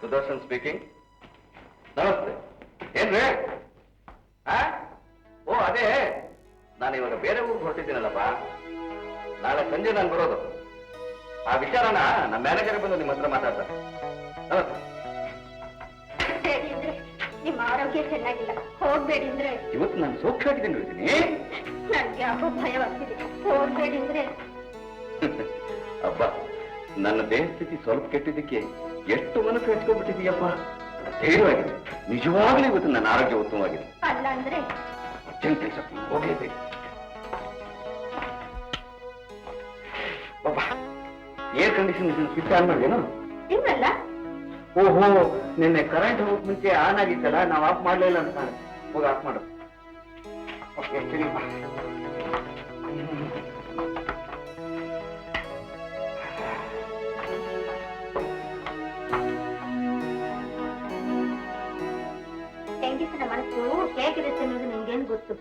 Sudarshan speaking. ನಮಸ್ತೆ. ಏನ್ರಿ? ಓ ಅದೇ, ನಾನು ಇವಾಗ ಬೇರೆ ಊರಿಗೆ ಹೊರಟಿದ್ದೀನಲ್ಲಪ್ಪ. ನಾಳೆ ಸಂಜೆ ನಾನು ಬರೋದು. ಆ ವಿಚಾರನ ನಮ್ಮ ಮ್ಯಾನೇಜರ್ ಬಂದು ನಿಮ್ಮ ಹತ್ರ ಮಾತಾಡ್ತಾರೆ. ನಮಸ್ತೆ. ನಿಮ್ಮ ಆರೋಗ್ಯ ಚೆನ್ನಾಗಿಲ್ಲ, ಹೋಗ್ಬೇಡಿ ಅಂದ್ರೆ. ಇವತ್ತು ನಾನು ಸೌಖ್ಯವಾಗಿದ್ದೀನಿ ಇರ್ತೀನಿ. ನನ್ಗೆ ಯಾಕೋ ಭಯವಾಗ್ತಿದೆ, ಹೋಗ್ಬೇಡಿ ಅಂದ್ರೆ. ಅಬ್ಬ, ನನ್ನ ದೇಹ ಸ್ಥಿತಿ ಸ್ವಲ್ಪ ಕೆಟ್ಟಿದ್ದಕ್ಕೆ ಎಷ್ಟು ಮನಸ್ಸು ಹೆಚ್ಕೊಂಡ್ಬಿಟ್ಟಿದೀಯಪ್ಪ. ಧೈರ್ಯವಾಗಿದೆ. ನಿಜವಾಗ್ಲೂ ಇವತ್ತು ನನ್ನ ಆರೋಗ್ಯ ಉತ್ತಮವಾಗಿದೆ. ಅಲ್ಲ ಅಂದ್ರೆ ಅರ್ಜೆಂಟ್ ಕೆಲಸ ಹೋಗ್ಲೇಬೇಕು. ಬಾಬಾ, ಏರ್ ಕಂಡೀಷನ್ ಸ್ವಿಚ್ ಆನ್ ಮಾಡಿದೇನು? ಇಲ್ಲಲ್ಲ. ಓಹೋ, ನಿನ್ನೆ ಕರೆಂಟ್ ಹೋಗಕ್ ಮುಂಚೆ ಆನ್ ಆಗಿತ್ತಲ್ಲ, ನಾವು ಆಫ್ ಮಾಡ್ಲಿಲ್ಲ ಅಂತ. ಹೋಗಿ ಆಫ್ ಮಾಡು. ಓಕೆ, ಸರಿಪ್ಪ. ಹೆಂಗಿಸಿನ ಮನಸ್ಸು ಹೇಗಿರುತ್ತೆ ಅನ್ನೋದು ನಿಮ್ಗೇನು ಗೊತ್ತು?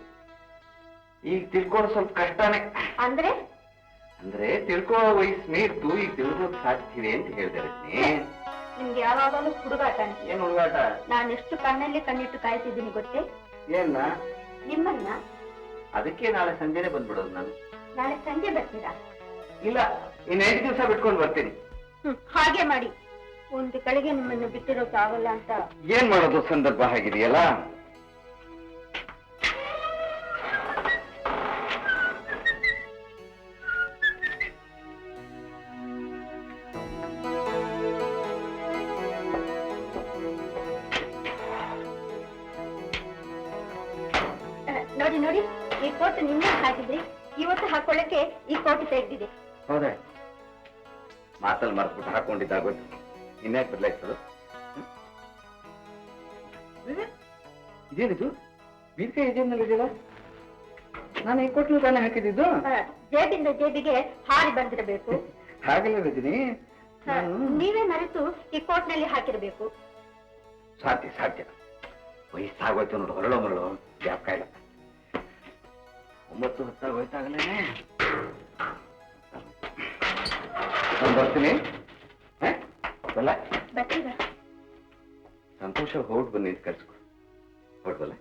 ಈಗ ತಿಳ್ಕೊಳ್ಳೋ ಸ್ವಲ್ಪ ಕಷ್ಟನೇ. ಅಂದ್ರೆ ತಿಳ್ಕೊಳ್ಳೋ ವಯಸ್ಸು ಮೀರ್ತು ಈಗ ತಿಳ್ಕೋಕ್ ಸಾಧ್ಯವಿದೆ ಅಂತ ಹೇಳಿದೆ. ನಿಮ್ಗೆ ಯಾವಾಗಲೂ ಹುಡುಗಾಟನೆ. ಏನ್ ಹುಡುಗಾಟ? ನಾನೆಷ್ಟು ಕಣ್ಣಲ್ಲಿ ಕಣ್ಣಿಟ್ಟು ಕಾಯ್ತಿದ್ದೀನಿ ಗೊತ್ತೇ? ಏನ್ನ? ನಿಮ್ಮನ್ನ. ಅದಕ್ಕೆ ನಾಳೆ ಸಂಜೆನೆ ಬಂದ್ಬಿಡೋದು ನಾನು. ನಾಳೆ ಸಂಜೆ ಬರ್ತೀರಾ? ಇಲ್ಲ, ಇನ್ನು 5 ದಿವಸ ಬಿಟ್ಕೊಂಡು ಬರ್ತೀನಿ. ಹಾಗೆ ಮಾಡಿ. ಒಂದು ಕಡೆಗೆ ನಿಮ್ಮನ್ನು ಬಿಟ್ಟಿರೋಕ್ಕಾಗಲ್ಲ ಅಂತ. ಏನ್ ಮಾಡೋದು, ಸಂದರ್ಭ ಆಗಿದೆಯಲ್ಲ. ನೋಡಿ ನೋಡಿ, ಈ ಕೋಟ್ ನಿನ್ನೆ ಹಾಕಿದ್ರಿ, ಇವತ್ತು ಹಾಕೊಳ್ಳಕ್ಕೆ ಈ ಕೋಟ್ ತೆಗೆದಿದೆ. ಹೌದಾ? ಮಾತಲ್ಲಿ ಮರ್ತ್ಬಿಟ್ಟು ಹಾಕೊಂಡಿದ್ದಾಗೋಯ್ತು. ಇನ್ಯಾಕೆ ಬದಲಾಯಿಸೋದು? ಇದೇನಿದು? ಬೀರ್ಕಾಯಿ ಇದೆಯಲ್ಲ, ನಾನು ಈ ಕೊಟ್ಲು ತಾನೇ ಹಾಕಿದ್ದು. ಜೇಬಿಂದ ಜೇಬಿಗೆ ಹಾರಿ ಬಂದಿರಬೇಕು. ಹಾಗೆಲ್ಲ ರಜನಿ, ನೀವೇ ಮರೆತು ಈ ಕೋಟ್ನಲ್ಲಿ ಹಾಕಿರಬೇಕು. ಸಾಧ್ಯ ಸಾಧ್ಯ. ವಯಸ್ಸಾಗೋಯ್ತು ನೋಡು, ಹೊರಳೋ ಮರಳು ಜ್ಞಾಪಕ ಇಲ್ಲ. 9-10 ಹೋಯ್ತಾಗಲೇನೆ. ನಾನು ಬರ್ತೀನಿ. ಬಲ್ಲ ಸಂತೋಷ ಹೊರಟು ಬನ್ನಿ ಅಂತ ಕರ್ಸ್ಕೊ. ಹೊರಟಲ್ಲ.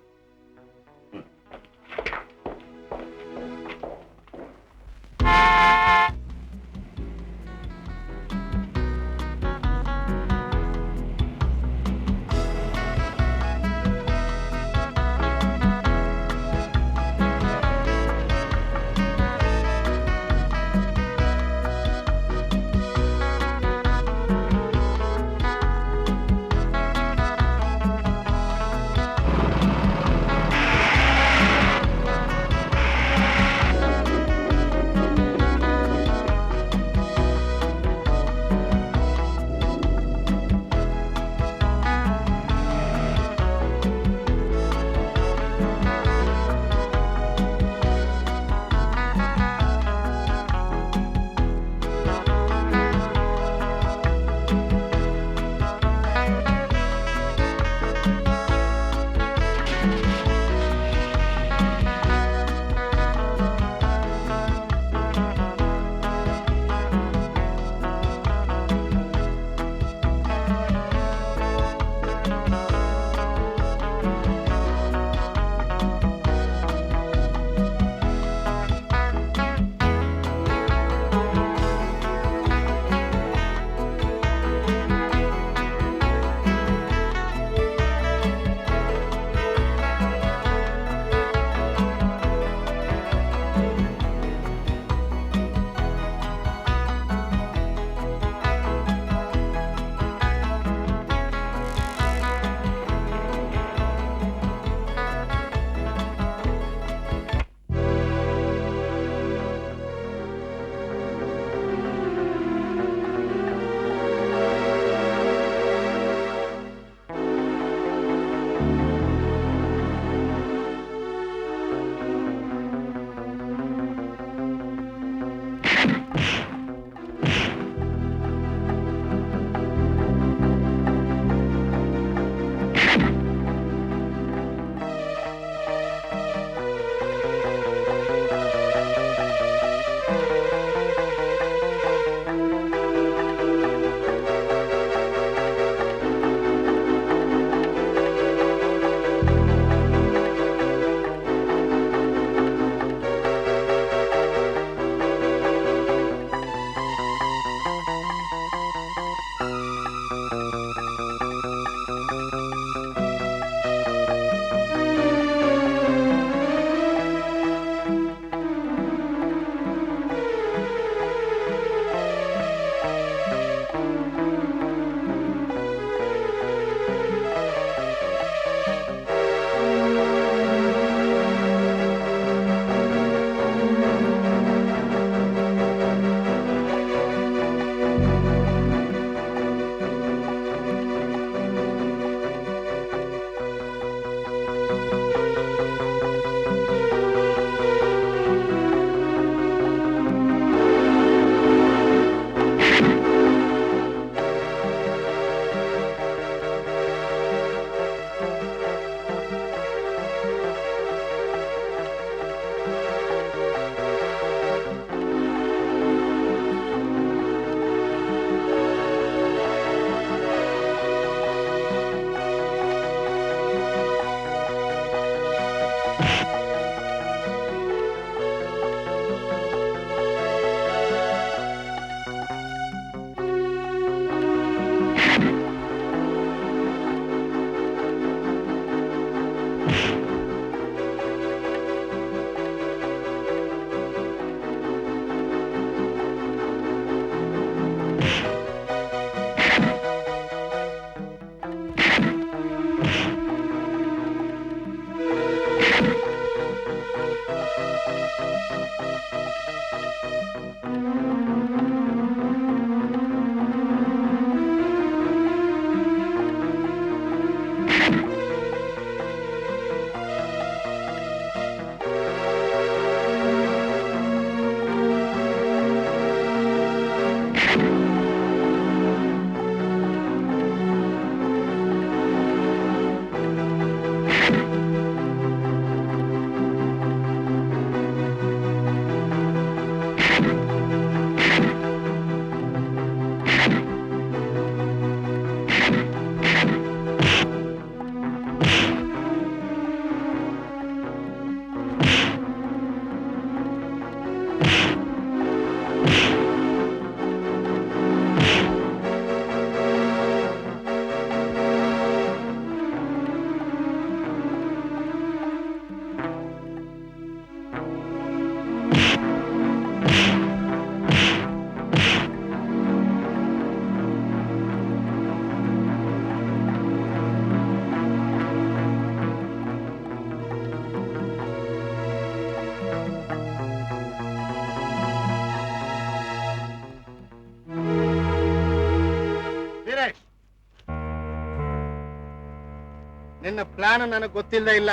ನಿನ್ನ ಪ್ಲಾನ್ ನನಗೆ ಗೊತ್ತಿಲ್ಲ ಇಲ್ಲ.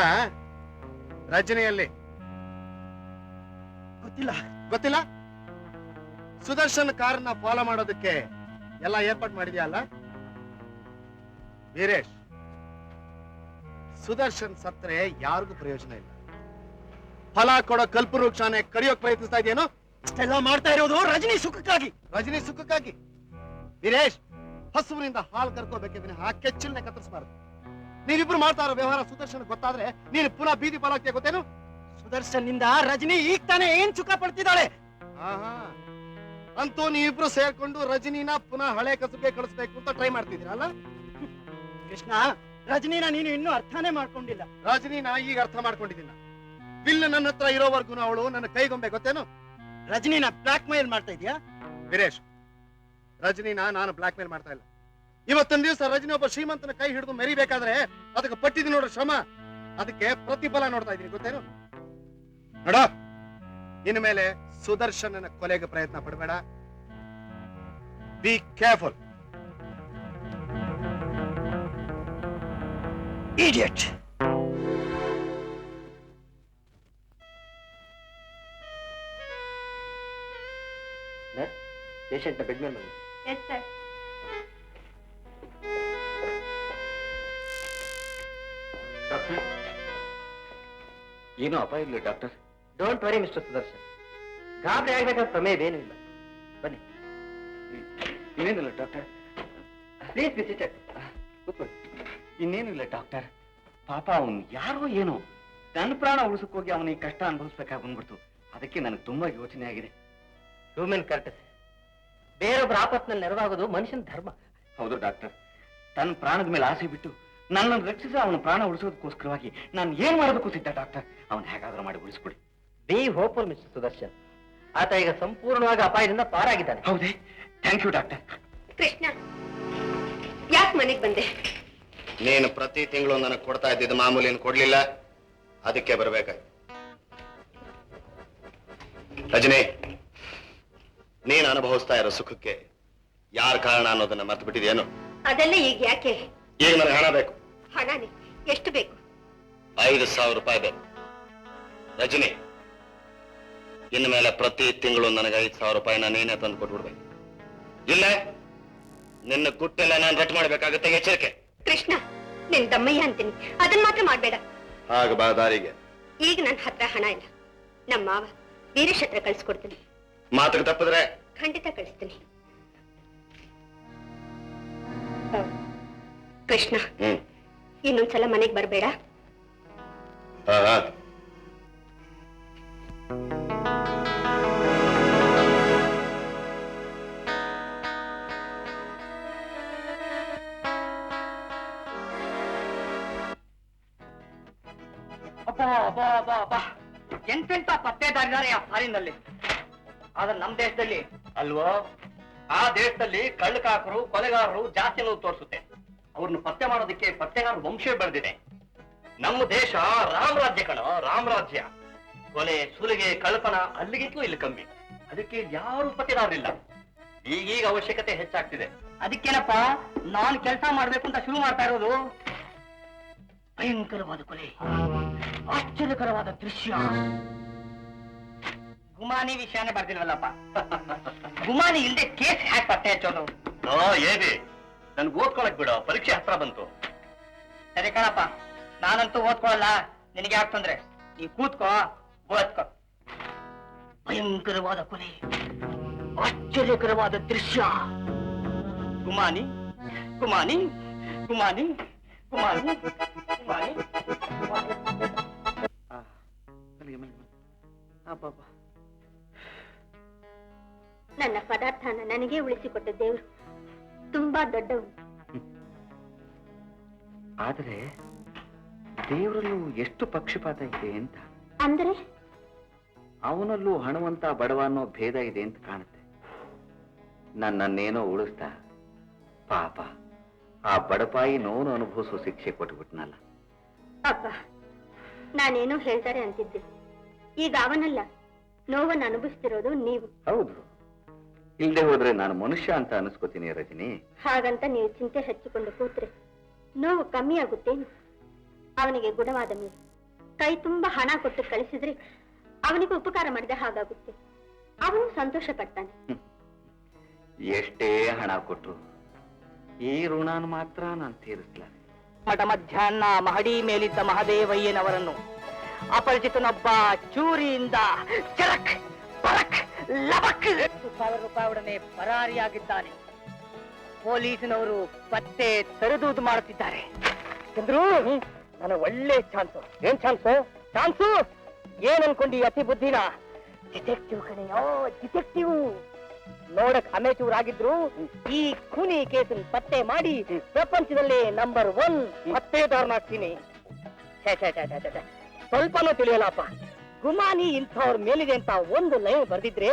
ರಜನಿಯಲ್ಲಿ ಗೊತ್ತಿಲ್ಲ. ಗೊತ್ತಿಲ್ಲ? ಸುದರ್ಶನ್ ಕಾರನ್ನ ಫಾಲೋ ಮಾಡೋದಕ್ಕೆ ಎಲ್ಲ ಏರ್ಪಾಟ್ ಮಾಡಿದ್ಯಾ ಅಲ್ಲ ವೀರೇಶ್? ಸುದರ್ಶನ್ ಸತ್ರೆ ಯಾರಿಗೂ ಪ್ರಯೋಜನ ಇಲ್ಲ. ಫಲ ಕೊಡೋ ಕಲ್ಪವೃಕ್ಷಾನೆ ಕಡಿಯೋಕ್ ಪ್ರಯತ್ನಿಸ್ತಾ ಇದೆಯೇನು? ಇಷ್ಟೆಲ್ಲ ಮಾಡ್ತಾ ಇರೋದು ರಜನಿ ಸುಖಕ್ಕಾಗಿ. ರಜನಿ ಸುಖಕ್ಕಾಗಿ. ವೀರೇಶ್, ಹಸುವಿನಿಂದ ಹಾಲು ಕರ್ಕೋಬೇಕೆ ವಿನಃ ಕೆಚ್ಚಲ್ನೆ ಕತ್ತರಿಸಬಾರದು. ನೀವಿಬ್ರು ಮಾಡ್ತಾ ಇರೋ ವ್ಯವಹಾರ ಸುದರ್ಶನ್ ಗೊತ್ತಾದ್ರೆ ನೀನು ಪುನಃ ಬೀದಿ ಪಾಲಾಗ್ತೀಯ ಗೊತ್ತೇನು? ಸುದರ್ಶನ್ ನಿಂದ ರಜನಿ ಈಗ ತಾನೇ ಏನ್ ಸುಖ ಪಡ್ತಿದ್ದಾಳೆ. ಆಹಾ, ಅಂತೂ ನೀವಿಬ್ರು ಸೇರ್ಕೊಂಡು ರಜನಿನ ಪುನಃ ಹಳೆ ಕಸುಬಿಗೆ ಕಳಿಸ್ಬೇಕು ಅಂತ ಟ್ರೈ ಮಾಡ್ತಿದ್ದೀರಲ್ಲ? ಕೃಷ್ಣ, ರಜನಿನ ನೀನು ಇನ್ನೂ ಅರ್ಥನೇ ಮಾಡ್ಕೊಂಡಿಲ್ಲ. ರಜನಿನ ಈಗ ಅರ್ಥ ಮಾಡ್ಕೊಂಡಿದ್ದೀನ. ಬಿಲ್ ನನ್ನ ಹತ್ರ ಇರೋವರೆಗೂ ಅವಳು ನನ್ನ ಕೈಗೊಂಬೆ ಗೊತ್ತೇನು? ರಜನಿನ ಬ್ಲಾಕ್ ಮೇಲ್ ಮಾಡ್ತಾ ಇದೀಯಾ? ವೀರೇಶ್, ರಜನಿನ ನಾನು ಬ್ಲಾಕ್ ಮೇಲ್ ಮಾಡ್ತಾ ಇಲ್ಲ. ಇವತ್ತೊಂದ್ ದಿವಸ ರಜನಿ ಒಬ್ಬ ಶ್ರೀಮಂತನ ಕೈ ಹಿಡಿದು ಮೆರಿಬೇಕಾದ್ರೆ ಅದಕ್ಕೆ ಪಟ್ಟಿದ್ದೀನಿ ನೋಡ್ರ ಶ್ರಮ, ಅದಕ್ಕೆ ಪ್ರತಿಫಲ ನೋಡ್ತಾ ಇದ್ದೀನಿ ಗೊತ್ತೇನು? ನೋಡ, ಇನ್ನು ಮೇಲೆ ಸುದರ್ಶನನ ಕೊಲೆಗೆ ಪ್ರಯತ್ನ ಪಡಬೇಡ. Be careful. Idiot. Patient bed ಮೇಲೆ ಎಸ್ ಸರ್. ಡಾಕ್ಟರ್, ಏನೋ ಅಪಾಯ ಇಲ್ಲ doctor. Don't worry mister Sudarshan, ಗಾಬರಿ ಆಗ್ಬೇಕಾದ ಪ್ರಮೇಯವೇನೂ ಇಲ್ಲ. ಬನ್ನಿ, ಇನ್ನೇನಿಲ್ಲ ಡಾಕ್ಟರ್. Please be seated. ಕೂತ್ಕೊಳ್ಳಿ. ಇನ್ನೇನು ಇಲ್ಲ ಡಾಕ್ಟರ್. ಪಾಪ ಅವನು ಯಾರೋ ಏನೋ ನನ್ನ ಪ್ರಾಣ ಉಳಿಸಕ್ಕೋಗಿ ಅವನಿಗೆ ಕಷ್ಟ ಅನುಭವಿಸ್ಬೇಕಾಗಿ ಬಂದ್ಬಿಡ್ತು. ಅದಕ್ಕೆ ನನಗೆ ತುಂಬಾ ಯೋಚನೆ ಆಗಿದೆ. Human courtesy. ಬೇರೊಬ್ಬರ ಆಪತ್ನಲ್ಲಿ ನೆರವಾಗೋದು ಮನುಷ್ಯನ ಧರ್ಮ. ಹೌದು ಡಾಕ್ಟರ್, ತನ್ನ ಪ್ರಾಣದ ಮೇಲೆ ಆಸೆ ಬಿಟ್ಟು ನನ್ನನ್ನು ರಕ್ಷಿಸಿ ಅವನ ಪ್ರಾಣ ಉಳಿಸೋದಕ್ಕೋಸ್ಕರವಾಗಿ ನಾನು ಏನ್ ಮಾಡೋದಕ್ಕೂ ಸಿದ್ಧ ಡಾಕ್ಟರ್. ಅವನು ಹೇಗಾದ್ರೂ ಮಾಡಿ ಉಳಿಸ್ಕೊಡಿ. Be hopeful mister Sudarshan. ಆತ ಈಗ ಸಂಪೂರ್ಣವಾಗಿ ಅಪಾಯದಿಂದ ಪಾರಾಗಿದ್ದಾನೆ. ಹೌದೇ? Thank you doctor. ಕೃಷ್ಣ, ಯಾಕೆ ಮನೆಗೆ ಬಂದೆ? ನೀನು ಪ್ರತಿ ತಿಂಗಳು ನನಗೆ ಕೊಡ್ತಾ ಇದ್ದಿದ್ದು ಮಾಮೂಲಿಯನ್ನು ಕೊಡ್ಲಿಲ್ಲ, ಅದಕ್ಕೆ ಬರ್ಬೇಕಾಯ್ತು. ರಜನಿ, ನೀನು ಅನುಭವಿಸ್ತಾ ಇರೋ ಸುಖಕ್ಕೆ ಯಾರ ಕಾರಣ ಅನ್ನೋದನ್ನ ಮರ್ತು ಬಿಟ್ಟಿದ್ಯೇನು? ಅದೆಲ್ಲ ಈಗ ಯಾಕೆ? ಈಗ ನನಗೆ ಹಣ ಬೇಕು. ಹಣನೇ? ಎಷ್ಟು ಬೇಕು? 5,000 ರೂಪಾಯಿ ಬೇಕು. ರಜನಿ, ಇನ್ನು ಮೇಲೆ ಪ್ರತಿ ತಿಂಗಳು ನನಗೆ 5,000 ರೂಪಾಯಿನ ನೀನೇ ತಂದು ಕೊಟ್ಬಿಡ್ಬೇಕು. ಇಲ್ಲ ನಿನ್ನ ಗುಟ್ಟೆಲ್ಲ ನಾನು ರಟ್ಟು ಮಾಡ್ಬೇಕಾಗತ್ತೆ. ಎಚ್ಚರಿಕೆ. ಕೃಷ್ಣ, ನಿನ್ ದಮ್ಮಯ್ಯ ಅಂತೀನಿ, ಅದನ್ನ ಮಾತ್ರ ಮಾಡ್ಬೇಡ. ಆಗ ಬಾ ದಾರಿಗೆ. ಈಗ ನನ್ನ ಹತ್ರ ಹಣ ಇಲ್ಲ. ನಮ್ಮ ಮಾವ ವೀರೇಶ್ ಹತ್ರ ಕಳ್ಸಿಕೊಡ್ತೀನಿ. ಮಾತಿಗೆ ತಪ್ಪಿದ್ರೆ ಖಂಡಿತ ಕಳಿಸ್ತೀನಿ. ಕೃಷ್ಣ, ಇನ್ನೊಂದ್ಸಲ ಮನೆಗೆ ಬರ್ಬೇಡ. ಎಂತೆಂತ ಪತ್ತೇದಾರಿದ್ದಾರೆ ಆ ಫಾರಿನ್ನಲ್ಲಿ. ಆದ್ರೆ ನಮ್ಮ ದೇಶದಲ್ಲಿ ಅಲ್ವೋ, ಆ ದೇಶದಲ್ಲಿ ಕಳ್ಳಕಾಕರು ಕೊಲೆಗಾರರು ಜಾಸ್ತಿ ನೋವು ತೋರಿಸುತ್ತೆ. ಅವ್ರನ್ನ ಪತ್ತೆ ಮಾಡೋದಕ್ಕೆ ಪತ್ತೆಗಾರ ವಂಶ ಬೆಳೆದಿದೆ. ನಮ್ಮ ದೇಶ ರಾಮರಾಜ್ಯ ಕಣ, ರಾಮರಾಜ್ಯ. ಕೊಲೆ ಸುಲಿಗೆ ಕಳ್ಳತನ ಅಲ್ಲಿಗಿಂತಲೂ ಇಲ್ಲಿ ಕಮ್ಮಿ. ಅದಕ್ಕೆ ಯಾರು ಪತ್ತೆದಾರರಿಲ್ಲ. ಈಗೀಗ ಅವಶ್ಯಕತೆ ಹೆಚ್ಚಾಗ್ತಿದೆ. ಅದಕ್ಕೇನಪ್ಪ ನಾನು ಕೆಲಸ ಮಾಡ್ಬೇಕು ಅಂತ ಶುರು ಮಾಡ್ತಾ ಇರೋದು. ಭಯಂಕರವಾದ ಕೊಲೆ, ಆಶ್ಚರ್ಯಕರವಾದ ದೃಶ್ಯ. ಗುಮಾನಿ ವಿಷಯನೇ ಬರ್ದಿಲ್ವಲ್ಲಪ್ಪ. ಗುಮಾನಿ ಇಲ್ಲದೆ ಕೇಸ್ ಹ್ಯಾಕ್ ಪತ್ತೆ ಹಚ್ಚೋದು? ಏನೇ ನನ್ಗೆ ಓದ್ಕೊಳಕ್ ಬಿಡ, ಪರೀಕ್ಷೆ ಹತ್ರ ಬಂತು. ಸರಿ ಕಣಪ್ಪ, ನಾನಂತೂ ಓದ್ಕೊಳಲ್ಲ. ನಿನಗೆ ಯಾಕೆ ತೊಂದ್ರೆ? ನೀ ಕೂತ್ಕೋ, ಓದ್ಕೋ. ಭಯಂಕರವಾದ ಕೊಲೆ, ಆಶ್ಚರ್ಯಕರವಾದ ದೃಶ್ಯ. ಗುಮಾನಿ ಗುಮಾನಿ ಗುಮಾನಿ ಗುಮಾನಿ ಗುಮಾನಿ ನನ್ನ ಪದಾರ್ಥನ ನನಗೆ ಉಳಿಸಿಕೊಟ್ಟ ದೇವರು ತುಂಬಾ ದೊಡ್ಡವನು. ಆದ್ರೆ ದೇವರಲ್ಲೂ ಎಷ್ಟು ಪಕ್ಷಪಾತ ಇದೆ ಅಂತ. ಅಂದ್ರೆ ಅವನಲ್ಲೂ ಹಣವಂತ ಬಡವ ಅನ್ನೋ ಭೇದ ಇದೆ ಅಂತ ಕಾಣುತ್ತೆ. ನನ್ನನ್ನೇನೋ ಉಳಿಸ್ತಾ ಪಾಪ ಆ ಬಡಪಾಯಿ ನೋವು ಅನುಭವಿಸೋ ಶಿಕ್ಷೆ ಕೊಟ್ಬಿಟ್ನಲ್ಲ. ಅಪ್ಪ, ನಾನೇನೋ ಹೇಳ್ತಾರೆ ಅಂತಿದ್ದೆ. ಈಗ ಅವನಲ್ಲ, ನೋವನ್ನು ಅನುಭವಿಸ್ತಿರೋದು ನೀವು. ಹೌದು, ಇಲ್ಲದೆ ಹೋದ್ರೆ ನಾನು ಮನುಷ್ಯ ಅಂತ ಅನಿಸ್ಕೋತೀನಿ ರಜನಿ. ಹಾಗಂತ ನೀವು ಚಿಂತೆ ಹಚ್ಚಿಕೊಂಡು ಕೂತ್ರೆ ನೋವು ಕಮ್ಮಿ ಆಗುತ್ತೇನು? ಅವನಿಗೆ ಗುಣವಾದ ಮೇಲೆ ಕೈ ತುಂಬಾ ಹಣ ಕೊಟ್ಟು ಕಳಿಸಿದ್ರೆ ಅವನಿಗೆ ಉಪಕಾರ ಮಾಡಿದ ಹಾಗಾಗುತ್ತೆ. ಅವನು ಸಂತೋಷ ಪಡ್ತಾನೆ. ಎಷ್ಟೇ ಹಣ ಕೊಟ್ರು ಈ ಋಣಾನ್ ಮಾತ್ರ ನಾನು ತೀರಿಸ್ಲ. ಮಠ ಮಧ್ಯಾಹ್ನ ಮಹಡಿ ಮೇಲಿದ್ದ ಮಹದೇವಯ್ಯನವರನ್ನು ಅಪರಿಚಿತನೊಬ್ಬ ಚೂರಿಯಿಂದ ಚರಕ್ ಪರಕ್ ಲಬಕ್ 10,000 ರೂಪಾಯಿಯೊಡನೆ ಪರಾರಿಯಾಗಿದ್ದಾನೆ. ಪೊಲೀಸಿನವರು ಪತ್ತೆ ತರದೂದು ಮಾಡುತ್ತಿದ್ದಾರೆ. ಚಂದ್ರು, ನನ್ನ ಒಳ್ಳೆ ಚಾನ್ಸು. ಏನ್ ಚಾನ್ಸು? ಚಾನ್ಸು ಏನ್ ಅನ್ಕೊಂಡಿ ಅತಿ ಬುದ್ಧಿನ? ಡಿಟೆಕ್ಟಿವ್ ಕಣೆಯೋ, ಡಿಟೆಕ್ಟಿವ್. ನೋಡಕ್ ಅಮೇಚೂರ್ ಆಗಿದ್ರು ಈ ಖೂನಿ ಕೇಸನ್ ಪತ್ತೆ ಮಾಡಿ ಪ್ರಪಂಚದಲ್ಲೇ ನಂಬರ್ 1 ಪತ್ತೇದಾರನಾಗ್ತೀನಿ. ಸ್ವಲ್ಪನೂ ತಿಳಿಯಲ್ಲಪ್ಪ. ಗುಮಾನಿ ಇಂಥವ್ರ ಮೇಲಿದೆ ಅಂತ ಒಂದು ಲೈನ್ ಬರ್ದಿದ್ರೆ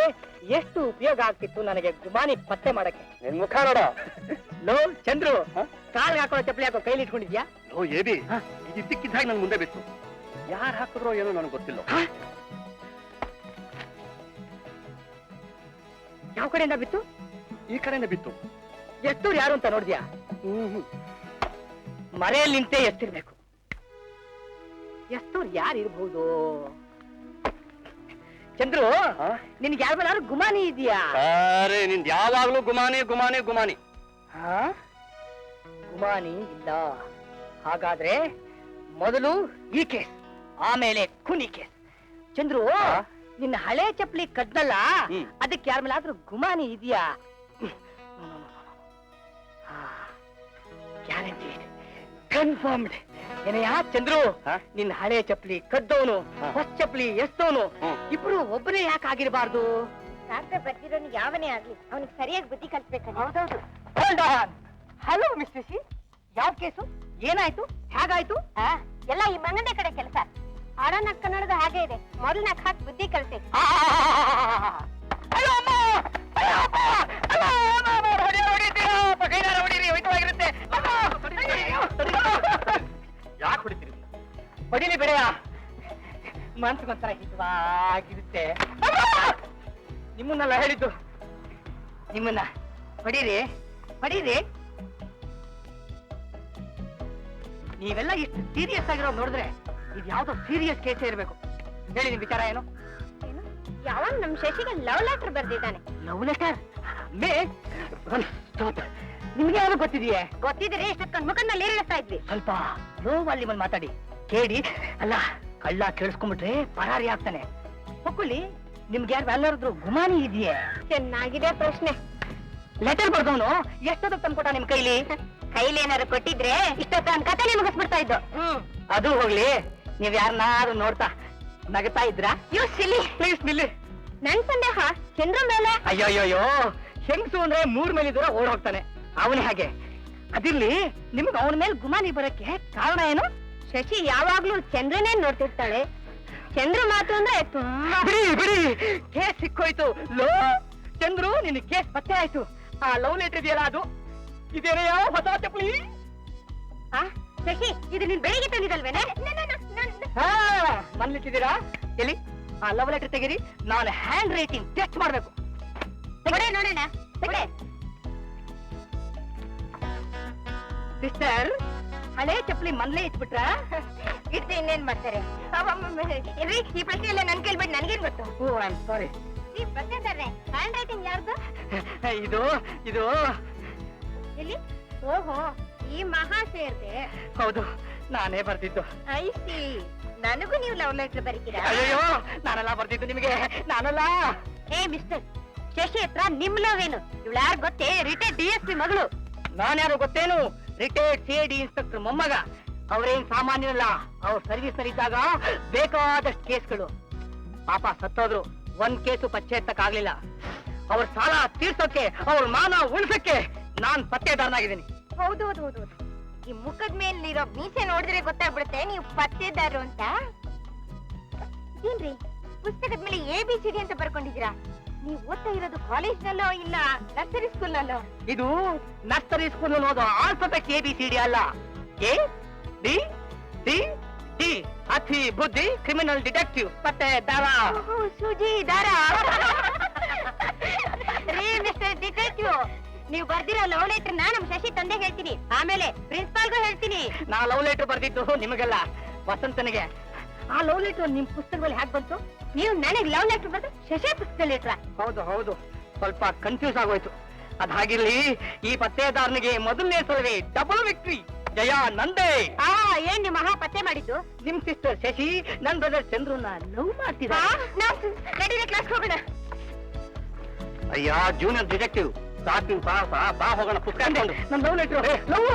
ಎಷ್ಟು ಉಪಯೋಗ ಆಗ್ತಿತ್ತು ನನಗೆ ಗುಮಾನಿ ಪತ್ತೆ ಮಾಡಕ್ಕೆ. ನಿನ್ ಮುಖ ನೋಡ. ಲೋ ಚಂದ್ರು, ಕಾಲ್ ಹಾಕೊಳ್ಳೋ ಚಪ್ಪಲಿ ಹಾಕೋ ಕೈಲಿ ಇಟ್ಕೊಂಡಿದ್ಯಾ? ಓ ಏಬಿ, ಇದು ಇದ್ದಕ್ಕಿದ್ದಾಗ ನನ್ ಮುಂದೆ ಬಿತ್ತು. ಯಾರು ಹಾಕಿದ್ರೋ ಏನೋ ನನಗೆ ಗೊತ್ತಿಲ್ಲ. ಯಾವ ಕಡೆಯಿಂದ ಬಿತ್ತು? ಈ ಕಡೆಯಿಂದ ಬಿತ್ತು. ಎಷ್ಟೂರು ಯಾರು ಅಂತ ನೋಡಿದ್ಯಾ? ಮರೆಯಲ್ಲಿ ನಿಂತೆ ಎಷ್ಟಿರ್ಬೇಕು. ಎಷ್ಟೂರು ಯಾರು ಇರ್ಬಹುದು? ಚಂದ್ರು, ನಿನ್ಗೆ ಯಾರು ಗುಮಾನಿ ಇದೆಯಾ? ಅರೆ, ನಿಂದ್ ಯಾವಾಗ್ಲೂ ಗುಮಾನಿ ಗುಮಾನಿ ಗುಮಾನಿ. ಗುಮಾನಿ ಇಲ್ಲ. ಹಾಗಾದ್ರೆ ಮೊದಲು ಈ ಕೇಸ್, ಆಮೇಲೆ ಖುನಿ ಕೇಸ್. ಚಂದ್ರು, ನಿನ್ನ ಹಳೆ ಚಪ್ಪಲಿ ಕದ್ನಲ್ಲ, ಅದಕ್ಕೆ ಯಾರ ಮೇಲಾದ್ರೂ ಗುಮಾನಿ ಇದೆಯಾ? Guarantee, confirmed. ಏನಯ್ಯ ಚಂದ್ರು, ನಿನ್ನ ಹಳೆ ಚಪ್ಪಲಿ ಕದ್ದವನು, ಹೊಸ ಚಪ್ಪಲಿ ಎಸ್ತವನು, ಇಬ್ರು ಒಬ್ಬನೇ ಯಾಕೆ ಆಗಿರಬಾರ್ದು? ಡಾಕ್ಟರ್ ಬರ್ದಿರೋ ಯಾವನೇ ಆಗ್ಲಿ ಅವನಿಗೆ ಸರಿಯಾಗಿ ಬುದ್ಧಿ ಕಲ್ಸ್ಬೇಕಲ್ಲ. ಹೌದೌದು. ಹಲೋ ಮಿಸ್ಟರ್ ಸಿ, ಯಾವ ಕೇಸು? ಏನಾಯ್ತು? ಹೇಗಾಯ್ತು? ಎಲ್ಲ ಈ ಮಂಗಂದೆ ಕಡೆ ಕೆಲಸ. ಆಡ ನಕ್ಕ ನೋಡೋದು ಹಾಗೆ ಇದೆ. ಮೊದಲು ನಕ್ ಹಾಕಿ ಬುದ್ಧಿ ಕಲ್ಸಿ. ಯಾಕೆ ಹೊಡಿತೀರಿ? ಹೊಡಿಲಿ ಬೇಡ, ಮನ್ಸಿಗೊಂಥರ ಹಿತವಾಗಿರುತ್ತೆ. ನಿಮ್ಮನ್ನೆಲ್ಲ ಹೇಳಿದ್ದು, ನಿಮ್ಮನ್ನ ಹೊಡೀರಿ ಹೊಡೀರಿ. ನೀವೆಲ್ಲ ಇಷ್ಟು ಸೀರಿಯಸ್ ಆಗಿರೋ ನೋಡಿದ್ರೆ ಇದು ಯಾವ್ದೋ ಸೀರಿಯಸ್ ಕೇಸೇ ಇರಬೇಕು. ಹೇಳಿ ನಿಮ್ ವಿಚಾರ ಏನು? ಯಾವ ನಮ್ ಶಶಿಗೆ ಲವ್ ಲೆಟರ್ ಬರ್ದಿದ್ದಾನೆ. Love letter? ನಿಮ್ಗೆ ಯಾರು ಗೊತ್ತಿದೆಯೇ? ಗೊತ್ತಿದ್ರೆ ಇಷ್ಟೊತ್ಕೊಂಡು ಮುಖದಲ್ಲಿ ಏರಿಸ್ತಾ ಇದ್ವಿ. ಸ್ವಲ್ಪ ಲೋ ಅಲ್ಲಿ ಬಂದು ಮಾತಾಡಿ. ಕೇಳಿ ಅಲ್ಲ, ಕಳ್ಳ ಕೇಳಿಸ್ಕೊಂಡ್ಬಿಟ್ರೆ ಪರಾರಿ ಆಗ್ತಾನೆ. ಮಕ್ಕಳಿ, ನಿಮ್ಗೆ ಯಾರು ಎಲ್ಲಾದ್ರೂ ಗುಮಾನಿ ಇದೆಯೇ? ಚೆನ್ನಾಗಿದೆ ಪ್ರಶ್ನೆ. ಲೆಟರ್ ಬರ್ದವನು ಎಷ್ಟೊತ್ತು ತಂದ್ಕೊಟ್ಟ ನಿಮ್ ಕೈಲಿ? ಕೈಲಿ ಏನಾರು ಕೊಟ್ಟಿದ್ರೆ ಇಷ್ಟೊತ್ತ ಕತೆ ಮುಗಿಸ್ಬಿಡ್ತಾ ಇದ್ದು. ಅದು ಹೋಗ್ಲಿ, ನೀವ್ ಯಾರನ್ನಾರು ನೋಡ್ತಾ ನಗತಾ ಇದ್ರಾ? ಯು ಸಿಲಿ. ಪ್ಲೀಸ್ ನಿಲ್ಲಿ. ನನ್ ಸಂದೇಹ ಚಂದ್ರ ಮೇಲೆ. ಅಯ್ಯೋಯ್ಯೋ, ಹೆಂಗ್ಸು ಅಂದ್ರೆ 3 ಮೈಲಿ ದೂರ ಓಡ್ ಹೋಗ್ತಾನೆ, ಅವನೇ ಹಾಗೆ. ಅದಿರ್ಲಿ, ನಿಮ್ಗೆ ಅವನ ಮೇಲೆ ಗುಮಾನಿ ಬರಕ್ಕೆ ಕಾರಣ ಏನು? ಶಶಿ ಯಾವಾಗ್ಲೂ ಚಂದ್ರನೇ ನೋಡ್ತಿರ್ತಾಳೆ. ಚಂದ್ರ ಮಾತು ಅಂದ್ರೆ ತುಂಬಾ. ಬಿಡಿ ಬಿಡಿ, ಕೇಸ್ ಸಿಕ್ಕೋಯ್ತು. ಲೋ ಚಂದ್ರು, ನಿನ್ ಕೇಸ್ ಪತ್ತೆ ಆಯ್ತು. ಆ ಲವ್ ಲೆಟರ್ ಇದೆಯಲ್ಲ, ಅದು ಇದೇನೇ ಯಾವ ಹೊಸ ಚಪ್ಪಲಿ? ಶಶಿ, ಇದು ನೀನ್ ಬೆಳಿಗ್ಗೆ ತಂದಿದಲ್ವೇನೆ? ಮನ್ಲಿಟ್ಟಿದ್ದೀರಾ? ಎಲ್ಲಿ ಆ ಲವ್ ಲೆಟರ್ ತೆಗೀರಿ, ನಾನು ಹ್ಯಾಂಡ್ ರೈಟಿಂಗ್ ಟೆಸ್ಟ್ ಮಾಡ್ಬೇಕು. ನೋಡೋಣ. ಸಿಸ್ಟರ್, ಹಳೆ ಚಪ್ಪಲಿ ಮನ್ಲೇ ಇಟ್ಬಿಟ್ರ? ಇಟ್ಟು ಇನ್ನೇನ್ ಮಾಡ್ತಾರೆ? ಇರ್ರಿ, ಈ ಪ್ರಶ್ನೆ ಎಲ್ಲ ನನ್ ಕೇಳ್ಬಿಟ್ಟು ನನ್ಗೇನ್ ಗೊತ್ತು? ಓ, ಐ ಆಮ್ ಸಾರಿ. ನೀವ್ ಬರ್ತಿದ್ದಾರೆ. ಹ್ಯಾಂಡ್ ರೈಟಿಂಗ್ ಯಾರ್ದು? ಇದು ಇದು ಇಲ್ಲಿ. ಓಹೋ, ಈ ಮಹಾಶಯರ್ದೆ. ಹೌದು, ನಾನೇ ಬರ್ತಿದ್ದು. ಐಸಿ, ನನಗೂ ನೀವು ಲವ್ ಲೆಟರ್ ಬರೀತೀರಾ? ಅಯ್ಯೋ, ನಾನೆಲ್ಲ ಬರ್ತಿದ್ದು ನಿಮಗೆ, ನಾನಲ್ಲ. ಏ ಮಿಸ್ಟರ್, ಶಶಿ ಹತ್ರ ನಿಮ್ ಲವ್ ಏನು? ಇವಳು ಯಾರು ಗೊತ್ತೇ? ರಿಟೈರ್ಡ್ DSP ಮಗಳು. ನಾನ್ಯಾರು ಗೊತ್ತೇನು? ರಿಟೈರ್ಡ್ CID ಇನ್ಸ್ಪೆಕ್ಟರ್ ಮೊಮ್ಮಗ. ಅವ್ರೇನ್ ಸಾಮಾನ್ಯನಲ್ಲ. ಅವ್ರ ಸರ್ವಿಸ್ ನಲ್ಲಿ ಇದ್ದಾಗ ಬೇಕಾದಷ್ಟು ಕೇಸ್ಗಳು. ಪಾಪ ಸತ್ತೋದ್ರು, ಒಂದ್ ಕೇಸು ಪಚ್ಚೆ ಎತ್ತಕ್ಕಾಗ್ಲಿಲ್ಲ. ಅವ್ರ ಸಾಲ ತೀರ್ಸೋಕೆ, ಅವ್ರ ಮಾನ ಉಳಿಸಕ್ಕೆ ನಾನ್ ಪತ್ತೇದಾರನಾಗಿದ್ದೀನಿ. ಹೌದು. ಈ ಮುಖದ ಮೇಲಿರೋ ಮೀಸೆ ನೋಡಿದ್ರೆ ಗೊತ್ತಾಗ್ಬಿಡುತ್ತೆ ನೀವು ಪತ್ತೇದಾರರು ಅಂತ. ಏನ್ರಿ, ಪುಸ್ತಕದ ಮೇಲೆ ABCD ಅಂತ ಬರ್ಕೊಂಡಿದ್ದೀರಾ? ನೀವು ಓದ್ತಾ ಇರೋದು ಕಾಲೇಜ್ನಲ್ಲೋ ಇಲ್ಲ ನರ್ಸರಿ ಸ್ಕೂಲ್ನಲ್ಲೋ? ಇದು ನರ್ಸರಿ ಸ್ಕೂಲ್ ಓದೋ ಆಲ್ಫಾಬೆಟ್ ABCD ಅಲ್ಲ. A B C D. ಅತಿ ಬುದ್ಧಿ, ಕ್ರಿಮಿನಲ್ ಡಿಟೆಕ್ಟಿವ್, ಪತ್ತೇದಾರ. ಸೂಜಿ ದಾರ. ರೀ ಮಿಸ್ಟರ್ ಡಿಟೆಕ್ಟಿವ್, ನೀವು ಬರ್ದಿರೋ ಲವ್ ಲೆಟರ್ನ ನಮ್ ಶಶಿ ತಂದೆ ಹೇಳ್ತೀನಿ, ಆಮೇಲೆ ಪ್ರಿನ್ಸಿಪಾಲ್ಗೂ ಹೇಳ್ತೀನಿ. ನಾ ಲವ್ ಲೆಟರ್ ಬರ್ದಿದ್ದು ನಿಮಗೆಲ್ಲ, ವಸಂತನಿಗೆ. ಆ ಲವ್ ಲೆಟರ್ ನಿಮ್ ಪುಸ್ತಕದಲ್ಲಿ ಹ್ಯಾಕ್ ಬಂತು? ನೀವು ನನಗೆ ಲವ್ ಲೆಟರ್ ಬರ್ದು ಶಶಿ ಪುಸ್ತಕದಲ್ಲಿ ಇಟ್ರ? ಹೌದು ಹೌದು, ಸ್ವಲ್ಪ ಕನ್ಫ್ಯೂಸ್ ಆಗೋಯ್ತು. ಅದಾಗಿರ್ಲಿ, ಈ ಪತ್ತೇದಾರನಿಗೆ ಮೊದಲನೇ ಸಲವೇ ಡಬಲ್ ವಿಕ್ಟ್ರಿ. ಜಯ ನಂದೇ. ಏನ್ ನೀವು ಮಹಾ ಪತ್ತೆ ಮಾಡಿದ್ದು? ನಿಮ್ ಸಿಸ್ಟರ್ ಶಶಿ ನನ್ ಬ್ರದರ್ ಚಂದ್ರನ ಲವ್ ಮಾಡ್ತಿದ್ದಾರೆ. ಕ್ಲಾಸ್ ಹೋಗೋಣ. ಅಯ್ಯ ಜೂನಿಯರ್ ಡಿಟೆಕ್ಟಿವ್, ಸಾಕು ಬಾ ಹೋಗೋಣ. ಪುಸ್ತಕ ನನ್ ಲವ್ ಲೆಟರ್. ಲವ್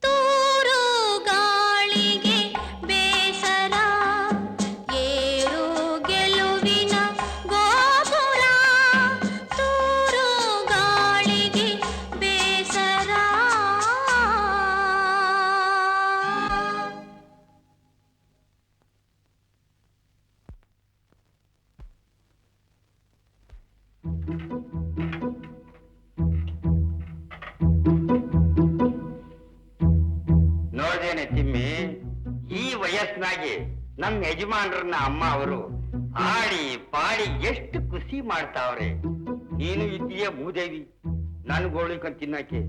ತೂರು ಗಾಳಿಗೆ ಬೇಸರ ಏರು ಗೆಲುವು ವಯಸ್ಸಿನಾಗಿ ನಮ್ಮ ಯಜಮಾನ್ರನ್ನ ಅಮ್ಮ ಅವರು ಆಡಿ ಪಾಡಿ ಎಷ್ಟು ಖುಷಿ ಮಾಡ್ತಾವ್ರೆ. ನೀನು ಇದ್ದೀಯ ಭೂದೇವಿ ನನ್ಗೋಳಿಕೊಂಡ್ ತಿನ್ನಕ್ಕೆ.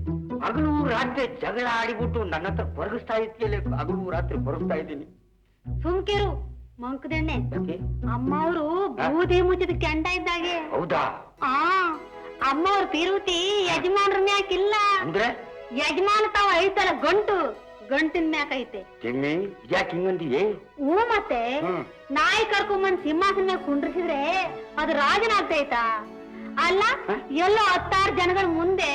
ಹಗಲು ರಾತ್ರಿ ಜಗಳ ಆಡಿಬಿಟ್ಟು ನನ್ನ ಹತ್ರ ಬರಗಿಸ್ತಾ ಇದ್ದೀಯಲ್ಲ, ಹಗಲು ರಾತ್ರಿ ಬರಗಿಸ್ತಾ ಇದ್ದೀನಿ. ಸುಮ್ಕಿರು ಮಂಕದಣ್ಣೆ. ಅಮ್ಮ ಅವರು ಬೂದಿ ಮುಚ್ಚಿದ ಕೆಂಡ ಇದ್ದಾಗೆ. ಹೌದಾ? ಆ ಅಮ್ಮ ಅವ್ರ ಪಿರುತಿ ಯಜಮಾನ್ರ ಮ್ಯಾಕಿಲ್ಲ. ಅಂದ್ರೆ ಯಜಮಾನ ತಾವ ಐತಲ್ಲ ಗಂಟಿನ ಮ್ಯಾಕ್ ಐತೆ. ತಿಮ್ಮಿ ಯಾಕೆ ಹಿಂಗಂದಿಯೇ? ಹ್ಞೂ ಮತ್ತೆ ನಾಯಿ ಕರ್ಕೊಂಬಂದ್ ಸಿಂಹಾಸನ ಮ್ಯಾಗ ಕುಂಡ್ರಿಸಿದ್ರೆ ಅದು ರಾಜನಾಗ್ತೈತಾ? ಅಲ್ಲ ಎಲ್ಲೋ 10 ಜನಗಳ ಮುಂದೆ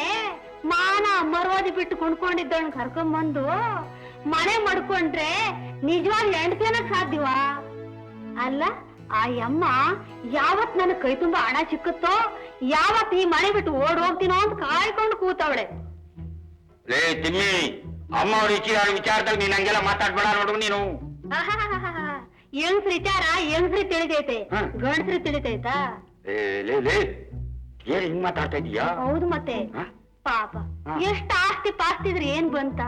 ಮಾನ ಮರ್ವಾದಿ ಬಿಟ್ಟು ಕೊಂಡ್ಕೊಂಡಿದ್ದವನ್ ಕರ್ಕೊಂಬಂದು ಮನೆ ಮಾಡ್ಕೊಂಡ್ರೆ ನಿಜವಾದ ಹೆಂಡತಿ ಸಾಧ್ಯವಾ? ಅಲ್ಲ ಆ ಅಮ್ಮ ಯಾವತ್ ನನ್ನ ಕೈ ತುಂಬಾ ಹಣ ಸಿಕ್ಕುತ್ತೋ ಯಾವತ್ ಈ ಮನೆ ಬಿಟ್ಟು ಓಡ್ ಹೋಗ್ತೀನೋ ಅಂತ ಕಾಯ್ಕೊಂಡು ಕೂತವಳೆ. ಲೇ ತಿಮ್ಮಿ, ಅಮ್ಮ ಅವ್ರ ವಿಚಾರದಾಗ ನೀನ್ ಹಂಗೆಲ್ಲ ಮಾತಾಡ್ಬೇಡ ನೋಡು ನೀನು. ಹೆಂಗ್ಸ್ರ ವಿಚಾರ ಹೆಂಗ್ಸ್ರಿ ತಿಳಿದೈತೆ, ಗಂಡ್ಸ್ರಿ ತಿಳಿತೈತಾ? ಲೇ ಏನ್ ಹಿಂಗ್ ಮಾತಾಡ್ತಾ ಇದೀಯಾ? ಹೌದು ಮತ್ತೆ ಪಾಪ ಎಷ್ಟ್ ಆಸ್ತಿ ಪಾಸ್ತಿದ್ರೆ ಏನ್ ಬಂತ?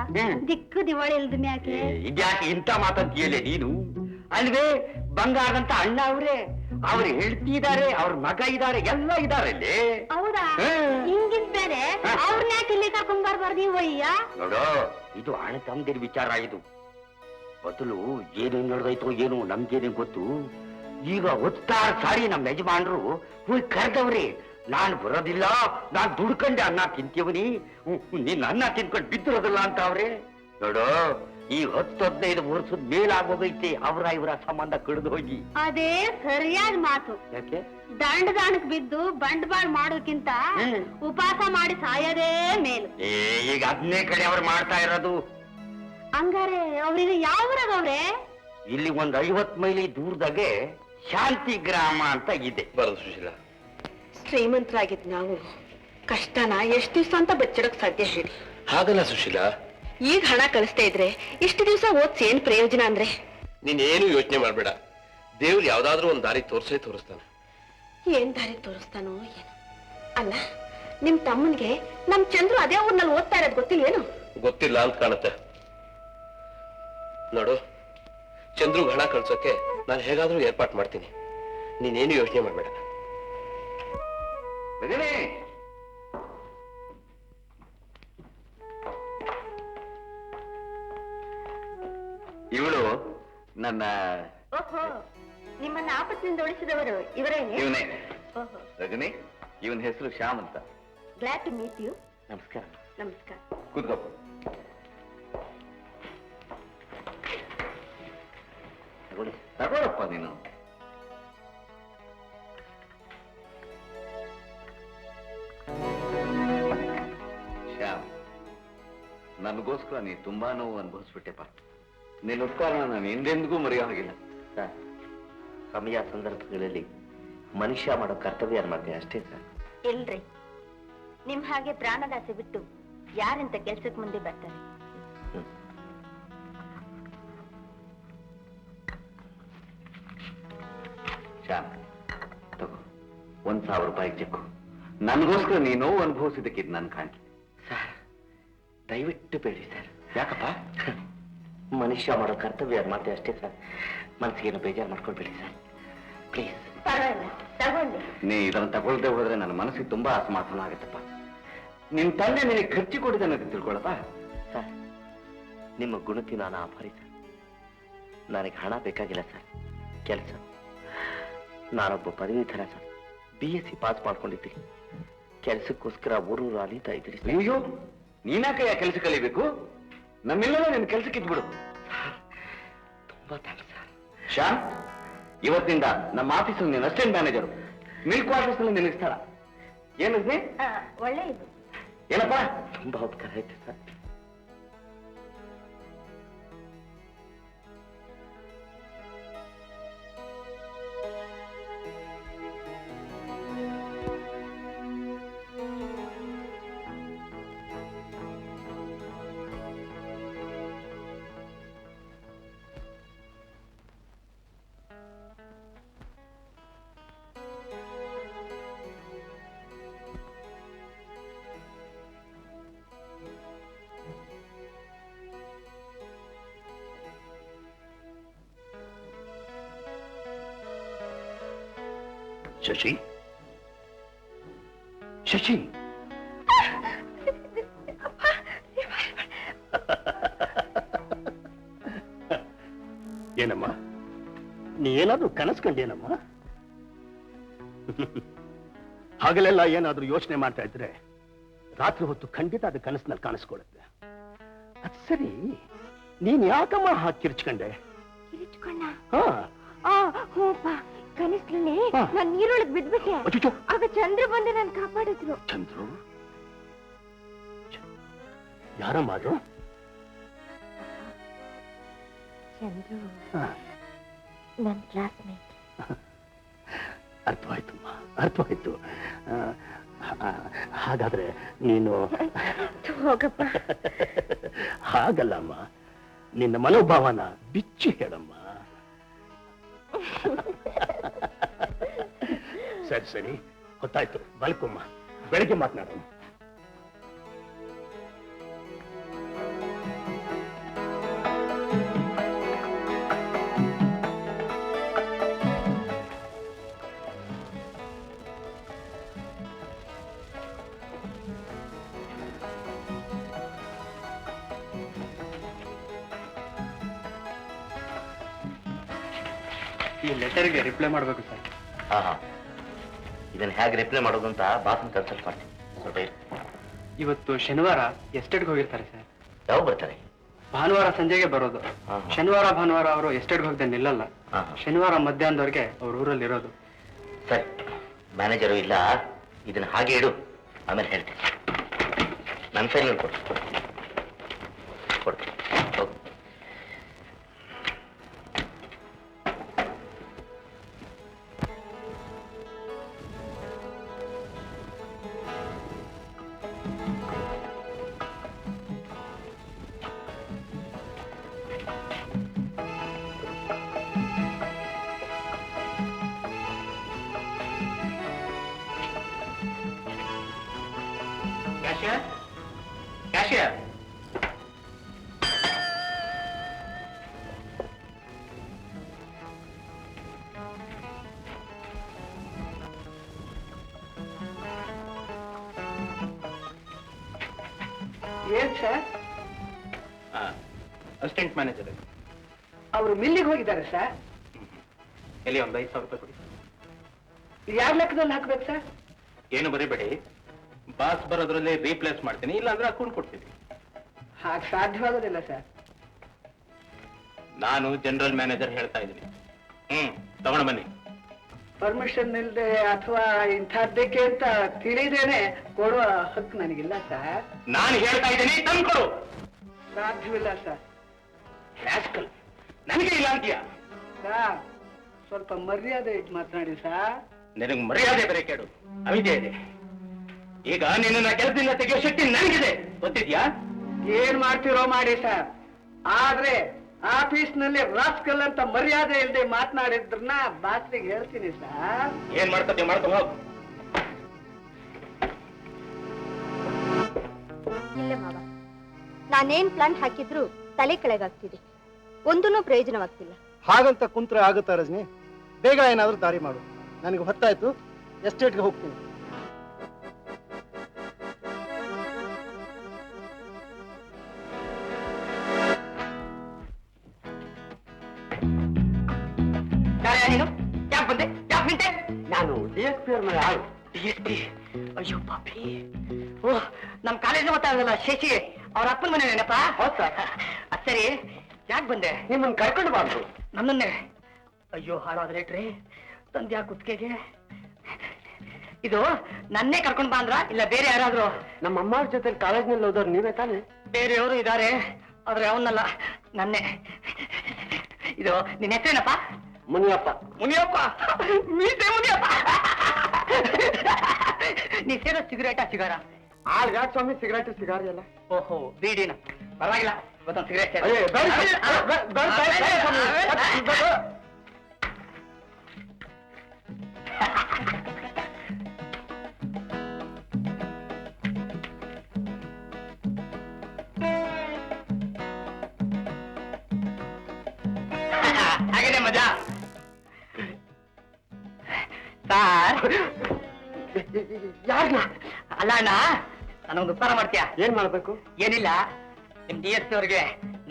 ದಿಕ್ಕು ದಿವಾಳಿ ಇಲ್ದ ಮ್ಯಾಕೆ ಇದ್ಯಾಕೆ ಇಂತ ಮಾತಂತೀಯಲೇ ನೀನು? ಅಲ್ವೇ ಬಂಗಾರದಂತ ಅಣ್ಣ ಅವ್ರು ಹೇಳ್ತಿದ್ದಾರೆ, ಅವ್ರ ಮಗ ಇದಾರೆ, ಎಲ್ಲ ಇದಾರೆ ಅಲ್ಲಿ. ಹೌದಾ? ಹಿಂಗಿದ್ಮೇಲೆ ಅವ್ರನ್ನ ಯಾಕೆ ಇಲ್ಲಿ ಕರ್ಕೊಂಡ್ ಬರ್ಬಾರ್ದು ನೀವು ಅಯ್ಯ? ನೋಡು, ಇದು ಹಣ ತಮ್ಮದಿರ ವಿಚಾರ. ಇದು ಮೊದಲು ಏನೇನ್ ನಡೆದೈತೋ ಏನು ನಮ್ಗೇನೇ ಗೊತ್ತು. ಈಗ ಹೊತ್ತಾರು ಸಾರಿ ನಮ್ಮ ಯಜಮಾನ್ರು ಹೋಗಿ ಕರೆದವ್ರಿ. ನಾನ್ ಬರೋದಿಲ್ಲ, ನಾನ್ ದುಡ್ಕೊಂಡೆ ಅನ್ನ ತಿಂತೀವನಿ, ನೀನ್ ಅನ್ನ ತಿನ್ಕೊಂಡು ಬಿದ್ದಿರೋದಿಲ್ಲ ಅಂತ ಅವ್ರೆ. ನೋಡು, ಈ 10-15 ವರ್ಷದ ಮೇಲಾಗೋಗೈತೆ ಇವರ ಸಂಬಂಧ ಕಡಿದು ಹೋಗಿ. ಅದೇ ಸರಿಯಾದ ಮಾತು. ಯಾಕೆ? ದಂಡದಾನಕ್ ಬಿದ್ದು ಬಂಡವಾಳ ಮಾಡೋಕ್ಕಿಂತ ಉಪವಾಸ ಮಾಡಿ ಸಾಯೋದೇ ಮೇಲು. ಈಗ ಅದನ್ನೇ ಕಡೆ ಅವ್ರು ಮಾಡ್ತಾ ಇರೋದು. ಹಂಗಾರೆ ಅವ್ರಿಗೆ ಯಾವ ಊರಾಗವ್ರೆ? ಇಲ್ಲಿ ಒಂದ್ 50 ಮೈಲಿ ದೂರದಾಗೆ ಶಾಂತಿ ಗ್ರಾಮ ಅಂತ ಇದೆ. ಬರೋದು ಸುಶೀಲ. ಶ್ರೀಮಂತರಾಗಿದ್ ನಾವು ಕಷ್ಟನ ಎಷ್ಟ್ ದಿವ್ಸ ಅಂತ ಬಚ್ಚಿಡಕ್ ಸಾಧ್ಯ ಹೇಳಿ? ಹಾಗಲ್ಲ ಸುಶೀಲ, ಈಗ ಹಣ ಕಳಿಸ್ತಾ ಇದ್ರೆ ಇಷ್ಟು ದಿವ್ಸ ಓದ್ಸಿ ಏನ್ ಪ್ರಯೋಜನ ಅಂದ್ರೆ? ನೀನೇನು ಯೋಚನೆ ಮಾಡ್ಬೇಡ, ದೇವ್ರು ಯಾವ್ದಾದ್ರೂ ಒಂದ್ ದಾರಿ ತೋರಿಸ್ತಾನೆ. ಏನ್ ದಾರಿ ತೋರಿಸ್ತಾನೋ ಏನು. ಅಲ್ಲ, ನಿಮ್ ತಮ್ಮನ್ಗೆ ನಮ್ ಚಂದ್ರು ಅದೇ ಊರ್ನಲ್ಲಿ ಓದ್ತಾ ಇರೋದ್ ಗೊತ್ತಿಲ್ಲ ಏನು? ಗೊತ್ತಿಲ್ಲ ಅಂತ ಕಾಣುತ್ತೆ. ನೋಡು, ಚಂದ್ರುಗ್ ಹಣ ಕಳ್ಸೋಕೆ ನಾನು ಹೇಗಾದ್ರೂ ಏರ್ಪಾಟ್ ಮಾಡ್ತೀನಿ, ನೀನೇನು ಯೋಚನೆ ಮಾಡ್ಬೇಡ. ಇವಳು ನನ್ನ ಓಹೋ, ನಿಮ್ಮನ್ನ ಆಪತ್ತಿನಿಂದ ಉಳಿಸಿದವರು ಇವರೇನೆ? ಇವನೇ ರಜನಿ. ಇವನ ಹೆಸರು ಶ್ಯಾಮ್ ಅಂತ. Glad to meet you. ನಮಸ್ಕಾರ. ನಮಸ್ಕಾರ. ಕೂತ್ಕೋಪ್ಪ. ತಗೊಳಪ್ಪ ನೀನು. ಶ್ಯಾಮ್, ನನಗೋಸ್ಕರ ನೀ ತುಂಬಾ ನೋವು ಅನುಭವಿಸ್ಬಿಟ್ಟೆಪ್ಪ. ನಿನ್ನ ಉಪಕಾರ ನಾನು ಎಂದೆಂದಿಗೂ ಮರೆಯೋ ಹಾಗಿಲ್ಲ. ಸರ್, ಸಮಯ ಸಂದರ್ಭಗಳಲ್ಲಿ ಮನುಷ್ಯ ಮಾಡೋ ಕರ್ತವ್ಯ ಮಾಡ್ತೇನೆ ಅಷ್ಟೇ ಸರ್. ಇಲ್ರಿ, ನಿಮ್ ಹಾಗೆ ಪ್ರಾಣದಾಸೆ ಬಿಟ್ಟು ಯಾರಿಂತ ಕೆಲ್ಸಕ್ ಮುಂದೆ ಬರ್ತಾರೆ? ಶ್ಯಾಮ್, ತಗೋ 1,000 ರೂಪಾಯಿ ಚೆಕ್ಕು. ನನಗೋಸ್ಕರ ನೀ ನೋವು ಅನುಭವಿಸಿದ್ದಕ್ಕೆ ಇದು ನನ್ ಕಾಣಿಕೆ. ಸರ್, ದಯವಿಟ್ಟು ಬೇಡಿ ಸರ್. ಯಾಕಪ್ಪ? ಮನುಷ್ಯ ಮಾಡೋ ಕರ್ತವ್ಯ ಮಾಡ್ತೇವೆ ಅಷ್ಟೇ ಸರ್. ಮನಸ್ಸಿಗೇನು ಬೇಜಾರು ಮಾಡ್ಕೊಳ್ಬೇಡಿ ಸರ್, ಪ್ಲೀಸ್. ಪರವಾಗಿಲ್ಲ, ತಗೊಂಡಿ. ನೀ ಇದನ್ನು ತಗೊಳ್ದೆ ಹೋದ್ರೆ ನನ್ನ ಮನಸ್ಸಿಗೆ ತುಂಬಾ ಅಸಮಾಧಾನ ಆಗುತ್ತಪ್ಪ. ನಿನ್ ತಂದೆ ನಿನಗೆ ಖರ್ಚು ಕೊಡಿದ ತಿಳ್ಕೊಳಪ್ಪ. ಸರ್, ನಿಮ್ಮ ಗುಣಕ್ಕೆ ನಾನು ಆಭಾರಿ ಸರ್. ನನಗೆ ಹಣ ಬೇಕಾಗಿಲ್ಲ ಸರ್, ಕೆಲಸ. ನಾನೊಬ್ಬ ಪದವೀಧರ ಸರ್, BSc ಪಾಸ್ ಮಾಡ್ಕೊಂಡಿದ್ದೀನಿ. ಕೆಲಸಕ್ಕೋಸ್ಕರ ಊರು ಅಲೀತಾ ಇದ್ರಿ. ಅಯ್ಯೋ, ನೀನಾಕಯ್ಯ ಕೆಲಸ ಕಲಿಬೇಕು? ನಮ್ಮೆಲ್ಲ ನಿನ್ ಕೆಲ್ಸಕ್ಕೆ ಇದ್ಬಿಡು. ತುಂಬಾ ಥ್ಯಾಂಕ್ಸ್ ಸರ್. ಶ್ಯಾಮ್, ಇವತ್ತಿಂದ ನಮ್ಮ ಆಫೀಸಲ್ಲಿ ನೀನು ಅಸಿಸ್ಟೆಂಟ್ ಮ್ಯಾನೇಜರು. ಮಿಲ್ಕ್ ಆಫೀಸ್ ನಲ್ಲಿ ನಿನಗೆ ಸ್ಥಳ. ಏನಿದೆ? ಒಳ್ಳೆ ಇದು. ಏನಪ್ಪ? ತುಂಬಾ ಉಪಕಾರ ಆಯ್ತು ಸರ್. ಶಶಿ ಶಶಿ ಏನಮ್ಮ ನೀ ಏನಾದ್ರೂ ಕನಸ್ಕೊಂಡೇನಮ್ಮ? ಹಗಲೆಲ್ಲ ಏನಾದ್ರೂ ಯೋಚನೆ ಮಾಡ್ತಾ ಇದ್ರೆ ರಾತ್ರಿ ಹೊತ್ತು ಖಂಡಿತ ಅದು ಕನಸಿನಲ್ಲಿ ಕಾಣಿಸ್ಕೊಳ್ಳುತ್ತೆ. ಅದ್ ಸರಿ, ನೀನ್ ಯಾಕಮ್ಮ ಹಾಕಿ ಕಿರ್ಚ್ಕೊಂಡೆ? ಕನಸ್ಲಲ್ಲಿ ನಾನ್ ನೀರೊಳಗ್ ಬಿದ್ಬಿಟ್ಟೆ. ಆಗ ಚಂದ್ರ ಬಂದು ನಾನು ಕಾಪಾಡಿದ್ರು. ಚಂದ್ರು? ಯಾರಮ್ಮ ಅದು? ಚಂದ್ರು ನನ್ನ ಕ್ಲಾಸ್ಮೇಟ್. ಅರ್ಥವಾಯ್ತಮ್ಮ, ಅರ್ಥವಾಯ್ತು. ಹಾಗಾದ್ರೆ ನೀನು ಹೋಗಪ್ಪ. ಹಾಗಲ್ಲಮ್ಮ, ನಿನ್ನ ಮನೋಭಾವನ ಬಿಚ್ಚಿ ಹೇಳಮ್ಮ. ಸರಿ ಸರಿ, ಗೊತ್ತಾಯ್ತು. ಬಲ್ಕಮ್ಮ, ಬೆಳಿಗ್ಗೆ ಮಾತನಾಡೋಣ. ಈ ಲೆಟರ್ಗೆ ರಿಪ್ಲೈ ಮಾಡ್ಬೇಕು ಸರ್. ಇದನ್ನ ಹೇಗೆ ರಿಪ್ಲೈ ಮಾಡೋದು ಅಂತ ಬಾಸ್ನ ಕನ್ಸಲ್ಟ್ ಮಾಡ್ತೀನಿ. ಸ್ವಲ್ಪ ಇರು. ಇವತ್ತು ಶನಿವಾರ ಎಸ್ಟೇಟ್ಗೆ ಹೋಗಿರ್ತಾರೆ ಸರ್. ಯಾವಾಗ ಬರ್ತಾರೆ? ಭಾನುವಾರ ಸಂಜೆಗೆ ಬರೋದು. ಶನಿವಾರ ಭಾನುವಾರ ಅವರು ಎಸ್ಟೇಟ್ಗೆ ಹೋಗದೆ ನಿಲ್ಲಲ್ಲ. ಶನಿವಾರ ಮಧ್ಯಾಹ್ನದವರೆಗೆ ಅವ್ರ ಊರಲ್ಲಿ ಇರೋದು. ಸರಿ, ಮ್ಯಾನೇಜರು ಇಲ್ಲ, ಇದನ್ನ ಹಾಗೆ ಇಡು, ಆಮೇಲೆ ಹೇಳ್ತೀನಿ. ನನ್ನ ಫೈಲ್ ಕೊಡು. ಹೋಗು. ಕ್ಯಾಶಿಯರ್, ಏನ್ ಸರ್? Assistant manager. ಅವರು ಮಿಲ್ಲಿಗೆ ಹೋಗಿದ್ದಾರೆ ಸರ್. ಎಲ್ಲಿ ಒಂದು 5,000 ರೂಪಾಯಿ ಕೊಡಿ. ಯಾವ ಲೆಕ್ಕದಲ್ಲಿ ಹಾಕ್ಬೇಕು ಸರ್? ಏನು ಬರೀಬೇಡಿ, ಬಾಸ್ ಬರೋದ್ರಲ್ಲಿ ರೀಪ್ಲೇಸ್ ಮಾಡ್ತೀನಿ, ಇಲ್ಲಾಂದ್ರೆ ಅಕೌಂಟ್ ಕೊಡ್ತೀನಿ. ಹಾಗೆ ಸಾಧ್ಯವಾಗೋದಿಲ್ಲ ಸರ್. ನಾನು ಜನರಲ್ ಮ್ಯಾನೇಜರ್ ಹೇಳ್ತಾ ಇದ್ದೀನಿ. ತಗೊಂಡು ಬನ್ನಿ. ಪರ್ಮಿಷನ್ ಇಲ್ಲದೆ ಅಥವಾ ಇಂಥದ್ದಕ್ಕೆ ಅಂತ ತಿಳಿದೇನೆ ಕೊಡುವ ಹಕ್ಕು ನನಗಿಲ್ಲ ಸರ್. ನಾನು ಹೇಳ್ತಾ ಇದ್ದೀನಿ, ತಂದ್ಕೊಡು. ಸಾಧ್ಯವಿಲ್ಲ ಸರ್. ರಾಸ್ಕಲ್, ನನಗೆ ಇಲ್ಲ ಅಂತೀಯ? ಸರ್, ಸ್ವಲ್ಪ ಮರ್ಯಾದೆ ಇಟ್ಟು ಮಾತನಾಡಿ ಸರ್. ನಿನಗೆ ಮರ್ಯಾದೆ ಬೇರೆ ಕೇಳು, ಅವಿದ್ಯೆ ಇದೆ. ಈಗ ನಿನ್ನ ಕೆಲಸದಿಂದ ತೆಗೆಯೋ ಶಕ್ತಿ ನನಗಿದೆ, ಗೊತ್ತಿದ್ಯಾ? ಏನ್ ಮಾಡ್ತಿರೋ ಮಾಡಿ ಸರ್. ಆದ್ರೆ ಆಫೀಸ್ನಲ್ಲಿ ರಾಸ್ಕಲ್ ಅಂತ ಮರ್ಯಾದೆ ಇಲ್ಲದೆ ಮಾತನಾಡಿದ್ರನ್ನ ಬಾಸ್ಲಿಗೆ ಹೇಳ್ತೀನಿ ಸರ್. ಏನ್ ಮಾಡ್ಕೊತೀವಿ ಮಾಡ್ಕೊ ಹೋಗು. ಇಲ್ಲ ಮಾವ, ನಾನೇನ್ ಪ್ಲಾನ್ ಹಾಕಿದ್ರು ತಲೆ ಕೆಳಗಾಗ್ತಿದೆ, ಒಂದೂ ಪ್ರಯೋಜನವಾಗ್ತಿಲ್ಲ. ಹಾಗಂತ ಕುಂತ್ರೆ ಆಗುತ್ತಾ ರಜನಿ? ಬೇಗ ಏನಾದ್ರೂ ದಾರಿ ಮಾಡು. ನನಗೆ ಹೊತ್ತಾಯ್ತು, ಎಸ್ಟೇಟ್ಗೆ ಹೋಗ್ತೀನಿ. ನಾನು DSP ಅವ್ರ ಮೇಲೆ ಆಳು. DSP? ಅಯ್ಯೋ ಪಾಪಿ. ಓಹ್, ನಮ್ ಕಾಲೇಜ್ ಗೊತ್ತಾಗಲ್ಲ, ಶಶಿ ಅವ್ರ ಅಪ್ಪನ ಮನೆ ನೆನಪಾ? ಹೌದ್ ಸರ್. ಅದ್ ಸರಿ, ಯಾಕೆ ಬಂದೆ? ನಿಮ್ಮನ್ನ ಕರ್ಕೊಂಡು ಬಂದ್ರು. ನನ್ನನ್ನೇ? ಅಯ್ಯೋ ಹಾಳಾದ್ರೆ ಇಟ್ರಿ, ತಂದ್ಯಾ ಕುತ್ತಿಗೆಗೆ. ಇದು ನನ್ನೇ ಕರ್ಕೊಂಡ್ ಬಾ ಅಂದ್ರ ಇಲ್ಲ ಬೇರೆ ಯಾರಾದ್ರೂ? ನಮ್ಮ ಅಮ್ಮವ್ರ ಜೊತೆ ಕಾಲೇಜ್ನಲ್ಲಿ ಹೋದವ್ರು ನೀವೇ ತಾನೆ? ಬೇರೆಯವರು ಇದಾರೆ, ಆದ್ರೆ ಅವನಲ್ಲ, ನನ್ನೇ. ಇದು ನಿನ್ನ ಹೆಸರೇನಪ್ಪ? ಮುನಿಯಪ್ಪ. ಮುನಿಯಪ್ಪ? ಮೀಸೆ ಮುನಿಯಪ್ಪ. ನೀ ಸೇರೋ ಸಿಗರೇಟಾ ಸಿಗಾರ? ಆಳ್ ಯಾಕೆ ಸ್ವಾಮಿ ಸಿಗರೇಟ್ ಸಿಗಾರಿ ಅಲ್ಲ? ಓಹೋ, ಬೀಡಿನ. ಪರವಾಗಿಲ್ಲ, ಇವತ್ತೊಂದು ಸಿಗರೇಟ್. ಹಾಗೇನೆ ಮಜಾ. ಸಾರ್, ಯಾರನ್ನ? ಅಲ್ಲ ಅಣ್ಣ, ನನಗೊಂದು ಉಪಕಾರ ಮಾಡ್ತೀಯಾ? ಏನ್ ಮಾಡ್ಬೇಕು? ಏನಿಲ್ಲ, ನಿಮ್ DSP ಅವ್ರಿಗೆ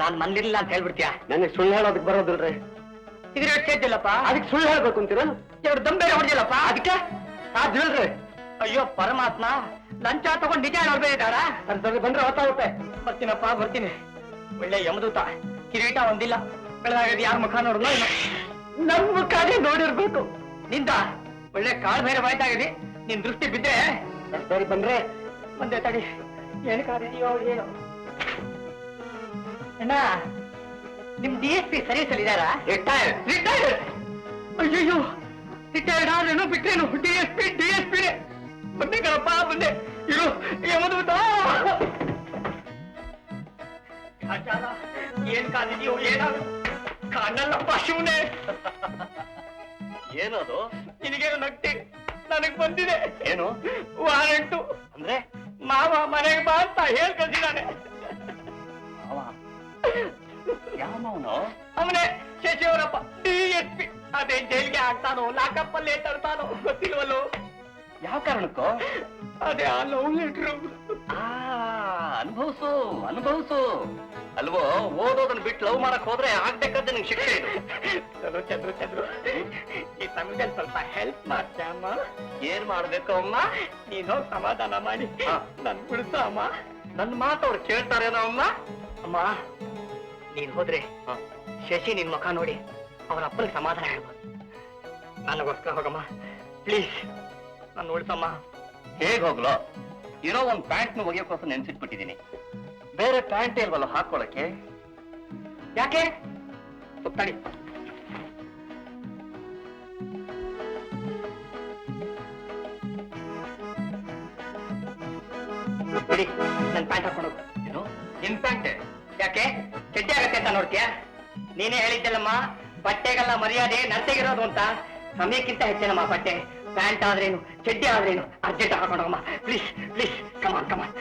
ನಾನ್ ಮನ್ಲಿರ್ಲಿಲ್ಲ ಅಂತ ಹೇಳ್ಬಿಡ್ತೀಯಾ? ನನಗೆ ಸುಳ್ಳು ಹೇಳೋದಕ್ಕೆ ಬರೋದಿಲ್ರಿ. ಸಿಗರೇಟ್ ಸೇದಿಲ್ಲಪ್ಪ, ಅದಕ್ಕೆ ಸುಳ್ಳು ಹೇಳ್ಬೇಕು ಅಂತೀರಾ? 2 ದಮ್ ಬೇರೆ ಹೊಡೆದಿಲ್ಲಪ್ಪ, ಅದಕ್ಕೆ ಸಾಧ್ಯವಿಲ್ರಿ. ಅಯ್ಯೋ ಪರಮಾತ್ಮ, ಲಂಚ ತಗೊಂಡು ನಿಜ ನೋಡ್ಬೇಕಿದ್ದಾರ? ಸರಿ ಬಂದ್ರೆ ಹೊತ್ತಾಗುತ್ತೆ. ಬರ್ತೀನಪ್ಪ ಬರ್ತೀನಿ. ಒಳ್ಳೆ ಯಮದೂತ, ಕಿರೀಟ ಒಂದಿಲ್ಲ, ಬೆಳಗಾಗದು ಯಾರ ಮುಖ ನೋಡಿದ್ನೋ ಏನೋ. ನನ್ ಮುಖನೇ ನೋಡಿರ್ಬೇಕು. ನಿಂದ ಒಳ್ಳೆ ಕಾಳು ಬೇರೆ ಬಾಯ್ತಾಗಿದೆ, ನಿನ್ ದೃಷ್ಟಿ ಬಿದ್ದೆ. ಸರಿ ಬಂದ್ರೆ ಒಂದೇ ತಡಿ, ಏನು ಕಾರಿದೆಯೋ ಏನೋ. ಅಣ್ಣ, ನಿಮ್ DSP ಸರ್ವಿಸ್ ಅಲ್ಲಿ ಇದಾರಾ? ರಿಟೈರ್ಡ್. ಅಯ್ಯಯ್ಯೋ, ರಿಟೈರ್ಡ್ ಆದ್ರೇನು ಬಿಟ್ರೇನು? DSP ಬಂದೆ ಕಣಪ್ಪ, ಬಂದೆ. ಇರು, ಯಮದೂತ. ಆಚಾರ, ಏನ್ ಕಾದಿದೆಯೋ ಏನಾದ್ರು ಕಾಣಲ್ಲಪ್ಪ ಶಿವನೇ. ಏನದು? ನಿನಗೇನು ನಗ್ತಿ? ನನಗ್ ಬಂದಿದೆ. ಏನು ವಾರಂಟು? ಅಂದ್ರೆ ಮಾವ ಮನೆಗೆ ಬಾ ಅಂತ ಹೇಳ್ ಕಳ್ಸಿದಾನೆ. ಯಾವನು? ಅವನೇ ಶಶಿಯವರಪ್ಪ, DSP. ಅದೇ ಜೈಲ್ಗೆ ಹಾಕ್ತಾನೋ, ಲಾಕಪ್ ಅಲ್ಲಿ ತರ್ತಾನೋ ಗೊತ್ತಿಲ್ವಲ್ಲೋ. ಯಾವ ಕಾರಣಕ್ಕೋ? ಅದೇ ಆ ಲವ್ ಲೆಟ್ರು. ಅನುಭವಿಸು ಅನುಭವಿಸು. ಅಲ್ವೋ, ಓದೋದನ್ನ ಬಿಟ್ಟು ಲವ್ ಮಾಡಕ್ ಹೋದ್ರೆ ಆಗ್ಬೇಕಾದ್ರೆ ನಿಂಗೆ ಶಿಕ್ಷೆ ಇದು. ಚಂದ್ರು ಈ ಸಮಯದಲ್ಲಿ ಸ್ವಲ್ಪ ಹೆಲ್ಪ್ ಮಾಡ್ತಮ್ಮ. ಏನ್ ಮಾಡ್ಬೇಕು ಅಮ್ಮ? ನೀನ್ ಹೋಗಿ ಸಮಾಧಾನ ಮಾಡಿ ನನ್ ಬಿಡ್ಸ ಅಮ್ಮ. ನನ್ ಮಾತು ಅವ್ರು ಕೇಳ್ತಾರೇನೋ ಅಮ್ಮ? ಅಮ್ಮ, ನೀನ್ ಹೋದ್ರೆ ಶಶಿ ನಿನ್ ಮುಖ ನೋಡಿ ಅವ್ರ ಅಪ್ಪನಿಗೆ ಸಮಾಧಾನ ಹೇಳ್ಬೋದು. ನನಗೋಸ್ಕರ ಹೋಗಮ್ಮ ಪ್ಲೀಸ್, ನಾನು ಉಳಿಸಮ್ಮ. ಹೇಗ್ ಹೋಗ್ಲೋ? ಇರೋ ಒಂದ್ ಪ್ಯಾಂಟ್ನ ಒಗೆಯೋಕೋಸ್ಕರ ನೆನ್ಸಿಟ್ಬಿಟ್ಟಿದೀನಿ. ಬೇರೆ ಪ್ಯಾಂಟ್ ಇಲ್ವಲ್ಲ ಹಾಕೊಳಕ್ಕೆ? ಯಾಕೆ? ತಡಿ. ಬಿಡಿ, ನನ್ ಪ್ಯಾಂಟ್ ಹಾಕೊಂಡು. ಏನು ನಿನ್ ಪ್ಯಾಂಟ್? ಯಾಕೆ ಚಡ್ಡಿ ಆಗತ್ತೆ ಅಂತ ನೋಡ್ತೀಯಾ? ನೀನೇ ಹೇಳಿದ್ದಲ್ಲಮ್ಮ, ಬಟ್ಟೆಗೆಲ್ಲ ಮರ್ಯಾದೆ ನರ್ತೆಗಿರೋದು ಅಂತ. ಸಮಯಕ್ಕಿಂತ ಹೆಚ್ಚೇನಮ್ಮ ಬಟ್ಟೆ. ಪ್ಯಾಂಟ್ ಆದ್ರೇನು, ಚಡ್ಡಿ ಆದ್ರೇನು, ಅರ್ಜೆಂಟ್ ಹಾಕೊಂಡೋಗಮ್ಮ ಪ್ಲೀಸ್ ಪ್ಲೀಸ್. ಕಮಾನ್ ಕಮಾನ್.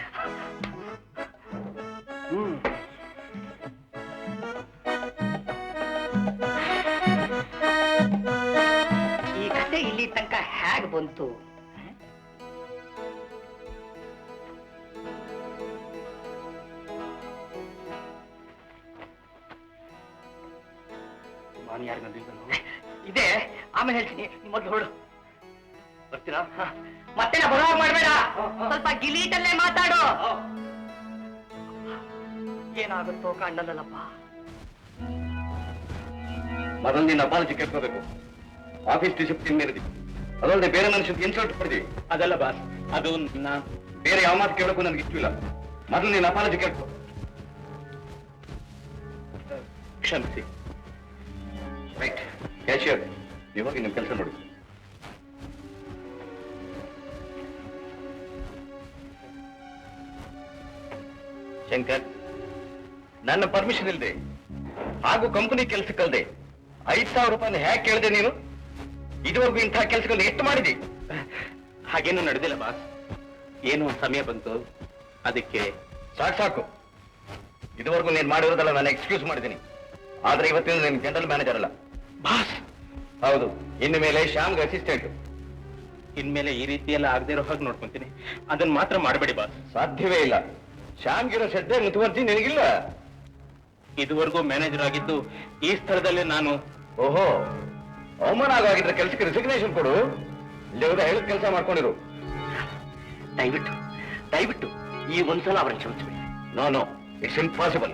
ಈ ಕಥೆ ಇಲ್ಲಿ ತನಕ ಹೇಗ್ ಬಂತು? ಇದೆ, ಆಮೇಲೆ ಹೇಳ್ತೀನಿ. ಮೊದಲು ಹೊರಡು. ಬರ್ತೀರಾ? ಮತ್ತೆ ಬರುವಾಗ ಮಾಡ್ಬೇಡ, ಸ್ವಲ್ಪ ಗಿಲೀಟಲ್ಲೇ ಮಾತಾಡು. ಏನಾಗುತ್ತೋ ಕಾಣಲ್ಲಪ್ಪ. ಮೊದಲು ನಿನ್ನ ಅಪಾಲಜಿ ಕೇಳ್ಕೋಬೇಕು. ಆಫೀಸ್ ಡಿಸಿಪ್ಲಿನ್ ಮೇರಿದಿ, ಅದಲ್ಲದೆ ಬೇರೆ ಮನುಷ್ಯನಿಗೆ ಇನ್ಸಲ್ಟ್ ಪಡೆದಿ. ಅದಲ್ಲ ಬಾಸ್, ಅದು ಬೇರೆ ಯಾವ ಮಾತು ಕೇಳೋಕ್ಕೂ ನನಗೆ ಇಷ್ಟವಿಲ್ಲ. ಮೊದಲು ನಿನ್ನ ಅಪಾಲಜಿ ಕೇಳ್ಕೊ. ಕ್ಷಮಿಸಿ. ರೈಟ್, ಕ್ಯಾಶಿಯರ್, ನೀವು ಹೋಗಿ ನಿಮ್ಮ ಕೆಲಸ ನೋಡಿ. ಶಂಕರ್, ನನ್ನ ಪರ್ಮಿಷನ್ ಇಲ್ಲದೆ ಹಾಗೂ ಕಂಪನಿ ಕೆಲಸಕ್ಕಲ್ದೆ 5,000 ರೂಪಾಯಿ ಹೇಗೆ ಕೇಳಿದೆ ನೀನು? ಇದುವರೆಗೂ ಇಂತಹ ಕೆಲಸಗಳನ್ನ ಎಷ್ಟು ಮಾಡಿದಿ? ಹಾಗೇನು ನಡೆದಿಲ್ಲ ಬಾಸ್. ಏನು ಸಮಯ ಬಂತು, ಅದಕ್ಕೆ. ಸಾಕು. ಇದುವರೆಗೂ ನೀನು ಮಾಡಿರೋದಲ್ಲ ನಾನು ಎಕ್ಸ್ಕ್ಯೂಸ್ ಮಾಡಿದ್ದೀನಿ. ಆದ್ರೆ ಇವತ್ತಿನ ನೀನು ಜನರಲ್ ಮ್ಯಾನೇಜರ್ ಅಲ್ಲ ಬಾಸ್. ಹೌದು, ಇನ್ನು ಮೇಲೆ ಶ್ಯಾಮ್ಗೆ ಅಸಿಸ್ಟೆಂಟ್. ಇನ್ಮೇಲೆ ಈ ರೀತಿ ಎಲ್ಲ ಆಗದೆ ಇರೋ ಹಾಗೆ ನೋಡ್ಕೊಂತೀನಿ. ಅದನ್ನ ಮಾತ್ರ ಮಾಡಬೇಡಿ ಬಾಸ್. ಸಾಧ್ಯವೇ ಇಲ್ಲ. ಶ್ಯಾಮ್ಗಿರೋ ಶ್ರದ್ಧೆ ಮುತುವರ್ಜಿ ನಿನಗಿಲ್ಲ. ಇದುವರೆಗೂ ಮ್ಯಾನೇಜರ್ ಆಗಿದ್ದು ಈ ಸ್ಥಳದಲ್ಲೇ ನಾನು. ಓಹೋ, ಅವಮಾನ ಆಗಿದ್ರೆ ಕೆಲಸಕ್ಕೆ ರೆಸಿಗ್ನೇಷನ್ ಕೊಡು. ಇಲ್ಲೇ ಹೇಳಿದ ಕೆಲಸ ಮಾಡ್ಕೊಂಡಿರು. ದಯವಿಟ್ಟು ಈ ಒಂದ್ಸಲ ಅವರನ್ನು ಕ್ಷಮಿಸಬೇಡಿ. No, it's impossible.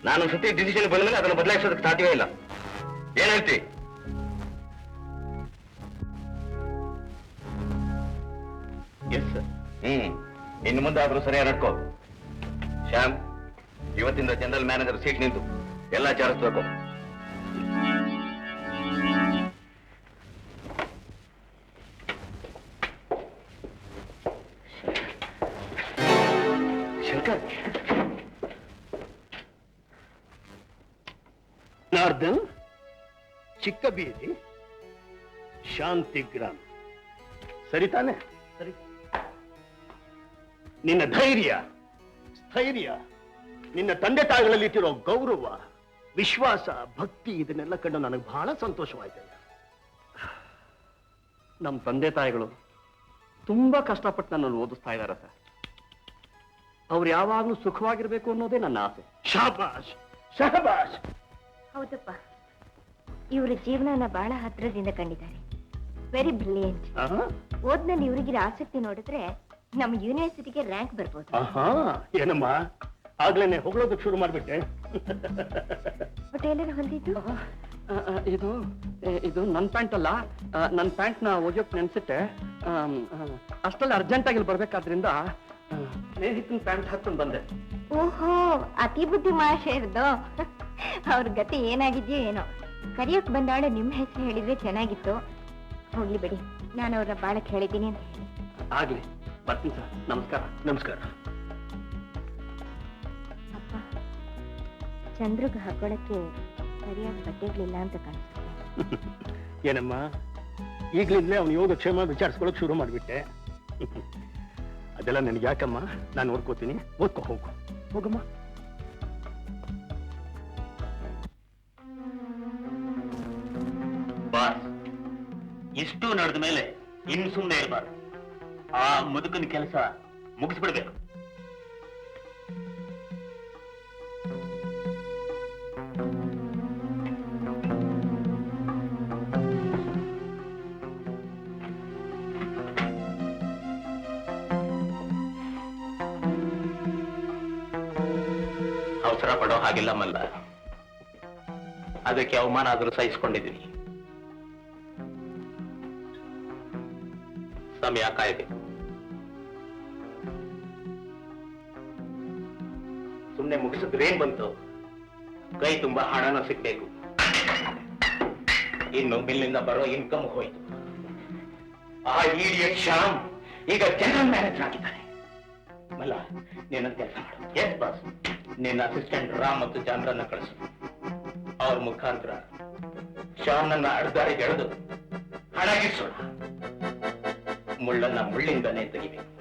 ನಾನು ಸತಿ ಡಿಸಿಷನ್ ಬಂದ ಮೇಲೆ ಅದನ್ನು ಬದಲಾಯಿಸೋದಕ್ಕೆ ಸಾಧ್ಯವೇ ಇಲ್ಲ. ಏನ್ ಹೇಳ್ತಿ? Yes sir. ಇನ್ನು ಮುಂದೆ ಆದ್ರೂ ಸರಿಯಾಗಿ ನಡ್ಕೋ. ಶ್ಯಾಮ್, ಇವತ್ತಿಂದ ಜನರಲ್ ಮ್ಯಾನೇಜರ್ ಸೀಟ್ ನಿಂತು ಎಲ್ಲ ವಿಚಾರಿಸ್ಬೇಕು. ಶಂಕರ್, ನಾರ್ದನ್, ಚಿಕ್ಕ ಬೀದಿ, ಶಾಂತಿ ಗ್ರಾಮ, ಸರಿ ತಾನೆ? ಸರಿ. ನಿನ್ನ ಧೈರ್ಯ, ಸ್ಥೈರ್ಯ, ನಿನ್ನ ತಂದೆ ತಾಯಿಗಳಲ್ಲಿ ಇಟ್ಟಿರೋ ಗೌರವ, ವಿಶ್ವಾಸ, ಭಕ್ತಿ, ಇದನ್ನೆಲ್ಲ ಕಂಡು ನನಗೆ ಬಹಳ ಸಂತೋಷವಾಯ್ತು. ನಮ್ಮ ತಂದೆ ತಾಯಿಗಳು ತುಂಬಾ ಕಷ್ಟಪಟ್ಟು ನನ್ನನ್ನು ಓದಿಸ್ತಾ ಇದ್ದಾರೆ ಸರ್. ಅವ್ರು ಯಾವಾಗ್ಲೂ ಸುಖವಾಗಿರ್ಬೇಕು ಅನ್ನೋದೇ ನನ್ನ ಆಸೆ. ಶಾಬಾಷ್ ಶಾಬಾಷ್. ಹೌದಪ್ಪ, ಇವರ ಜೀವನನ ಬಹಳ ಹತ್ರದಿಂದ ಕಂಡಿದ್ದಾರೆ. Very brilliant. ಓದ್ನಲ್ಲಿ ಇವರಿಗಿರೋ ಆಸಕ್ತಿ ನೋಡಿದ್ರೆ ನಮ್ಮ ಯೂನಿವರ್ಸಿಟಿಗೆ ರ್ಯಾಂಕ್ ಬರ್ಬೋದು. ಏನಮ್ಮ ಆಗ್ಲೇನೆ ಹೊಗಳೋದಕ್ಕೆ ಶುರು ಮಾಡ್ಬಿಟ್ಟೆ. ಟೇಲರ್ ಹೊಂದಿದ್ದು ಇದು ಇದು ನನ್ನ ಪ್ಯಾಂಟ್ ಅಲ್ಲ. ನನ್ನ ಪ್ಯಾಂಟ್ ನ ಒಗೆಯೋಕ್ ನೆನ್ಸಿಟ್ಟೆ. ಅಷ್ಟಲ್ಲಿ ಅರ್ಜೆಂಟ್ ಆಗಿ ಬರ್ಬೇಕಾದ್ರಿಂದ ಸ್ನೇಹಿತನ ಪ್ಯಾಂಟ್ ಹಾಕೊಂಡು ಬಂದೆ. ಓಹೋ, ಅತಿ ಬುದ್ಧಿ ಮಾಷೇರ್ದು. ಅವ್ರ ಗತಿ ಏನಾಗಿದ್ಯೋ ಏನೋ. ಕರಿಯೋಕ್ ಬಂದಾಳೆ ನಿಮ್ಮ ಹೆಸರು ಹೇಳಿದ್ರೆ ಚೆನ್ನಾಗಿತ್ತು. ಹೋಗ್ಲಿ ಬಿಡಿ, ನಾನು ಅವ್ರನ್ನ ಬಾಳಕ್ ಹೇಳಿದ್ದೀನಿ ಅಂತ ಹೇಳಿ. ಆಗ್ಲಿ, ಬರ್ತೀನಿ ಸರ್. ನಮಸ್ಕಾರ. ನಮಸ್ಕಾರ. ಅಪ್ಪ, ಚಂದ್ರಗ್ ಹಾಕೊಳಕ್ಕೆ ಸರಿಯಾದ ಬಟ್ಟೆಗಳಿಲ್ಲ ಅಂತ ಕಾಣಿಸುತ್ತೆ. ಏನಮ್ಮ ಈಗ್ಲಿಂದಲೇ ಅವನು ಯೋಗಕ್ಷೇಮ ವಿಚಾರಿಸ್ಕೊಳಕ್ ಶುರು ಮಾಡ್ಬಿಟ್ಟೆ. ಅದೆಲ್ಲ ನನಗೆ ಯಾಕಮ್ಮ, ನಾನು ನೋಡ್ಕೋತೀನಿ. ಓದ್ಕೊ, ಹೋಗು ಹೋಗಮ್ಮ. ಬಾಸ್, ಇಷ್ಟು ನಡೆದ ಮೇಲೆ ಇನ್ನು ಸುಮ್ಮನೆ ಇರಬಾರ್ದು. ಆ ಮುದುಕನ ಕೆಲಸ ಮುಗಿಸ್ಬಿಡ್ಬೇಕು. ಅವಸರ ಪಡೋ ಹಾಗಿಲ್ಲ ಮಲ್ಲ. ಅದಕ್ಕೆ ಅವಮಾನ ಆದ್ರೂ ಸಹಿಸ್ಕೊಂಡಿದ್ದೀನಿ. ಸಮಯ ಕಾಯಬೇಕು. ಸುಮ್ನೆ ಮುಗಿಸಿದ್ರೆ ಏನ್ ಬಂತು? ಕೈ ತುಂಬಾ ಹಣನ ಸಿಗ್ಬೇಕು. ಇನ್ನು ಮಿಲ್ಲಿಂದ ಬರೋ ಇನ್ಕಮ್ ಹೋಯ್ತು. ಆ ಇಡಿಯಟ್ ಶ್ಯಾಮ್ ಈಗ ಜನರಲ್ ಮ್ಯಾನೇಜರ್ ಆಗಿದ್ದಾನೆ. ಮಲ್ಲ, ನೀನೊಂದು ಕೆಲಸ ಮಾಡು. ಎಸ್ ಬಾಸ್, ನಿನ್ನ ಅಸಿಸ್ಟೆಂಟ್ ರಾಮ್ ಮತ್ತು ಜಾನ್ರನ್ನ ಕಳಿಸು. ಅವ್ರ ಮುಖಾಂತರ ಶ್ಯಾಮ್ನನ್ನ ಅಡ್ದಾರಿಗೆ ಎಳೆದು ಹಣಗಿಸೋಣ. ಮುಳ್ಳನ್ನ ಮುಳ್ಳಿಂದನೇ ತೆಗಿಬೇಕು.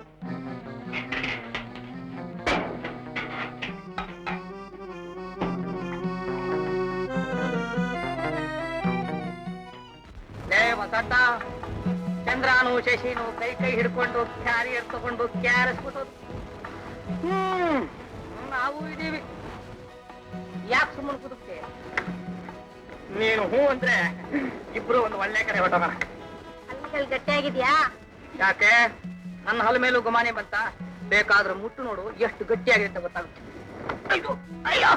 ವಸಂತ, ಚಂದ್ರಾನು ಶಶಿನು ಕೈ ಕೈ ಹಿಡ್ಕೊಂಡು ಕ್ಯಾರಿಯರ್ ತಗೊಂಡು ಕ್ಯಾರಿಸ್ಬಿಟ್ಟು ನಾವು ಇದೀವಿ. ಯಾಕೆ ಸುಮ್ಮನೆ ಕುದುಕ್ತೆ? ನೀನು ಹೂ ಅಂದ್ರೆ ಇಬ್ರು ಒಂದು ಒಳ್ಳೆ ಕಡೆ ಹೊಟ್ಟೋಗೋಣ. ಅಲ್ಲಿ ಗಟ್ಟಿಯಾಗಿದ್ಯಾ? ಯಾಕೆ ನನ್ನ ಹಲ ಮೇಲೂ ಗುಮಾನಿ ಬಂತ? ಬೇಕಾದ್ರೆ ಮುಟ್ಟು ನೋಡು, ಎಷ್ಟು ಗಟ್ಟಿಯಾಗಿದೆ ಅಂತ ಗೊತ್ತಾಗುತ್ತೆ. ಅಯ್ಯೋ ಅಯ್ಯೋ,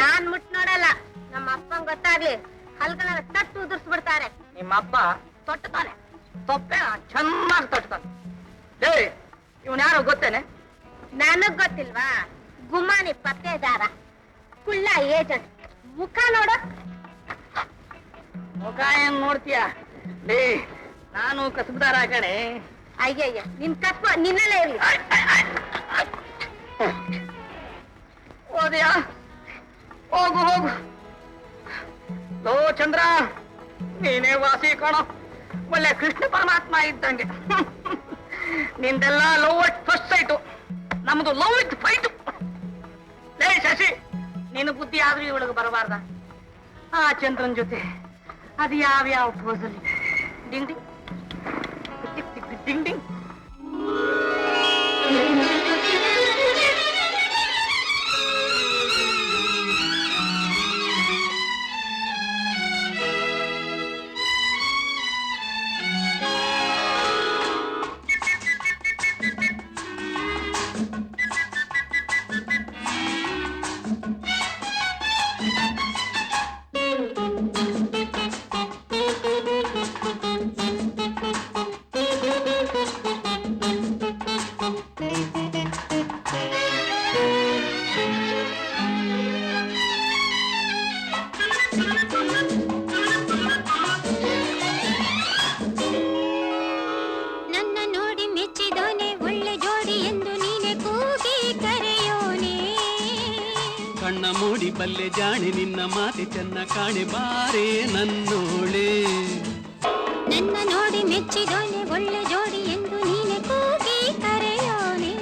ನಾನ್ ಮುಟ್ ನೋಡಲ್ಲ. ನಮ್ಮ ಅಪ್ಪಂಗ್ ಗೊತ್ತಾಗ್ಲಿ, ಹಲ್ಗಳೆಲ್ಲ ತಟ್ಟು ಉದುರ್ಸ್ಬಿಡ್ತಾರೆ. ನಿಮ್ಮ ಅಪ್ಪ ತೊಟ್ಟತಾನೆ, ತೊಪ್ಪೆ ಚೆನ್ನಾಗಿ ತೊಟ್ಟತಾನೆ. ಏ, ಇವನ್ ಯಾರೋ ಗೊತ್ತೇನೆ? ನನಗ್ ಗೊತ್ತಿಲ್ವಾ? ಗುಮಾನಿ ಪತ್ತೇದಾರ, ಕುಳ್ಳ ಏಜೆಂಟ್. ಮುಖ ನೋಡು. ಮುಖ ಏನ್ ನೋಡ್ತೀಯ? ಲೇ, ನಾನು ಕಸಬದಾರ ಕಣೆ. ಅಯ್ಯಯ್ಯ, ನಿನ್ ಕಸ್ಬ ನಿನ್ನಲ್ಲೇ ಇರ್ಲಿ. ಹೋದ್ಯಾ? ಹೋಗು ಹೋಗು. ಲೋ ಚಂದ್ರ, ನೀನೇ ವಾಸಿ ಕಾಣೋ. ಒಳ್ಳೆ ಕೃಷ್ಣ ಪರಮಾತ್ಮ ಇದ್ದಂಗೆ. ನಿಂದೆಲ್ಲ ಲವ್ ಅಟ್ ಫಸ್ಟ್ ಸೈಟು, ನಮ್ದು ಲವ್ ಇಟ್ ಫೈಟು. ಲೇ ಶಶಿ, ನೀನು ಬುದ್ಧಿ ಆದ್ರೂ ಇವಳಿಗೆ ಬರಬಾರ್ದ? ಆ ಚಂದ್ರನ್ ಜೊತೆ ಅದು ಯಾವ್ಯಾವ ಪೋಸಲ್ಲಿ ding ding tick tick ding ding. ಬಲ್ಲೆ ಜಾಣೆ ನಿನ್ನ ಮಾತೆ ಚೆನ್ನ ಕಾಣೆ ಬಾರೆ ನನ್ನೋಳೆ. ನನ್ನ ನೋಡಿ ಮೆಚ್ಚಿದೋನೆ ಒಳ್ಳೆ ಜೋಡಿ ಎಂದು ನೀನೆ ಕೂಗಿ ಕರೆಯೋನೆ.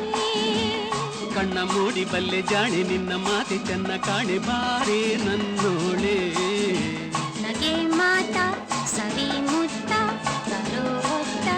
ಕಣ್ಣ ಮೂಡಿ ಬಲ್ಲೆ ಜಾಣೆ ನಿನ್ನ ಮಾತೆ ಚೆನ್ನ ಕಾಣೆ ಬಾರೆ ನನ್ನೋಳೆ. ನಗೆ ಮಾತ ಸರಿ ಮುತ್ತ ಬರೋ ಹೊತ್ತ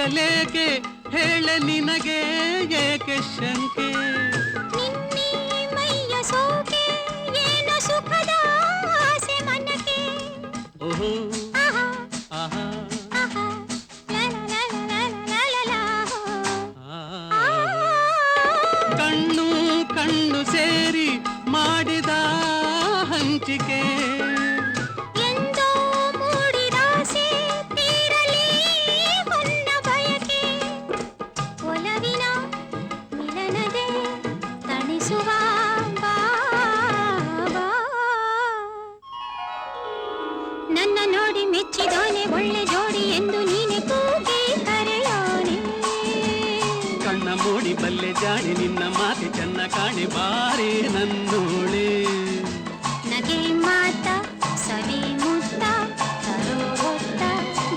ಸಿಗಲೇಕೆ ಹೇಳ ನಿನಗೆ ಏಕೆ ಶಂಕೆ ನಿನ್ನೆ ಮೈಯ ಸೋಕೆ ಏನೋ ಸುಖದ ಆಸೆ ಮನಕ್ಕೆ ಓಹೋ ಆಹಾ ಆಹಾ ಆಹಾ ಲಾ ಲಾ ಲಾ ಲಾ ಲಾ ಲಾ ಆ. ಕಣ್ಣು ಕಣ್ಣು ಸೇರಿ ಮಾಡಿದ ಹಂಚಿಕೆ ಎಂದೋ ಮೂಡಿದಾಸೆ ತೀರಲಿ ಹೊನ್ನ ಬಯಕೆ ಒಲವಿನ ಮಿಲನದೆ ತಣಿಸುವ ಬಾ ಬಾ. ನನ್ನ ನೋಡಿ ಮೆಚ್ಚಿದೋನೆ ಒಳ್ಳೆ ಜೋಡಿ ಎಂದು ನೀನೆ ಕೂಗಿ ಕರೆಯೋನೆ ಕಣ್ಣ ಮೂಡಿ ಬಲ್ಲೆ ಜಾಣೆ ನಿನ್ನ ಮಾತೆ ಚೆನ್ನ ಕಾಣೆ ಬಾರಿ ನನ್ನೋಳೆ ನಗೆ ಮಾತ ಸವಿ ಮುತ್ತ ತರೋ ಹೊತ್ತ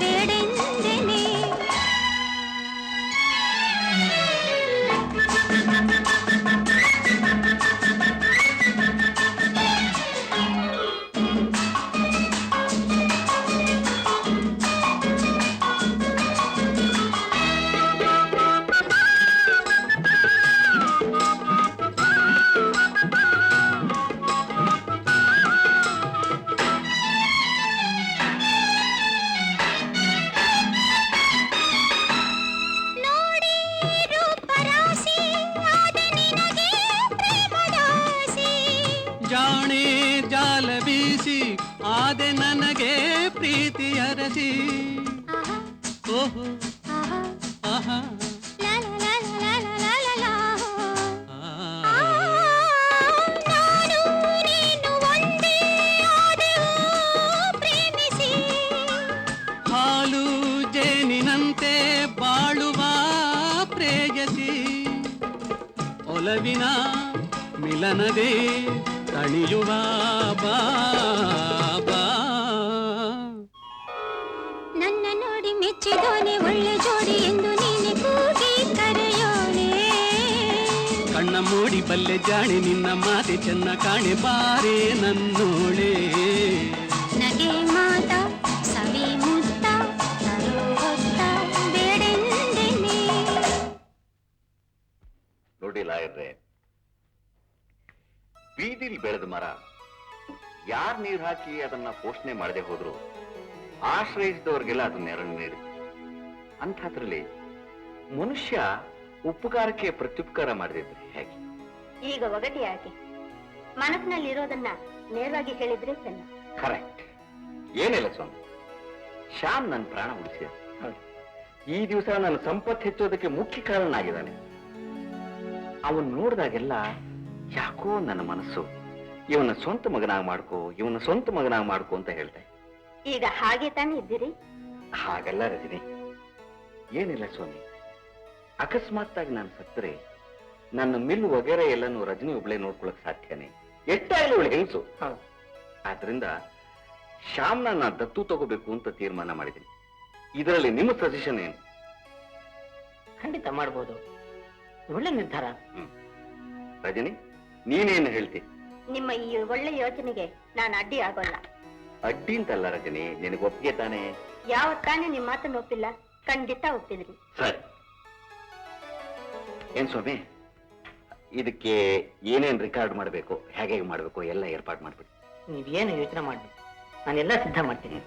ಬೇಡೆಂದೆನೆ ನೋಡಿ ರೂಪರಾಶಿ ಆದ ನಿನಗೆ ಪ್ರೇಮದಾಸಿ ಜಾಣೆ ಜಾಲ ಬೀಸಿ ಆದೆ ನನಗೆ ಪ್ರೀತಿ ಅರಸಿ ಆಹಾ ಓಹೋ ಆಹಾ ಆಹಾ ಲಾ ಲಾ ಲಾ ಲಾ ಲಾ ಲಾ ಆ. ನಾನು ನೀನು ಒಂದೇ ಆದೆವು ಪ್ರೇಮಿಸಿ ಹಾಲು ಜೇನಿನಂತೆ ಬಾಳುವ ಪ್ರೇಯಸಿ ಒಲವಿನ ಮಿಲನದೇ ತಣಿಯುವ ಬಾಬಾ ನನ್ನ ನೋಡಿ ಮೆಚ್ಚಿದೋನೆ ಒಳ್ಳೆ ಜೋಡಿ ಎಂದು ನೀನೆ ಕೂಗಿ ಕರೆಯೋನೆ ಕಣ್ಣ ಮೂಡಿ ಬಲ್ಲೆ ಜಾಣೆ ನಿನ್ನ ಮಾತೆ ಚೆನ್ನ ಕಾಣೆ ಬಾರೆ ನನ್ನೋಳೆ ನಗೆ ಮಾತ ಸವಿ ಮುತ್ತ ತರೋ ಹೊತ್ತ ಬೇಡೆಂದೆನೆ ನೋಡಿ ಲಾಯರ್ರೆ, ಬೀದಿಲ್ ಬೆಳೆದ ಮರ ಯಾರ್ ನೀರ್ ಹಾಕಿ ಅದನ್ನ ಪೋಷಣೆ ಮಾಡದೆ ಹೋದ್ರು ಆಶ್ರಯಿಸಿದವ್ರಿಗೆಲ್ಲ ಅದು ನೆರಳು ನೀಡುತ್ತೆ. ಅಂಥದ್ರಲ್ಲಿ ಮನುಷ್ಯ ಉಪಕಾರಕ್ಕೆ ಪ್ರತ್ಯುಪಕಾರ ಮಾಡದಿದ್ರೆ ಹೇಗೆ? ಈಗ ಒಗಟಿ ಯಾಕೆ ಮನಸ್ಸಿನಲ್ಲಿ ಇರೋದನ್ನ ನೇರವಾಗಿ ಹೇಳಿದ್ರೆ ಚೆನ್ನ. ಕರೆಕ್ಟ್. ಏನಿಲ್ಲ ಸ್ವಾಮಿ, ಶ್ಯಾಮ್ ನನ್ನ ಪ್ರಾಣ ಉಳಿಸಿದ. ಈ ದಿವಸ ನನ್ನ ಸಂಪತ್ತು ಹೆಚ್ಚೋದಕ್ಕೆ ಮುಖ್ಯ ಕಾರಣ ಆಗಿದ್ದಾನೆ. ಅವನ್ ನೋಡಿದಾಗೆಲ್ಲ ಯಾಕೋ ನನ್ನ ಮನಸ್ಸು ಇವನ ಸ್ವಂತ ಮಗನಾಗಿ ಮಾಡ್ಕೋ, ಇವನ ಸ್ವಂತ ಮಗನಾಗಿ ಮಾಡ್ಕೋ ಅಂತ ಹೇಳ್ದೆ. ಈಗ ಹಾಗೆ ತಾನೇ ಇದ್ದೀರಿ? ಹಾಗಲ್ಲ ರಜನಿ, ಏನಿಲ್ಲ ಸ್ವಾಮಿ. ಅಕಸ್ಮಾತ್ತಾಗಿ ನಾನು ಸತ್ತರೆ ನನ್ನ ಮಿಲ್ ವಗೇರೆ ಎಲ್ಲನೂ ರಜನಿ ಒಬ್ಳೆ ನೋಡ್ಕೊಳಕ್ ಸಾಧ್ಯನೇ? ಎಷ್ಟಾಗಲಿ ಅವಳು ಹೆಂಗಸು. ಆದ್ರಿಂದ ಶ್ಯಾಮ್ನ ನಾ ದತ್ತು ತಗೋಬೇಕು ಅಂತ ತೀರ್ಮಾನ ಮಾಡಿದ್ದೀನಿ. ಇದರಲ್ಲಿ ನಿಮ್ಮ ಸಜೆಷನ್ ಏನು? ಖಂಡಿತ ಮಾಡ್ಬೋದು, ಒಳ್ಳೆ ನಿರ್ಧಾರ. ರಜನಿ, ನೀನೇನು ಹೇಳ್ತಿ? ನಿಮ್ಮ ಈ ಒಳ್ಳೆ ಯೋಚನೆಗೆ ನಾನು ಅಡ್ಡಿ ಆಗೋಲ್ಲ. ಅಡ್ಡಿ ಅಂತಲ್ಲ ರಜನಿ, ನಿನಗೆ ಒಪ್ಪಿಗೆ ತಾನೆ? ಯಾವತ್ತಾನೆ ನಿಮ್ಮ ಮಾತನ್ನು ಒಪ್ಪಿಲ್ಲ, ಖಂಡಿತ ಒಪ್ಪಿದ್ರಿ. ಸರಿ. ಏನ್ ಸ್ವಾಮಿ, ಇದಕ್ಕೆ ಏನೇನ್ ರೆಕಾರ್ಡ್ ಮಾಡಬೇಕು, ಹೇಗೆ ಮಾಡಬೇಕು ಎಲ್ಲ ಏರ್ಪಾಡು ಮಾಡ್ಬಿಡಿ. ನೀವೇನು ಯೋಚನೆ ಮಾಡ್ಬೇಕು, ನಾನೆಲ್ಲ ಸಿದ್ಧ ಮಾಡ್ತೀನಿ.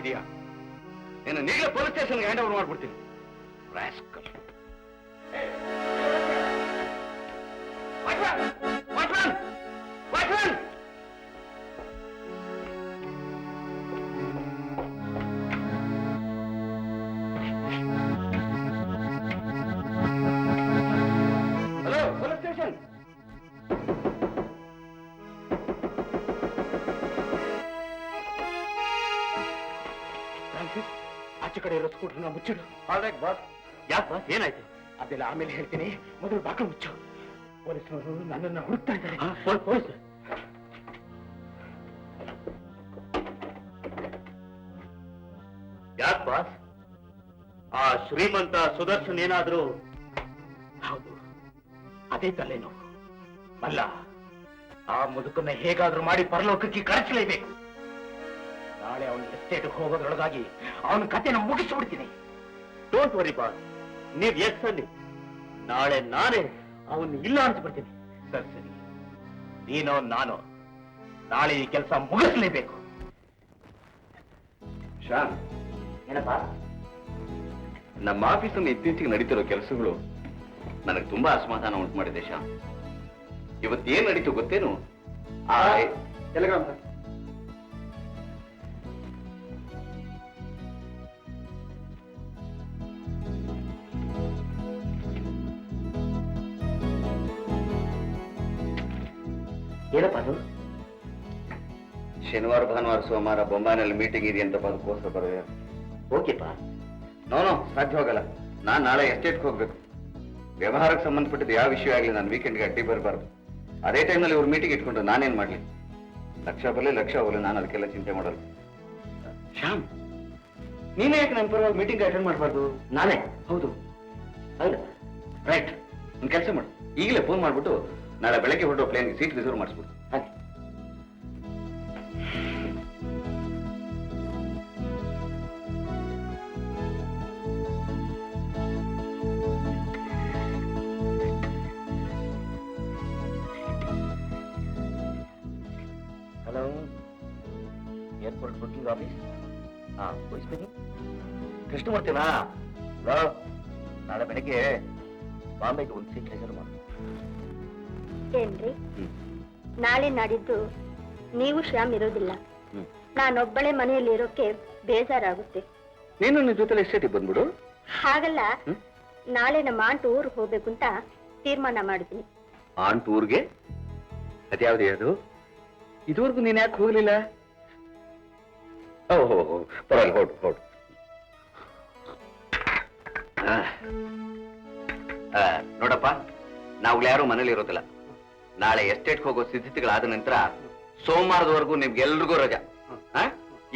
ಬಂದಿದ್ದೀಯಾ? ನೀನು ಈಗಲೇ ಪೊಲೀಸ್ ಸ್ಟೇಷನ್ಗೆ ಹ್ಯಾಂಡ್ ಓವರ್ ಮಾಡ್ಬಿಡ್ತೀನಿ. ರಾಸ್ಕಲ್. Hello, police station. ಆಚೆ ಕಡೆ ಇರೋ ಸ್ಕೂಟರ್ನ ಮುಚ್ಚಿಡು. Alright boss. ಯಾಕೆ ಬಾಸ್, ಏನಾಯ್ತು? ಅದೆಲ್ಲ ಆಮೇಲೆ ಹೇಳ್ತೀನಿ, ಮೊದಲು ಬಾಕಲು ಮುಚ್ಚು. ಪೊಲೀಸರು ನನ್ನನ್ನು ಹುಡುಕ್ತಾ ಇದ್ದಾರೆ. ಪೊಲೀಸ್. ಯಾಕೆ ಬಾಸ್, ಆ ಶ್ರೀಮಂತ ಸುದರ್ಶನ್ ಏನಾದ್ರೂ? ಹೌದು, ಅದೇ ತಲೆನೋವು. ಅಲ್ಲ, ಆ ಮುದುಕನ್ನ ಹೇಗಾದ್ರೂ ಮಾಡಿ ಪರಲೋಕಕ್ಕೆ ಕಳಿಸಲೇಬೇಕು. ನಾಳೆ ಅವನ ಎಸ್ಟೇಟ್ಗೆ ಹೋಗೋದ್ರೊಳಗಾಗಿ ಅವನ ಕಥೆನ ಮುಗಿಸ್ಬಿಡ್ತೀನಿ. ಡೋಂಟ್ ವರಿ ಬಾಸ್, ನೀವ್ ಎಸ್ ಅಲ್ಲಿ. ನಾಳೆ ನಾನೇ ಅವನು ಇಲ್ಲ ಅನ್ಸ್ಬಿಡ್ತೀನಿ. ಸರಿ ಸರಿ, ನೀನೋ ನಾನೋ ನಾಳೆ ಈ ಕೆಲಸ ಮುಗಿಸ್ಲೇಬೇಕು. ಶ್ಯಾಮ್, ಏನಪ್ಪ? ನಮ್ಮ ಆಫೀಸಲ್ಲಿ ಇತ್ತೀಚೆಗೆ ನಡೀತಿರೋ ಕೆಲಸಗಳು ನನಗೆ ತುಂಬಾ ಅಸಮಾಧಾನ ಉಂಟು ಮಾಡಿದೆ ಶ್ಯಾಮ್. ಇವತ್ತೇನ್ ನಡೀತು ಗೊತ್ತೇನು? Telegram sir. ಏನಪ್ಪ ಅದು? ಶನಿವಾರ ಭಾನುವಾರ ಸೋಮವಾರ ಬೊಂಬಾಯಿನಲ್ಲಿ ಮೀಟಿಂಗ್ ಇದೆ ಅಂತ ಅದಕ್ಕೋಸ್ಕರ ಬರೋದು. ಓಕೆಪ್ಪ. ನೋ ಸಾಧ್ಯವಾಗಲ್ಲ. ನಾನ್ ನಾಳೆ ಎಸ್ಟೇಟ್ಗೆ ಹೋಗ್ಬೇಕು. ವ್ಯವಹಾರಕ್ಕೆ ಸಂಬಂಧಪಟ್ಟಿದ್ದು ಯಾವ ವಿಷಯ ಆಗಲಿ ನಾನು ವೀಕೆಂಡ್ಗೆ ಅಡ್ಡಿ ಬರಬಾರ್ದು. ಅದೇ ಟೈಮ್ನಲ್ಲಿ ಇವ್ರು ಮೀಟಿಂಗ್ ಇಟ್ಕೊಂಡ್ರೆ ನಾನೇನ್ ಮಾಡ್ಲಿ? ಲಕ್ಷ ಬರಲಿ ಲಕ್ಷ ಹೋಗಲಿ, ನಾನು ಅದಕ್ಕೆಲ್ಲ ಚಿಂತೆ ಮಾಡಲ್ಲ. ಶ್ಯಾಮ್, ನೀನೇ ಯಾಕೆ ನನ್ನ ಪರವಾಗಿ ಮೀಟಿಂಗ್ ಅಟೆಂಡ್ ಮಾಡಬಾರ್ದು? ನಾನೇ? ಹೌದು. ಹೌದಾ? ರೈಟ್. ಒಂದು ಕೆಲಸ ಮಾಡು, ಈಗಲೇ ಫೋನ್ ಮಾಡ್ಬಿಟ್ಟು ನಾಳೆ ಬೆಳಗ್ಗೆ ಹೊರಡೋ ಪ್ಲೇನ್ಗೆ ಸೀಟ್ ರಿಸರ್ವ್ ಮಾಡಿಸ್ಬಿಡು. ಹಾಗೆ. Hello, airport booking office. ಕೃಷ್ಣಮೂರ್ತಿನಾ? ನಾಳೆ ಬೆಳಗ್ಗೆ ಬಾಂಬೆಗೆ ಒಂದು ಸೀಟ್ ರಿಸರ್ವ್ ಮಾಡಿ. ಏನ್ರಿ, ನಾಳೆ ನಾಡಿದ್ದು ನೀವು ಶ್ಯಾಮ್ ಇರೋದಿಲ್ಲ. ನಾನೊಬ್ಬಳೆ ಮನೆಯಲ್ಲಿ ಇರೋಕೆ ಬೇಜಾರಾಗುತ್ತೆ. ನೀನು ನಿನ್ನ ಜೊತೆ ಎಸ್ಟೇಟಿಗೆ ಬಂದ್ಬಿಡು. ಹಾಗಲ್ಲ, ನಾಳೆ ನಮ್ಮ ಆಂಟ್ ಊರ್ ಹೋಗ್ಬೇಕು ಅಂತ ತೀರ್ಮಾನ ಮಾಡಿದ್ದೀನಿ. ಆಂಟ್ ಊರ್ಗೆ? ಅದ್ಯಾವ್ದು ಅದು? ಇದುವರೆಗೂ ನೀನ್ ಯಾಕೆ ಹೋಗ್ಲಿಲ್ಲ? ಓಹೋ, ಪರವಾಗಿಲ್ಲ, ಹೊರಡು ಹೊರಡು. ನೋಡಪ್ಪ, ನಾವು ಯಾರು ಮನೇಲಿ ಇರೋದಿಲ್ಲ. ನಾಳೆ ಎಸ್ಟೇಟ್ಗೆ ಹೋಗೋ ಸಿದ್ಧತೆಗಳಾದ ನಂತರ ಸೋಮವಾರದವರೆಗೂ ನಿಮ್ಗೆಲ್ರಿಗೂ ರಜಾ.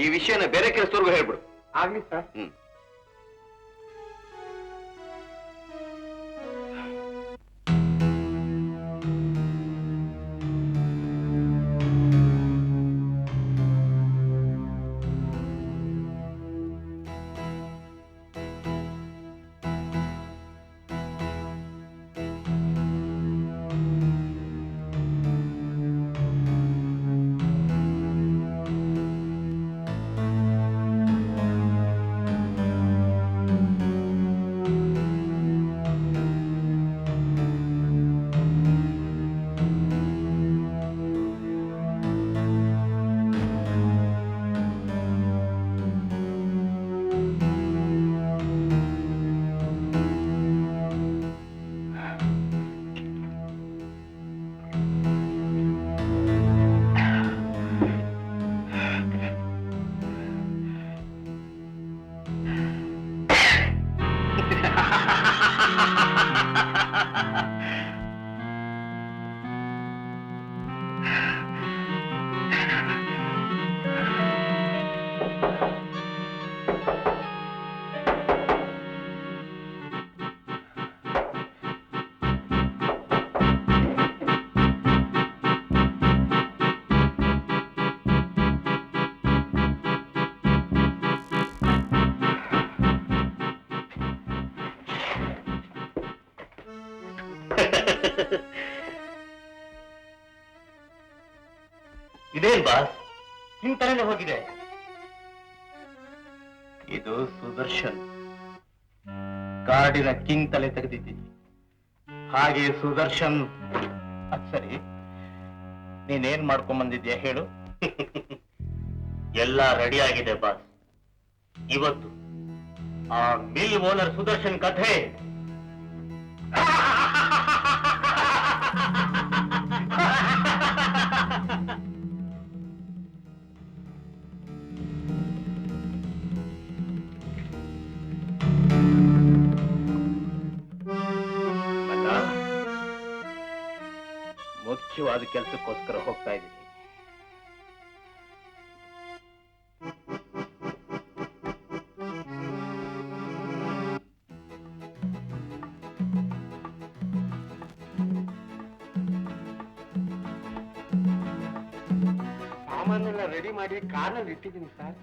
ಈ ವಿಷಯನ ಬೇರೆ ಕೆಲಸದವರೆಗೂ ಹೇಳ್ಬಿಡು. ಆಗ್ಲಿ ಸರ್. ಇದೇನ್ ಬಾಸ್, ನಿಮ್ ತಲೆನೇ ಹೋಗಿದೆ. ಇದು ಸುದರ್ಶನ್, ಕಾಡಿನ ಕಿಂಗ್ ತಲೆ ತೆಗೆದಿದ್ದೀನಿ. ಹಾಗೆ ಸುದರ್ಶನ್. ಅದ್ ಸರಿ, ನೀನೇನ್ ಮಾಡ್ಕೊಂಡ್ ಬಂದಿದ್ಯಾ ಹೇಳು? ಎಲ್ಲ ರೆಡಿ ಆಗಿದೆ ಬಾಸ್. ಇವತ್ತು ಆ ಮಿಲ್ ಓನರ್ ಸುದರ್ಶನ್ ಕಥೆ ಮುಖ್ಯವಾದ ಕೆಲಸಕ್ಕೋಸ್ಕರ ಹೋಗ್ತಾ ಇದ್ದೀನಿ. ಸಾಮಾನೆಲ್ಲ ರೆಡಿ ಮಾಡಿ ಕಾರ್ನಲ್ಲಿ ಇಟ್ಟಿದ್ದೀನಿ ಸರ್.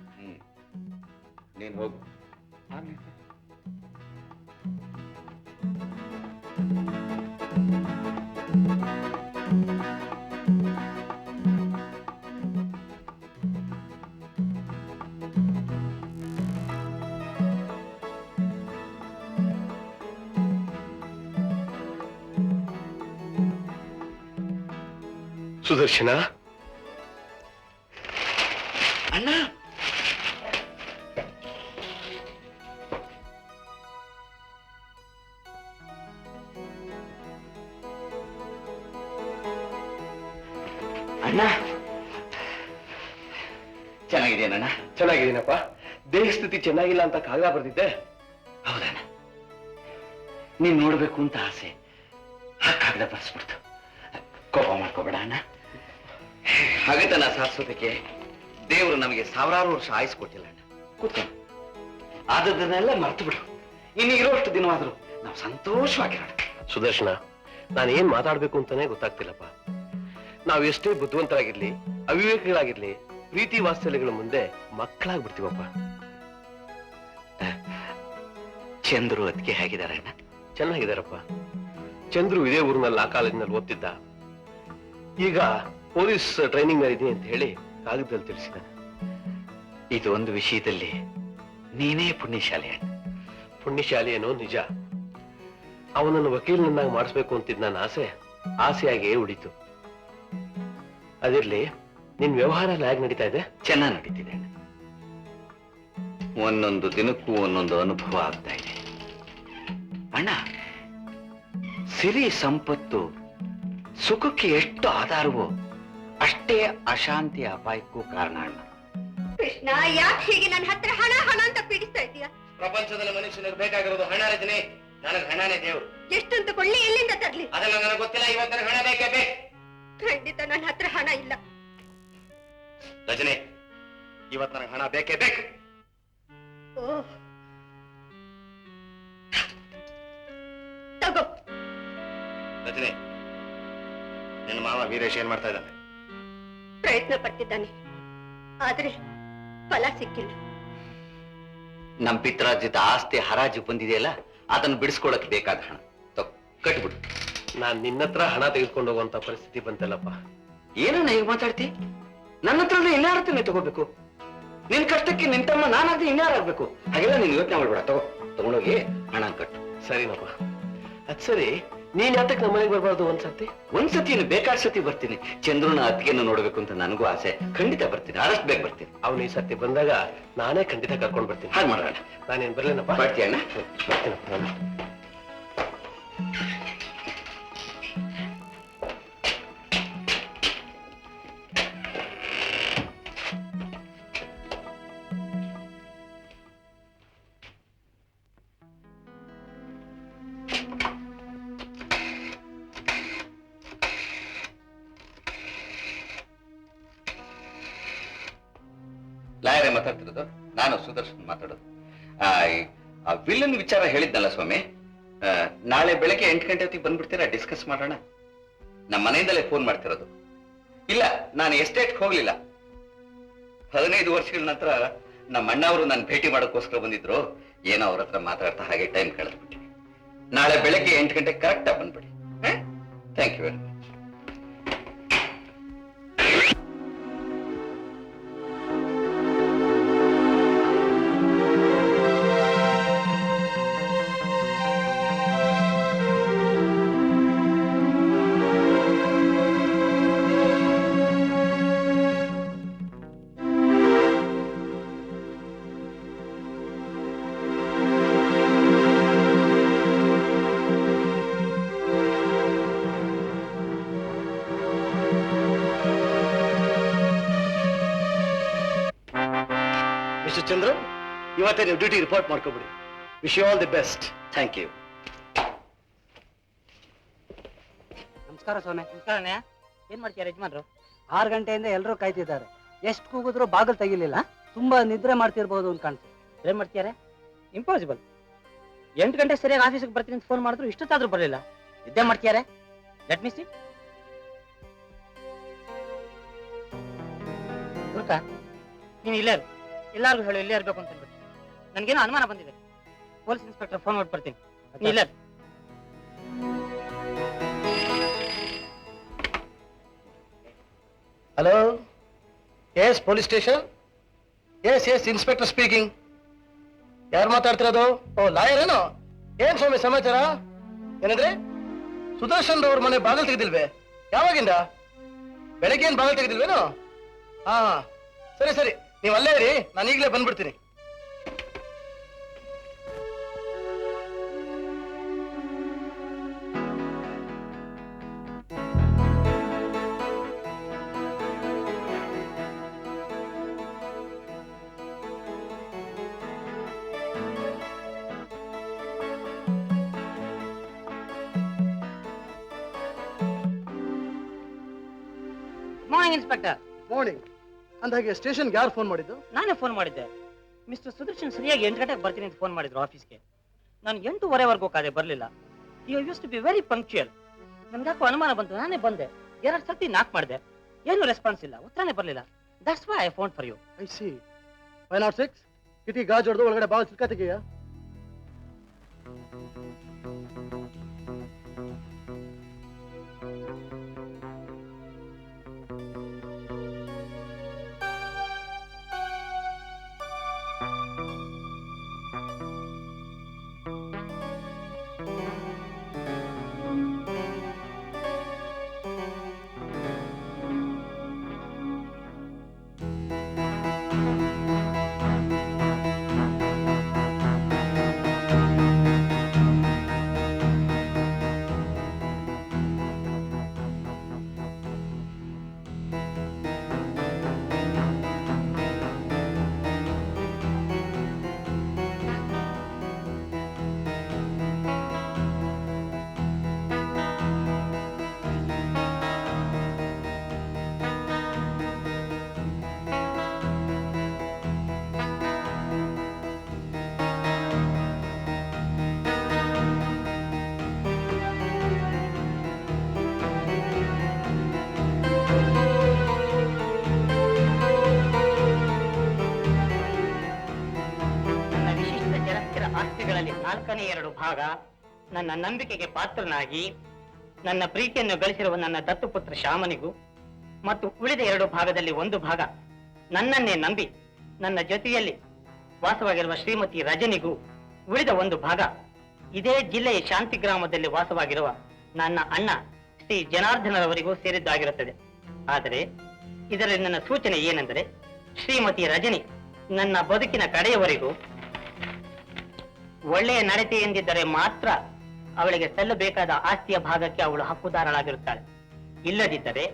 ನೀನ್ ಹೋಗು. ಆಗ್ಲಿ ಸರ್. ಸುದರ್ಶನ ಅಣ್ಣ, ಅಣ್ಣ ಚೆನ್ನಾಗಿದೆಯಣ್ಣ? ಚೆನ್ನಾಗಿದ್ದೀನಪ್ಪ. ದೇಹ ಸ್ಥಿತಿ ಚೆನ್ನಾಗಿಲ್ಲ ಅಂತ ಕಾಗದ ಬರ್ದಿದ್ದೆ. ಹೌದಣ್ಣ, ನೀನ್ ನೋಡ್ಬೇಕು ಅಂತ ಆಸೆ, ಆ ಕಾಗದ ಬರ್ಸ್ಬಿಡ್ತು. ಕೋಪ ಮಾಡ್ಕೋಬೇಡ ಅಣ್ಣ. ಹಗತನ ಸಾಧಿಸೋದಕ್ಕೆ ದೇವರು ನಮಗೆ ಸಾವಿರಾರು ವರ್ಷ ಆಯುಸ್ ಕೊಟ್ಟಿಲ್ಲ ಅಣ್ಣ. ಕೂತ್ಕೊಂಡು ಆದದನ್ನೆಲ್ಲ ಮರ್ತು ಬಿಡು. ಇನ್ನು ಇರೋಷ್ಟು ದಿನವಾದ್ರು ನಾವು ಸಂತೋಷವಾಗಿರೋಣ. ಸುದರ್ಶನ, ನಾನು ಏನ್ ಮಾತಾಡ್ಬೇಕು ಅಂತಾನೆ ಗೊತ್ತಾಗ್ತಿಲ್ಲಪ್ಪ. ನಾವು ಎಷ್ಟೇ ಬುದ್ಧಿವಂತರಾಗಿರ್ಲಿ, ಅವಿವೇಕಿಗಳಾಗಿರ್ಲಿ, ಪ್ರೀತಿ ವಾತ್ಸಲ್ಯಗಳ ಮುಂದೆ ಮಕ್ಕಳಾಗ್ಬಿಡ್ತೀವಪ್ಪ. ಚಂದ್ರು ಅದಕ್ಕೆ ಹೇಗಿದ್ದಾರೆ ಅಣ್ಣ? ಚೆನ್ನಾಗಿದ್ದಾರಪ್ಪ. ಚಂದ್ರು ಇದೇ ಊರಿನಲ್ಲಿ ಆ ಕಾಲೇಜಿನಲ್ಲಿ ಓದ್ತಿದ್ದ. ಈಗ ಪೊಲೀಸ್ ಟ್ರೈನಿಂಗ್ ಮೇಲೆ ಇದೀನಿ ಅಂತ ಹೇಳಿ ಕಾಗದದಲ್ಲಿ ತಿಳಿಸಿದ್ದಾನೆ. ಇದು ಒಂದು ವಿಷಯದಲ್ಲಿ ನೀನೇ ಪುಣ್ಯಶಾಲಿ ಅಣ್ಣ. ಪುಣ್ಯಶಾಲಿ ಏನೋ ನಿಜ. ಅವನನ್ನು ವಕೀಲನನ್ನಾಗಿ ಮಾಡಿಸ್ಬೇಕು ಅಂತಿದ್ದ ನನ್ನ ಆಸೆಯಾಗಿಯೇ ಉಳಿತು. ಅದಿರ್ಲಿ, ನಿನ್ ವ್ಯವಹಾರ ಎಲ್ಲ ಹೇಗೆ ನಡೀತಾ ಇದೆ? ಚೆನ್ನಾಗಿ ನಡೀತಿದೆ ಅಣ್ಣ. ಒಂದೊಂದು ದಿನಕ್ಕೂ ಒಂದೊಂದು ಅನುಭವ ಆಗ್ತಾ ಇದೆ ಅಣ್ಣ. ಸಿರಿ ಸಂಪತ್ತು ಸುಖಕ್ಕೆ ಎಷ್ಟು ಆಧಾರವೋ ಅಷ್ಟೇ ಅಶಾಂತಿ ಅಪಾಯಕ್ಕೂ ಕಾರಣ ಅಣ್ಣ. ಕೃಷ್ಣ, ಯಾಕೆ ಹೀಗೆ ನನ್ನ ಹತ್ರ ಹಣ ಹಣ ಅಂತ ಪೀಡಿಸ್ತಾ ಇದೀಯ? ಪ್ರಪಂಚದಲ್ಲಿ ಮನುಷ್ಯನಿಗೆ ಬೇಕಾಗಿರೋದು ಹಣ ರಜನಿ. ನನಗೆ ಹಣನೇ ದೇವ್ರು. ಎಷ್ಟಂತ ಕೊಳ್ಳಿ, ಎಲ್ಲಿಂದ ತರ್ಲಿ? ಅದೆಲ್ಲ ನನಗೆ ಗೊತ್ತಿಲ್ಲ. ಇವತ್ತು ನನಗೆ ಹಣ ಬೇಕೇ ಬೇಕು. ಖಂಡಿತ ನನ್ನ ಹತ್ರ ಹಣ ಇಲ್ಲ ರಜನಿ, ಇವತ್ತು ನನಗೆ ಹಣ ಬೇಕೇ ಬೇಕು. ಓ, ತಗೋ. ರಜನಿ, ನಿನ್ನ ಮಾವ ವೀರೇಶ್ ಏನ್ ಮಾಡ್ತಾ ಇದ್ದಾನೆ? ಪ್ರಯತ್ನ ಪಟ್ಟಿದ್ದಾನೆ, ಆದ್ರೆ ಫಲ ಸಿಕ್ಕಿಲ್ಲ. ನಮ್ ಪಿತ್ರಾರ್ಜಿತ ಆಸ್ತಿ ಹರಾಜು ಬಂದಿದೆಯಲ್ಲ, ಅದನ್ನು ಬಿಡಿಸ್ಕೊಳಕ್ ಬೇಕಾದ ಹಣ ಕಟ್ಬಿಡು. ನಾನ್ ನಿನ್ನ ಹತ್ರ ಹಣ ತೆಗೆದುಕೊಂಡು ಹೋಗುವಂತ ಪರಿಸ್ಥಿತಿ ಬಂತಲ್ಲಪ್ಪ. ಏನನ್ನ ಈಗ ಮಾತಾಡ್ತಿ? ನನ್ನ ಹತ್ರ ಇನ್ಯಾರತ್ತೇ ತಗೋಬೇಕು? ನಿನ್ ಕಷ್ಟಕ್ಕೆ ನಿನ್ ತಮ್ಮ ನಾನಾದ್ರೆ ಇನ್ಯಾರಾಗ್ಬೇಕು? ಹಾಗೆಲ್ಲ ನೀನ್ ಯೋಚನೆ ಮಾಡ್ಬೇಡ. ತಗೊಂಡೋಗಿ ಹಣ ಕಟ್ಟು. ಸರಿನಪ್ಪ. ಅದ್ ಸರಿ, ನೀನ್ ಯಾತಕ್ಕೆ ನಮ್ಮ ಮನೆಗೆ ಬರ್ಬಾರ್ದು ಒಂದ್ಸತಿ ಬೇಕಾದ ಸತಿ ಬರ್ತೀನಿ. ಚಂದ್ರನ ಅತ್ತಿಗೆಯನ್ನು ನೋಡ್ಬೇಕು ಅಂತ ನನಗೂ ಆಸೆ. ಖಂಡಿತ ಬರ್ತೀನಿ, ಆದಷ್ಟು ಬೇಗ ಬರ್ತೀನಿ. ಅವನು ಈ ಸರ್ತಿ ಬಂದಾಗ ನಾನೇ ಖಂಡಿತ ಕರ್ಕೊಂಡು ಬರ್ತೀನಿ. ಹಾಗೆ ಮಾಡೋಣ. ನಾನೇನ್ ಬರ್ಲೇನಪ್ಪ? ಬರ್ತೀಯಣ್ಣ? ಬರ್ತೀನಪ್ಪ. ಲಾಯರೇ ಮಾತಾಡ್ತಿರೋದು? ನಾನು ಸುದರ್ಶನ್ ಮಾತಾಡೋದು. ಆ ವಿಲ್ಲನ್ ವಿಚಾರ ಹೇಳಿದ್ನಲ್ಲ ಸ್ವಾಮಿ, ನಾಳೆ ಬೆಳಗ್ಗೆ 8 ಗಂಟೆ ಹೊತ್ತಿಗೆ ಬಂದ್ಬಿಡ್ತೀರಾ? ಡಿಸ್ಕಸ್ ಮಾಡೋಣ. ನಮ್ಮ ಮನೆಯಿಂದಲೇ ಫೋನ್ ಮಾಡ್ತಿರೋದು. ಇಲ್ಲ, ನಾನು ಎಸ್ಟೇಟ್ಗೆ ಹೋಗ್ಲಿಲ್ಲ. 15 ವರ್ಷಗಳ ನಂತರ ನಮ್ಮ ಅಣ್ಣವರು ನನ್ನ ಭೇಟಿ ಮಾಡೋಕ್ಕೋಸ್ಕರ ಬಂದಿದ್ರು. ಏನೋ ಅವ್ರ ಹತ್ರ ಮಾತಾಡ್ತಾ ಹಾಗೆ ಟೈಮ್ ಕಳೆದ್ಬಿಟ್ಟಿವಿ. ನಾಳೆ ಬೆಳಗ್ಗೆ 8 ಗಂಟೆ ಕರೆಕ್ಟ್ ಆಗಿ ಬಂದ್ಬಿಡಿ. Thank you very much. Mister Chandra, ಇವತ್ತೇ ನೀವು ಡ್ಯೂಟಿ ರಿಪೋರ್ಟ್ ಮಾಡ್ಕೊಬಿಡಿ. Wish you all the best. Thank you. ನಮಸ್ಕಾರ ಸ್ವಾಮಿ. ನಮಸ್ಕಾರ. ಏನ್ ಮಾಡ್ತೀರಾ ಯಜಮಾನ್ರು? 6 ಗಂಟೆಯಿಂದ ಎಲ್ಲರೂ ಕಾಯ್ತಿದ್ದಾರೆ. ಎಷ್ಟು ಕೂಗಿದ್ರು ಬಾಗಿಲು ತೆಗಿಲಿಲ್ಲ. ತುಂಬಾ ನಿದ್ರೆ ಮಾಡ್ತಿರ್ಬೋದು ಅಂತ ಕಾಣ್ತೀವಿ. ಏನ್ ಮಾಡ್ತೀರಾ? ಇಂಪಾಸಿಬಲ್. 8 ಗಂಟೆ ಸರಿಯಾಗಿ ಆಫೀಸಿಗೆ ಬರ್ತೀನಿ ಅಂತ ಫೋನ್ ಮಾಡಿದ್ರು ಇಷ್ಟೊತ್ತಾದ್ರೂ ಬರಲಿಲ್ಲ. ನಿದ್ದೆ ಮಾಡ್ತೀರಾ? Let me see. ಗುರುಕ, ನೀನು ಇಲ್ಲೇ ಇರು. ಎಲ್ಲಾರ್ಗು ಹೇಳು ಇಲ್ಲೇ ಇರ್ಬೇಕು ಅಂತ ಹೇಳ್ಬಿಟ್ಟು. ನನ್ಗೇನೋ ಅನುಮಾನ ಬಂದಿದೆ. ಪೊಲೀಸ್ ಇನ್ಸ್ಪೆಕ್ಟರ್ ಫೋನ್ ಮಾಡ್ಬಿಡ್ತೀನಿ. ನೀ ಇಲ್ಲೇ ಇರು. Hello, yes police station. Yes inspector speaking. ಯಾರು ಮಾತಾಡ್ತಿರೋದು? ಓ, ಲಾಯರ್ ಏನೋ? ಏನ್ ಸ್ವಾಮಿ ಸಮಾಚಾರ? ಏನಂದ್ರೆ ಸುದರ್ಶನ್ ಅವ್ರ ಮನೆ ಬಾಗಿಲು ತೆಗೆದಿಲ್ವೇ? ಯಾವಾಗಿಂದ? ಬೆಳಗ್ಗೆ ಏನ್ ಬಾಗಿಲು ತೆಗೆದಿಲ್ವೇನೋ? ಹಾ, ಸರಿ ನೀವು ಅಲ್ಲೇ ಇರಿ, ನಾನು ಈಗಲೇ ಬಂದ್ಬಿಡ್ತೀನಿ. Morning inspector. ಮಾರ್ನಿಂಗ್. ಅಂದಾಗೆ ಸ್ಟೇಷನ್ಗೆ ಯಾರು ಫೋನ್ ಮಾಡಿದ್ದು? ನಾನೇ ಫೋನ್ ಮಾಡಿದ್ದೆ. ಮಿಸ್ಟರ್ ಸುದರ್ಶನ್ ಸರಿಯಾಗಿ 8 ಗಂಟೆಗೆ ಬರ್ತೀನಿ ಅಂತ ಫೋನ್ ಮಾಡಿದ್ರು ಆಫೀಸ್ಗೆ. ನಾನು 8:15 ಕಾದೆ ಬರಲಿಲ್ಲ. You used to be very punctual. ನನ್ಗಾಕೋ ಅನುಮಾನ ಬಂತು, ನಾನೇ ಬಂದೆ. 2 ಸರ್ತಿ ನಾಕ್ ಮಾಡಿದೆ, ಏನು ರೆಸ್ಪಾನ್ಸ್ ಇಲ್ಲ, ಉತ್ತರನೇ ಬರಲಿಲ್ಲ. That's why I phone for you. I see. 506 ಕಿಟಿ ಗಾಜ್ ಹೊಡೆದು ಒಳಗಡೆ ಬಾಗಿಲು ಚಿಕ್ಕ ತೆಗೆಯ. ಆಸ್ತಿಗಳಲ್ಲಿ 4ನೇ 2 ಭಾಗ ನನ್ನ ನಂಬಿಕೆಗೆ ಪಾತ್ರನಾಗಿ ನನ್ನ ಪ್ರೀತಿಯನ್ನು ಗಳಿಸಿರುವ ನನ್ನ ದತ್ತುಪುತ್ರ ಶ್ಯಾಮನಿಗೂ ಮತ್ತು ಉಳಿದ 2 ಭಾಗದಲ್ಲಿ 1 ಭಾಗ ನನ್ನನ್ನೇ ನಂಬಿ ನನ್ನ ಜೊತೆಯಲ್ಲಿ ವಾಸವಾಗಿರುವ ಶ್ರೀಮತಿ ರಜನಿಗೂ ಉಳಿದ 1 ಭಾಗ ಇದೇ ಜಿಲ್ಲೆಯ ಶಾಂತಿ ಗ್ರಾಮದಲ್ಲಿ ವಾಸವಾಗಿರುವ ನನ್ನ ಅಣ್ಣ ಶ್ರೀ ಜನಾರ್ದನರವರಿಗೂ ಸೇರಿದ್ದಾಗಿರುತ್ತದೆ. ಆದರೆ ಇದರಲ್ಲಿ ನನ್ನ ಸೂಚನೆ ಏನೆಂದರೆ, ಶ್ರೀಮತಿ ರಜನಿ ನನ್ನ ಬದುಕಿನ ಕಡೆಯವರೆಗೂ ಒಳ್ಳೆಯ ನಡತೆ ಎಂದಿದ್ದರೆ ಮಾತ್ರ ಅವಳಿಗೆ ಸಲ್ಲಬೇಕಾದ ಆಸ್ತಿಯ ಭಾಗಕ್ಕೆ ಅವಳು ಹಕ್ಕುದಾರಳಾಗಿರುತ್ತಾಳೆ. ಇಲ್ಲದಿದ್ದರೆ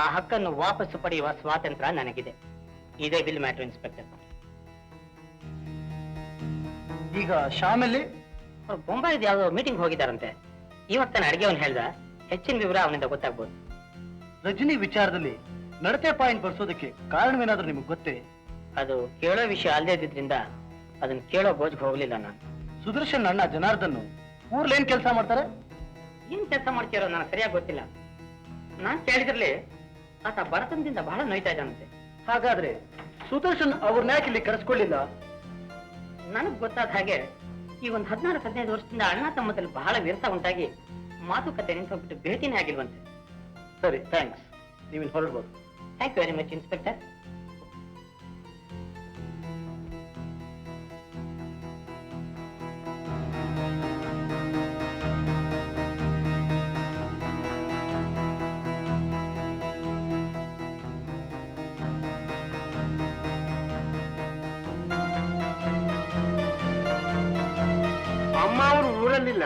ಆ ಹಕ್ಕನ್ನು ವಾಪಸ್ಸು ಪಡೆಯುವ ಸ್ವಾತಂತ್ರ್ಯ ನನಗಿದೆ. ಇದೇ ಬಿಲ್ ಮ್ಯಾಟರ್ ಇನ್ಸ್ಪೆಕ್ಟರ್. ಈಗ ಶ್ಯಾಮಲ್ಲಿ ಅವ್ರು ಬೊಂಬಾಯಿದ ಯಾವುದೋ ಮೀಟಿಂಗ್ ಹೋಗಿದ್ದಾರಂತೆ. ಇವತ್ತನ ಅಡಿಗೆವನ್ ಹೇಳ್ದ. ಹೆಚ್ಚಿನ ವಿವರ ಅವನಿಂದ ಗೊತ್ತಾಗ್ಬೋದು. ರಜನಿ ವಿಚಾರದಲ್ಲಿ ನಡತೆ ಪಾಯಿಂಟ್ ಬರ್ಸೋದಕ್ಕೆ ಕಾರಣವೇನಾದ್ರೂ ನಿಮಗೆ ಗೊತ್ತೇ? ಅದು ಕೇಳೋ ವಿಷಯ ಅಲ್ಲದೇ ಇದ್ದಿದ್ರಿಂದ ಅದನ್ನ ಕೇಳೋ ಬೋಜ್ಗೆ ಹೋಗ್ಲಿಲ್ಲ ನಾನು. ಸುದರ್ಶನ್ ಅಣ್ಣ ಜನಾರ್ದನ್ ಊರ್ಲೇನ್ ಕೆಲಸ ಮಾಡ್ತಾರೆ? ಏನ್ ಕೆಲಸ ಮಾಡ್ತೀರೋ ನನಗೆ ಸರಿಯಾಗಿ ಗೊತ್ತಿಲ್ಲ. ನಾನ್ ಕೇಳಿದ್ರಲ್ಲಿ ಆತ ಬಡತನದಿಂದ ಬಹಳ ನೋಯ್ತಾ ಇದ್ದಾನಂತೆ. ಹಾಗಾದ್ರೆ ಸುದರ್ಶನ್ ಅವ್ರನ್ನ ಯಾಕೆ ಇಲ್ಲಿ ಕರೆಸ್ಕೊಳ್ಳಿಲ್ಲ? ನನಗ್ ಗೊತ್ತಾದ ಹಾಗೆ ಈ ಒಂದು 14-15 ವರ್ಷದಿಂದ ಅಣ್ಣ ತಮ್ಮದಲ್ಲಿ ಬಹಳ ವಿರಸ ಉಂಟಾಗಿ ಮಾತುಕತೆ ನಿಂತೋಗ್ಬಿಟ್ಟು ಭೇಟಿನೇ ಆಗಿಲ್ವಂತೆ. ಸರಿ, ಥ್ಯಾಂಕ್ಸ್. ನೀವಿಲ್ಲಿ ಹೊರಡ್ಬೋದು. Thank you very much inspector. ಅಮ್ಮ ಅವರು ಊರಲ್ಲಿಲ್ಲ,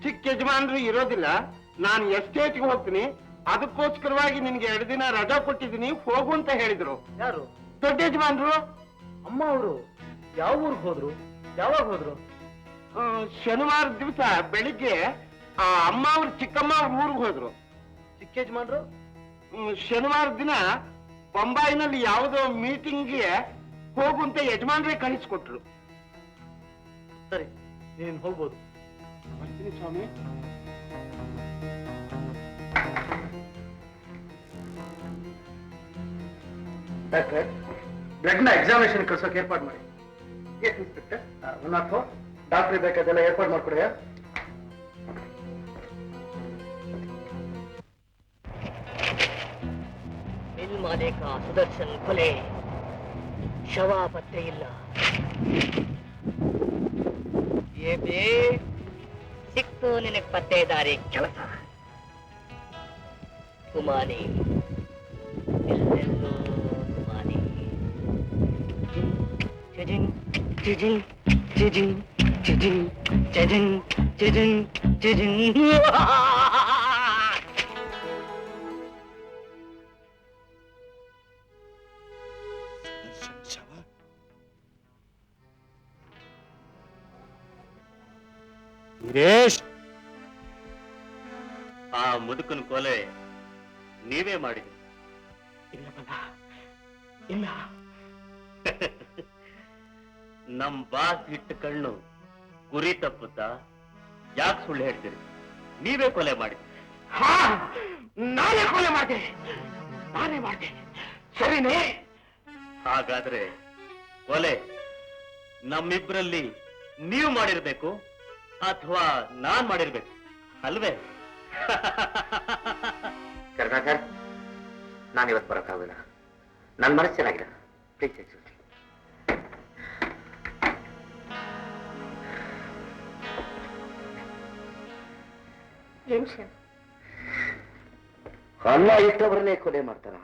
ಚಿಕ್ಕ ಯಜಮಾನ್ರು ಇರೋದಿಲ್ಲ. ನಾನು ಎಸ್ಟೇಟ್ಗೆ ಹೋಗ್ತೀನಿ, ಅದಕ್ಕೋಸ್ಕರವಾಗಿ ನಿನ್ಗೆ 2 ದಿನ ರಜಾ ಕೊಟ್ಟಿದ್ದೀನಿ, ಹೋಗು ಅಂತ ಹೇಳಿದ್ರು. ಯಾರು? ದೊಡ್ಡ ಯಜಮಾನ್ರು. ಅಮ್ಮ ಅವರು ಯಾವ ಊರಿಗೆ ಹೋದ್ರು? ಯಾವಾಗ ಹೋದ್ರು? ಶನಿವಾರ ದಿವಸ ಬೆಳಿಗ್ಗೆ ಆ ಅಮ್ಮ ಅವ್ರ ಚಿಕ್ಕಮ್ಮ ಅವ್ರ ಊರಿಗೆ ಹೋದ್ರು. ಚಿಕ್ಕ ಯಜಮಾನ್ರು? ಶನಿವಾರ ದಿನ ಬೊಂಬಾಯಿನಲ್ಲಿ ಯಾವುದೋ ಮೀಟಿಂಗ್ಗೆ ಹೋಗುವಂತ ಯಜಮಾನ್ರೇ ಕಳಿಸ್ಕೊಟ್ರು. ಸರಿ, ನೀನ್ ಹೋಗ್ಬೋದು. ಬರ್ತೀನಿ ಸ್ವಾಮಿ. ಡಾಕ್ಟರ್, ಬ್ಲಡ್ ನ ಎಕ್ಸಾಮಿನೇಷನ್ ಕಳ್ಸೋಕೆ ಏರ್ಪಾಡು ಮಾಡಿ. ಎಸ್ ಇನ್ಸ್ಪೆಕ್ಟರ್, 104 ಡಾಕ್ಟ್ರಿಗೆ ಬೇಕಾದೆಲ್ಲ ಏರ್ಪಾಡು ಮಾಡ್ಕೊಡಿ. ಮಿಲ್ ಮಾಲೀಕ ಸುದರ್ಶನ್ ಕೊಲೆ, ಶವ ಪತ್ತೆ ಇಲ್ಲ. ಸಿಕ್ತು ನಿನಗೆ ಪತ್ತೇದಾರಿ ಕೆಲಸ. ಕುಮಾರಿ ಎಲ್ಲೆಲ್ಲೋ ಕುಮಾರಿ. ಚಿಜಿಂಗ್ ಚಿಜಿಂಗ್ ಚಿಜಿಂಗ್ ಚಿಜಿಂಗ್ ಚಿಜಿಂಗ್ ಚಿಜಿಂಗ್ ಚಿಜಿಂಗ್. ವೀರೇಶ್, ಆ ಮುದುಕನ ಕೊಲೆ ನೀವೇ ಮಾಡಿದ್ರಿ? ಇಲ್ಲ ಬಲ್ಲ, ಇಲ್ಲ. ನಮ್ ಬಾಸ್ ಇಟ್ಟ ಕಣ್ಣು ಗುರಿ ತಪ್ಪುತ್ತಾ? ಯಾಕೆ ಸುಳ್ಳು ಹೇಳ್ತೀರಿ? ನೀವೇ ಕೊಲೆ ಮಾಡಿ. ನಾನೇ ಕೊಲೆ ಮಾಡಿದೆ, ನಾನೇ ಮಾಡಿದೆ. ಸರಿನೇ? ಹಾಗಾದ್ರೆ ಕೊಲೆ ನಮ್ಮಿಬ್ರಲ್ಲಿ ನೀವು ಮಾಡಿರ್ಬೇಕು ಅಥವಾ ನಾನ್ ಮಾಡಿರ್ಬೇಕು ಅಲ್ವೇ? ಕರುಣಾಕರ್, ನಾನು ಇವತ್ತು ಬರೋಕ್ಕಾಗಲ್ಲ. ನನ್ನ ಮನಸ್ಸು ಚೆನ್ನಾಗಿಲ್ಲ. Please excuse me. ಏನ್ ಶ್ಯಾಮ್? ಅನ್ನ ಇಷ್ಟವರನ್ನೇ ಕೊಲೆ ಮಾಡ್ತಾರ.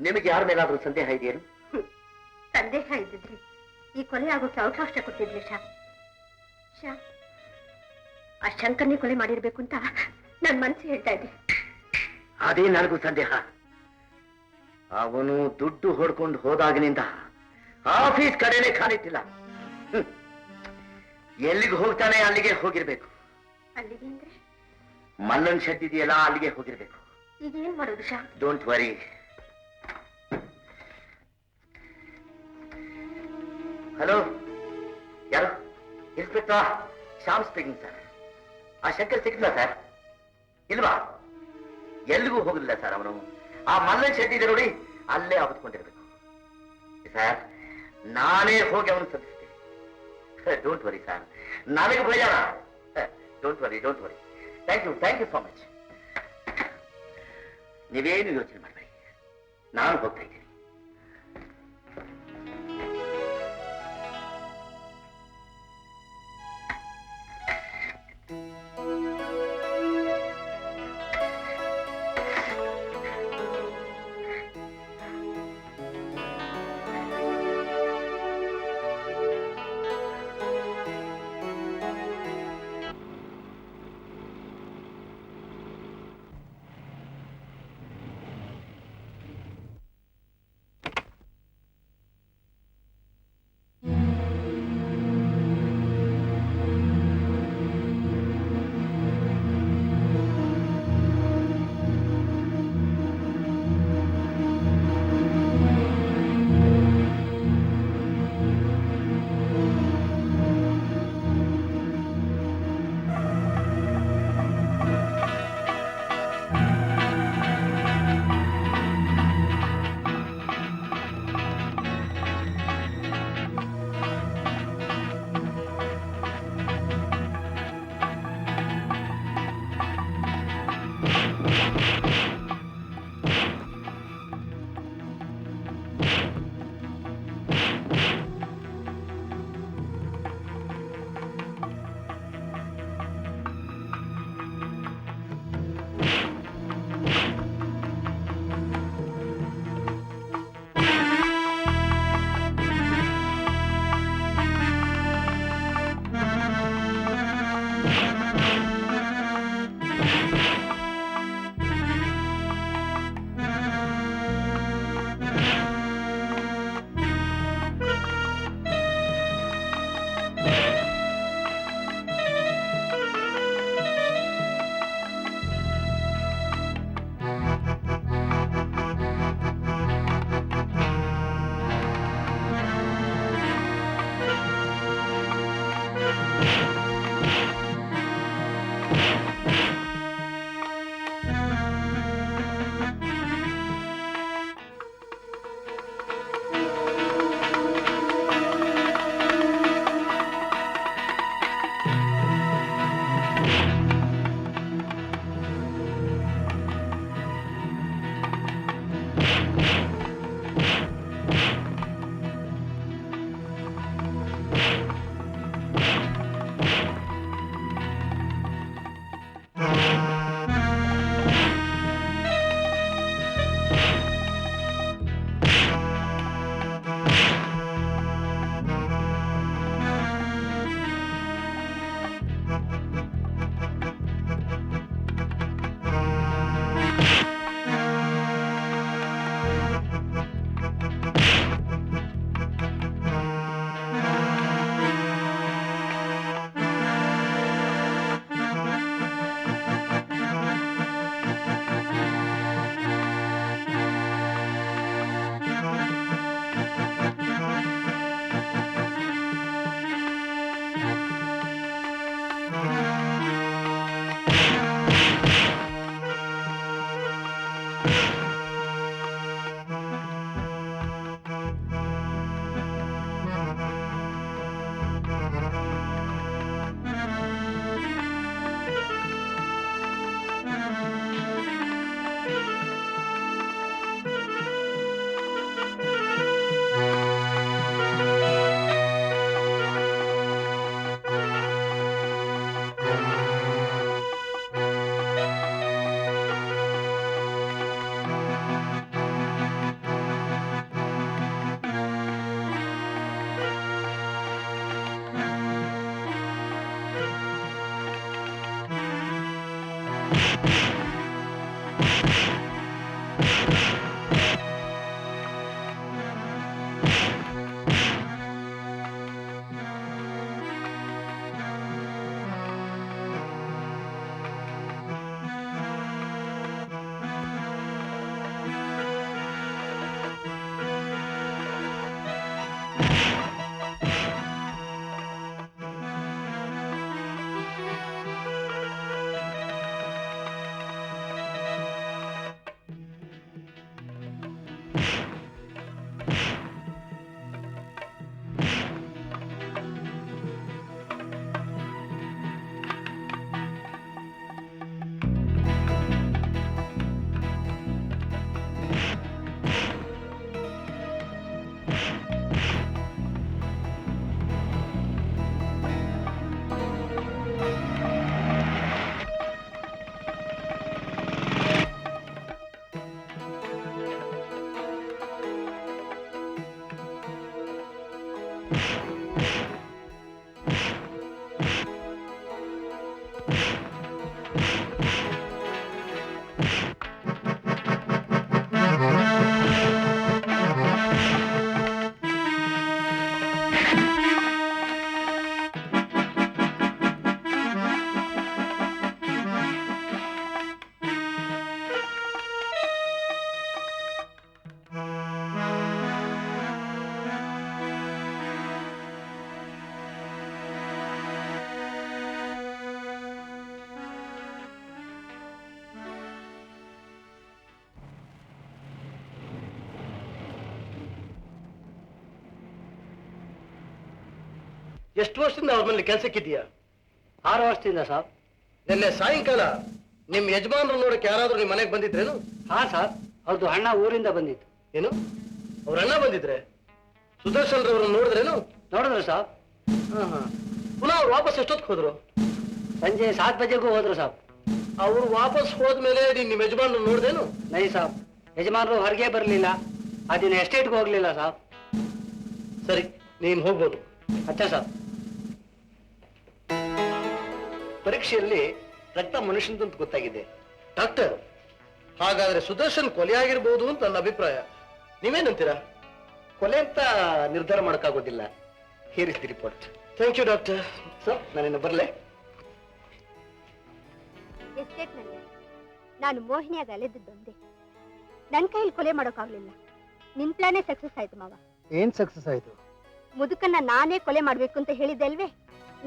ನಿಮಗೆ ಯಾರ ಮೇಲಾದ್ರೂ ಸಂದೇಹ ಇದೆಯೇನು? ಸಂದೇಹ ಇದ್ದಿದ್ರಿ ಈ ಕೊಲೆ ಆಗೋಕೆ ಅವಕಾಶ ಕೊಟ್ಟಿದ್ರಿ ಶ್ಯಾಮ್. ಶ್ಯಾಮ್, ಆ ಶಂಕರ್ನೇ ಕೊಲೆ ಮಾಡಿರ್ಬೇಕು ಅಂತ ನನ್ ಮನ್ಸು ಹೇಳ್ತಾ ಇದ್ದೆ. ಅದೇ ನನಗೂ ಸಂದೇಹ. ಅವನು ದುಡ್ಡು ಹೊಡ್ಕೊಂಡು ಹೋದಾಗಿನಿಂದ ಆಫೀಸ್ ಕಡೆನೆ ಕಾಣಿಟ್ಟಿಲ್ಲ. ಎಲ್ಲಿಗೆ ಹೋಗ್ತಾನೆ ಅಲ್ಲಿಗೆ ಹೋಗಿರ್ಬೇಕು. ಅಲ್ಲಿಗೆ ಅಂದ್ರೆ ಮಲ್ಲನ್ ಶೆಡ್ ಇದೆಯಲ್ಲ, ಅಲ್ಲಿಗೆ ಹೋಗಿರ್ಬೇಕು. ಈಗ ಏನ್ ಮಾಡೋದು ಶ್ಯಾಮ್? Don't worry. ಹಲೋ, ಯಾರು? Inspector Shyam speaking sir. ಆ ಶಂಕರ್ ಸಿಕ್ಕಿಲ್ಲ ಸರ್? ಇಲ್ವಾ? ಎಲ್ಲಿಗೂ ಹೋಗಲಿಲ್ಲ ಸರ್ ಅವನು. ಆ ಮಲ್ಲನ್ ಶೆಡ್ ಇದೆ ನೋಡಿ, ಅಲ್ಲೇ ಆವತ್ಕೊಂಡಿರ್ಬೇಕು ಸರ್. ನಾನೇ ಹೋಗಿ ಅವನು ಸಲ್ಲಿಸ್ತೇನೆ. ಡೋಂಟ್ ವರಿ ಸರ್, ನನಗೆ ಭಯ. Don't worry, don't worry. Thank you so much. ನೀವೇನು ಯೋಚನೆ ಮಾಡಬೇಡಿ, ನಾನು ಹೋಗ್ತಾ ಇದ್ದೀನಿ. ಎಷ್ಟು ವರ್ಷದಿಂದ ಅವ್ರ ಮನೇಲಿ ಕೆಲ್ಸಕ್ಕಿದೀಯಾ? 6 ವರ್ಷದಿಂದ ಸಾಬ್. ನಿನ್ನೆ ಸಾಯಂಕಾಲ ನಿಮ್ ಯಜಮಾನ್ರು ನೋಡಕ್ಕೆ ಯಾರಾದ್ರೂ ನಿಮ್ ಮನೆಗೆ ಬಂದಿದ್ರೇನು? ಹಾ ಸಾಬ್, ಅವ್ರದ್ದು ಅಣ್ಣ ಊರಿಂದ ಬಂದಿತ್ತು. ಏನು, ಅವ್ರ ಅಣ್ಣ ಬಂದಿದ್ರೆ? ಸುದರ್ಶನ್ ರವ್ರನ್ನ ನೋಡಿದ್ರೇನು? ನೋಡಿದ್ರು ಸಾಬ್. ಪುನಃ ಅವ್ರು ವಾಪಸ್ ಎಷ್ಟೊತ್ತಿಗೆ ಹೋದ್ರು? ಸಂಜೆ 7 ಬಜೆಗೂ ಹೋದ್ರು ಸಾಬ್. ಅವ್ರು ವಾಪಸ್ ಹೋದ್ಮೇಲೆ ನೀನ್ ನಿಮ್ ಯಜಮಾನ್ರು ನೋಡ್ದೇನು? ನೈ ಸಾಬ್, ಯಜಮಾನರು ಹೊರಗೆ ಬರಲಿಲ್ಲ. ಆ ದಿನ ಎಸ್ಟೇಟ್ಗೆ ಹೋಗ್ಲಿಲ್ಲ ಸಾಬ್. ಸರಿ, ನೀನ್ ಹೋಗ್ಬೋದು. ಅಚ್ಚಾ ಸಾಬ್. ಪರೀಕ್ಷೆಯಲ್ಲಿ ರಕ್ತ ಮನುಷ್ಯಂದು ಅಂತ ಗೊತ್ತಾಗಿದೆ. ಡಾಕ್ಟರ್, ಹಾಗಾದ್ರೆ ಸುದರ್ಶನ್ ಕೊಲೆಯಾಗಿರ್ಬೋದು ಅಂತ ನನ್ನ ಅಭಿಪ್ರಾಯ. ನೀವೇನಂತೀರಾ? ಕೊಲೆ ಅಂತ ನಿರ್ಧಾರ ಮಾಡೋಕ್ಕಾಗೋದಿಲ್ಲ. Here is the report. Thank you doctor. So ನಾನಿನ್ನು ಬರಲೇ? ಎಸ್ಟೇಟ್ನಲ್ಲಿ ನಾನು ಮೋಹಿನಿಯಾಗ ಅಲೆದಿದ್ದೊಂದೇ. ನನ್ನ ಕೈಯಲ್ಲಿ ಕೊಲೆ ಮಾಡೋಕ್ಕಾಗ್ಲಿಲ್ಲ. ನಿನ್ ಪ್ಲಾನೇ ಸಕ್ಸಸ್ ಆಯ್ತು ಮಾವ. ಏನ್ ಸಕ್ಸಸ್ ಆಯ್ತು? ಮುದುಕನ್ನ ನಾನೇ ಕೊಲೆ ಮಾಡ್ಬೇಕು ಅಂತ ಹೇಳಿದ್ದೆ ಅಲ್ವೇ,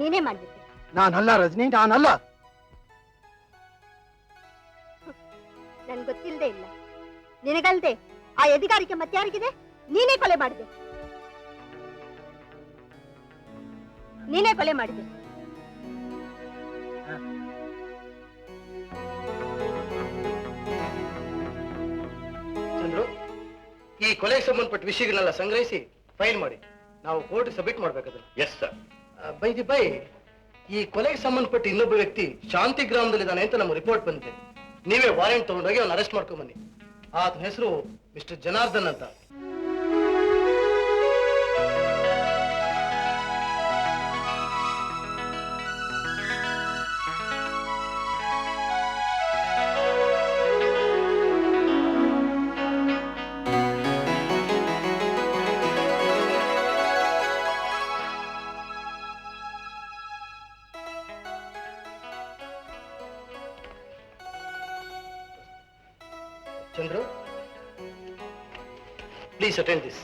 ನೀನೇ ಮಾಡ್ಬೇಕು. ನಾನಲ್ಲ ರಜನಿ, ನಾನಲ್ಲ. ನನ್ ಗೊತ್ತಿಲ್ಲದೆ ಇಲ್ಲ. ನಿನಗಲ್ದೆ ಆ ಅಧಿಕಾರಿಕೆ ಮತ್ತೆ ಯಾರಿಗಿದೆ? ನೀನೇ ಕೊಲೆ ಮಾಡಿದೆ. ನೀನೇ ಕೊಲೆ ಮಾಡಿದೆ. ಚಂದ್ರು, ಈ ಕೊಲೆಗೆ ಸಂಬಂಧಪಟ್ಟ ವಿಷಯಗಳನ್ನೆಲ್ಲ ಸಂಗ್ರಹಿಸಿ ಫೈಲ್ ಮಾಡಿ ನಾವು ಕೋರ್ಟ್ ಸಬ್ಮಿಟ್ ಮಾಡ್ಬೇಕದನ್ನ. Yes sir. By the by, ಈ ಕೊಲೆಗೆ ಸಂಬಂಧಪಟ್ಟ ಇನ್ನೊಬ್ಬ ವ್ಯಕ್ತಿ ಶಾಂತಿ ಗ್ರಾಮದಲ್ಲಿದ್ದಾನೆ ಅಂತ ನಮ್ಗೆ ರಿಪೋರ್ಟ್ ಬಂದಿದೆ. ನೀವೇ ವಾರೆಂಟ್ ತಗೊಂಡೋಗಿ ಅವ್ನ ಅರೆಸ್ಟ್ ಮಾಡ್ಕೊಂಡ್ ಬನ್ನಿ. ಆತನ ಹೆಸರು ಮಿಸ್ಟರ್ ಜನಾರ್ದನ್ ಅಂತ. Chandru, please attend this.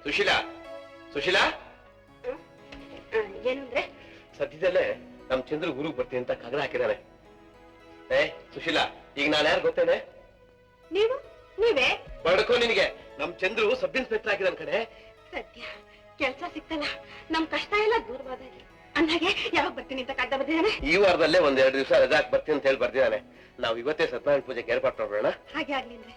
Sushila, Sushila, ಏನಂದ್ರೆ? ಸದ್ಯದಲ್ಲೇ ನಮ್ ಚಂದ್ರ ಊರಿಗೆ ಬರ್ತೀನಿ ಅಂತ ಕಾಗದ ಹಾಕಿದಾನೆ. ಸುಶೀಲಾ, ಈಗ ನಾನು ಯಾರು ಗೊತ್ತೇನೆ? ನೀವೇ ಬಡ್ಕೋ ನಿನಗೆ. ನಮ್ ಚಂದ್ರು ಸಬ್ ಇನ್ಸ್ಪೆಕ್ಟರ್ ಆಗಿದ್ದಾನ ಕಡೆ. ಸದ್ಯ ಕೆಲ್ಸ ಸಿಕ್ತಲ್ಲ, ನಮ್ ಕಷ್ಟ ಎಲ್ಲ ದೂರವಾದಾಗೆ. ಅಂದಾಗೆ ಯಾವಾಗ ಬರ್ತೀನಿ ಅಂತ ಕಾಗ್ದ ಬರ್ದಿದ್ದಾನೆ. ಈ ವಾರದಲ್ಲೇ 1-2 ದಿವಸ ರಜಾಕ್ ಬರ್ತೀನಿ ಅಂತ ಹೇಳಿ ಬರ್ದಿದ್ದಾನೆ. ನಾವು ಇವತ್ತೇ ಸತ್ಯನಾರಾಯಣ ಪೂಜೆಗೆ ಏರ್ಪಾಟ್ ಮಾಡೋಣ. ಹಾಗೆ ಆಗ್ಲಿಂದ್ರೆ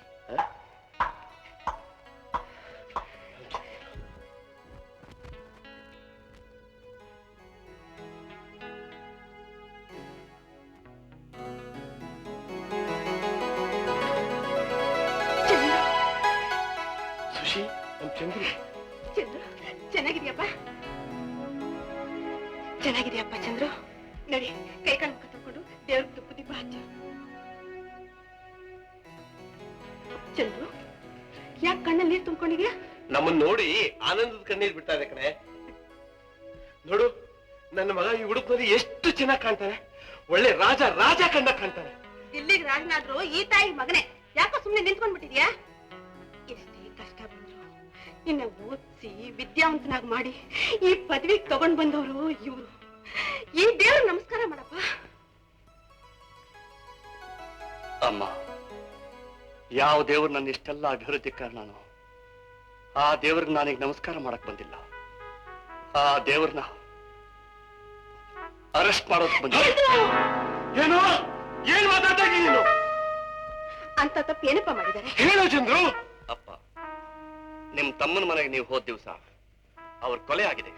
ಸುಶಿ, ನಮ್ ಚಂದ್ರು. ಚಂದ್ರು, ಚೆನ್ನಾಗಿದ್ಯಪ್ಪ? ಚೆನ್ನಾಗಿದ್ಯಪ್ಪ ಚಂದ್ರು? ನಡಿ, ಕೈ ಕಾಲು ಮುಖ ತಗೊಂಡು ದೇವ್ರಿಗೆ ತುಪ್ಪ ದೀಪ ಹಚ್ಚು. ಚಂದ್ರು, ಯಾಕೆ ಕಣ್ಣಲ್ಲಿ ನೀರು ತುಂಬಿಕೊಂಡಿದ್ಯಾ? ನಮ್ಮನ್ನ ನೋಡಿ ಆನಂದದ ಕಣ್ಣೀರ್ ಬಿಡ್ತಾ ಇದೆ ಕಣೆ. ನೋಡು, ನನ್ನ ಮಗ ಈ ಉಡುಪಿನಲ್ಲಿ ಎಷ್ಟು ಚೆನ್ನಾಗಿ ಕಾಣ್ತಾನೆ. ಒಳ್ಳೆ ರಾಜ ರಾಜ ಕಂಡ ಕಾಣ್ತಾನೆ. ಇಲ್ಲಿಗೆ ರಾಜನಾದ್ರು ಈ ತಾಯಿ ಮಗನೇ. ಯಾಕೋ ಸುಮ್ನೆ ನಿಂತ್ಕೊಂಡ್ಬಿಟ್ಟಿದ್ಯಾ? ಎಷ್ಟೇ ಕಷ್ಟ ಬಂದ್ರು ನಿನ್ನ ಓದಿಸಿ ವಿದ್ಯಾವಂತನಾಗಿ ಮಾಡಿ ಈ ಪದವಿಗೆ ತಗೊಂಡ್ ಬಂದವರು ಇವರು. ಈ ದೇವ್ರ ನಮಸ್ಕಾರ ಮಾಡಪ್ಪ. ಅಮ್ಮ, ಯಾವ ದೇವ್ರು ನನ್ನ ಇಷ್ಟೆಲ್ಲ ಅಭಿವೃದ್ಧಿ ಕಾರಣನೋ ಆ ದೇವ್ರಿಗೆ ನಾನೀಗ ನಮಸ್ಕಾರ ಮಾಡಕ್ ಬಂದಿಲ್ಲ. ಆ ದೇವ್ರನ್ನ ಅರೆಸ್ಟ್ ಮಾಡೋಕ್ ಬಂದಿಲ್ಲ. ಏನೋ ಏನ್ ಮಾತಾಡ್ತಾ ಇದ್ದೀನಿ ನೀನು? ಅಂತ ತಪ್ಪು ಏನಪ್ಪ ಮಾಡಿದ್ದಾರೆ? ಹೇಳು ಚಂದ್ರು. ಅಪ್ಪ, ನಿಮ್ ತಮ್ಮನ ಮನೆಗೆ ನೀವು ಹೋದ ದಿವಸ ಅವ್ರ ಕೊಲೆ ಆಗಿದೆ.